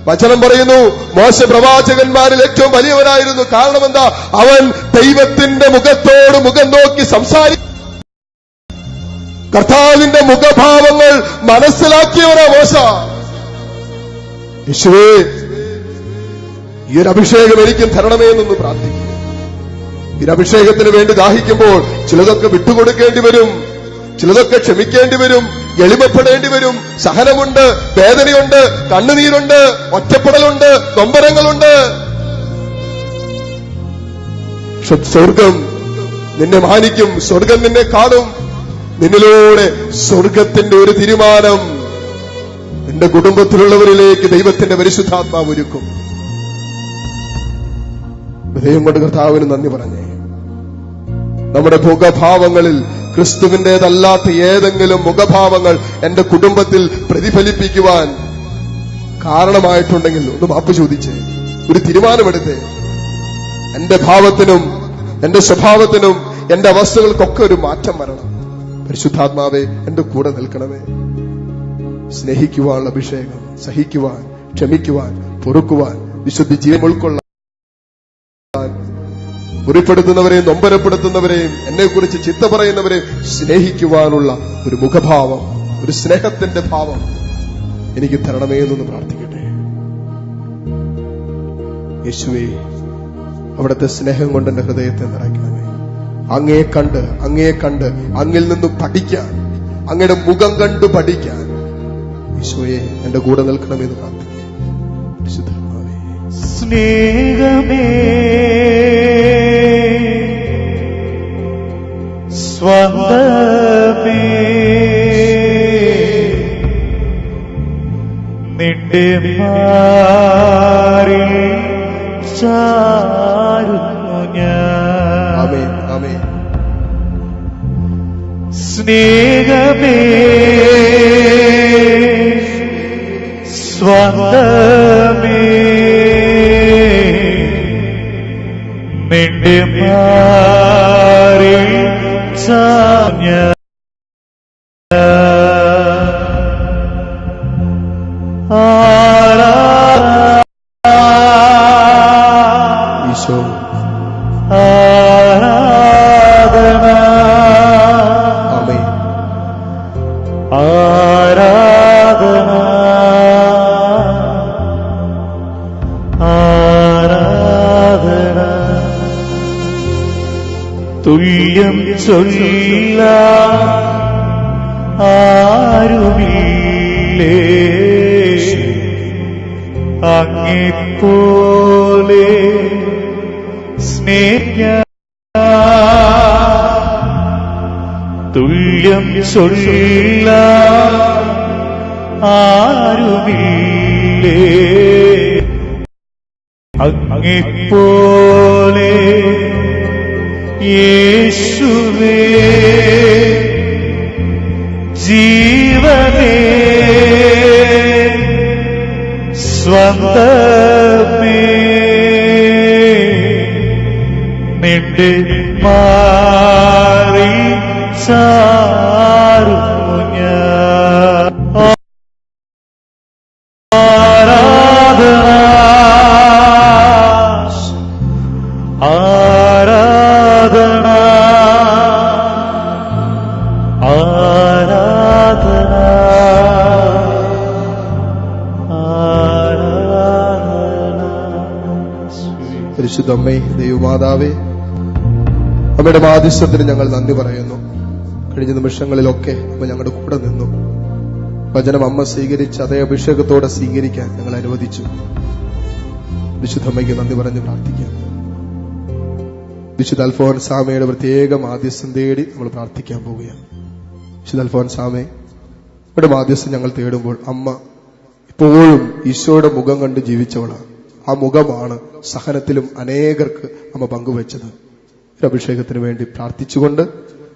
വചനം പറയുന്നു. മോശ പ്രവാചകന്മാരിൽ ഏറ്റവും വലിയവനായിരുന്നു. കാരണം എന്താ? അവൻ ദൈവത്തിന്റെ മുഖത്തോട് മുഖം നോക്കി സംസാരിക്കും. കർത്താവിന്റെ മുഖഭാവങ്ങൾ മനസ്സിലാക്കിയവനാ മോശ. യേശുവേ, ഈ ഒരു അഭിഷേകം എനിക്കും തരണമേ എന്നൊന്ന് പ്രാർത്ഥിക്കും. ഈ അഭിഷേകത്തിന് വേണ്ടി ദാഹിക്കുമ്പോൾ ചിലതൊക്കെ വിട്ടുകൊടുക്കേണ്ടി വരും, ചിലതൊക്കെ ക്ഷമിക്കേണ്ടി വരും, എളിമപ്പെടേണ്ടി വരും. സഹനമുണ്ട്, വേദനയുണ്ട്, കണ്ണുനീരുണ്ട്, ഒറ്റപ്പെടലുണ്ട്, നൊമ്പരങ്ങളുണ്ട്. സ്വർഗം നിന്നെ മാനിക്കും, സ്വർഗം നിന്നെ കാണും. നിന്നിലൂടെ സ്വർഗത്തിന്റെ ഒരു തീരുമാനം നിന്റെ കുടുംബത്തിലുള്ളവരിലേക്ക് ദൈവത്തിന്റെ പരിശുദ്ധാത്മാവ് ഒരുക്കും. ഹൃദയം കൊണ്ട് കർത്താവിന് നന്ദി പറഞ്ഞേ. നമ്മുടെ മുഖഭാവങ്ങളിൽ ക്രിസ്തുവിന്റേതല്ലാത്ത ഏതെങ്കിലും മുഖഭാവങ്ങൾ എന്റെ കുടുംബത്തിൽ പ്രതിഫലിപ്പിക്കുവാൻ കാരണമായിട്ടുണ്ടെങ്കിൽ ഒന്ന് മാപ്പ് ചോദിച്ചേ, ഒരു തീരുമാനമെടുത്തേ. എന്റെ ഭാവത്തിനും എന്റെ സ്വഭാവത്തിനും എന്റെ അവസ്ഥകൾക്കൊക്കെ ഒരു മാറ്റം വരണം. പരിശുദ്ധാത്മാവേ, എന്റെ കൂടെ നിൽക്കണമേ. സ്നേഹിക്കുവാനുള്ള അഭിഷേകം, സഹിക്കുവാൻ, ക്ഷമിക്കുവാൻ, പൊറുക്കുവാൻ, വിശുദ്ധ ജീവൻ ഉൾക്കൊള്ളാൻ, മുറിപ്പെടുത്തുന്നവരെയും നൊമ്പരപ്പെടുത്തുന്നവരെയും എന്നെക്കുറിച്ച് ചിത്ത പറയുന്നവരെയും സ്നേഹിക്കുവാനുള്ള ഒരു മുഖഭാവം, ഒരു സ്നേഹത്തിന്റെ ഭാവം എനിക്ക് തരണമേ എന്നൊന്ന് പ്രാർത്ഥിക്കട്ടെ. യേശുവേ, അവിടുത്തെ സ്നേഹം കൊണ്ട് എന്റെ ഹൃദയത്തെ നിറയ്ക്കണമേ. അങ്ങയെ കണ്ട് അങ്ങിൽ നിന്ന് പഠിക്കാൻ, അങ്ങയുടെ മുഖം കണ്ടു പഠിക്കാൻ യേശുവേ എന്റെ കൂടെ നിൽക്കണമെന്ന് പ്രാർത്ഥിക്കുക. വിശുദ്ധമാവേ, സ്നേഹമേ, സ്വന്തമേ, നിന്റെ മാറിൽ ചാരുന്നു ഞാൻ. ആമേൻ, ആമേൻ. സ്നേഹമേ, സ്വന്തമേ, നിന്റെ മാറിൽ ചാഞ്ഞ ഈശോ, ആരാധന, ആമേൻ. ആരാധന, ആരാധന, തുല്യം ചൊല്ല ആരുമില്ലേ അങ്ങെപ്പോലെ സ്നേഹ, തുല്യം ചൊല്ല ആരുമില്ലേ അങ്ങെപ്പോലെ യേശുവേ. ജീവനേ സ്വന്തമേ നിന്റെ മാറി ചാരുന്നു ഞാൻ. ആരാധന ആരാധന ആരാധന പരിശുദ്ധ അമ്മേ, ദൈവമാതാവേ, അമ്മയുടെ മാധ്യസ്ഥത്തിന് ഞങ്ങൾ നന്ദി പറയുന്നു. കഴിഞ്ഞ നിമിഷങ്ങളിലൊക്കെ അമ്മ ഞങ്ങളുടെ കൂടെ നിന്നു. വചനം അമ്മ സ്വീകരിച്ച് അതേ അഭിഷേകത്തോടെ സ്വീകരിക്കാൻ ഞങ്ങൾ അനുവദിച്ചു. വിശുദ്ധ അമ്മയ്ക്ക് നന്ദി പറഞ്ഞ് പ്രാർത്ഥിക്കാം. വിശുദ്ധ അൽഫോൻസാമയുടെ പ്രത്യേക മാധ്യസ്ഥം തേടി നമ്മൾ പ്രാർത്ഥിക്കാൻ പോവുകയാണ്. വിശുദ്ധ അൽഫോൻസാമേ, ഇവിടെ മാധ്യസ്ഥം ഞങ്ങൾ തേടുമ്പോൾ അമ്മ ഇപ്പോഴും ഈശോയുടെ മുഖം കണ്ട് ജീവിച്ചവളാണ്. ആ മുഖമാണ് സഹനത്തിലും അനേകർക്ക് അമ്മ പങ്കുവച്ചത്. ഒരു അഭിഷേകത്തിന് വേണ്ടി പ്രാർത്ഥിച്ചുകൊണ്ട്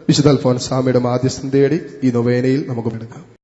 വിശുദ്ധ അൽഫോൻസാമയുടെ മാധ്യസ്ഥം തേടി ഈ നൊവേനയിൽ നമുക്ക് എടുക്കാം.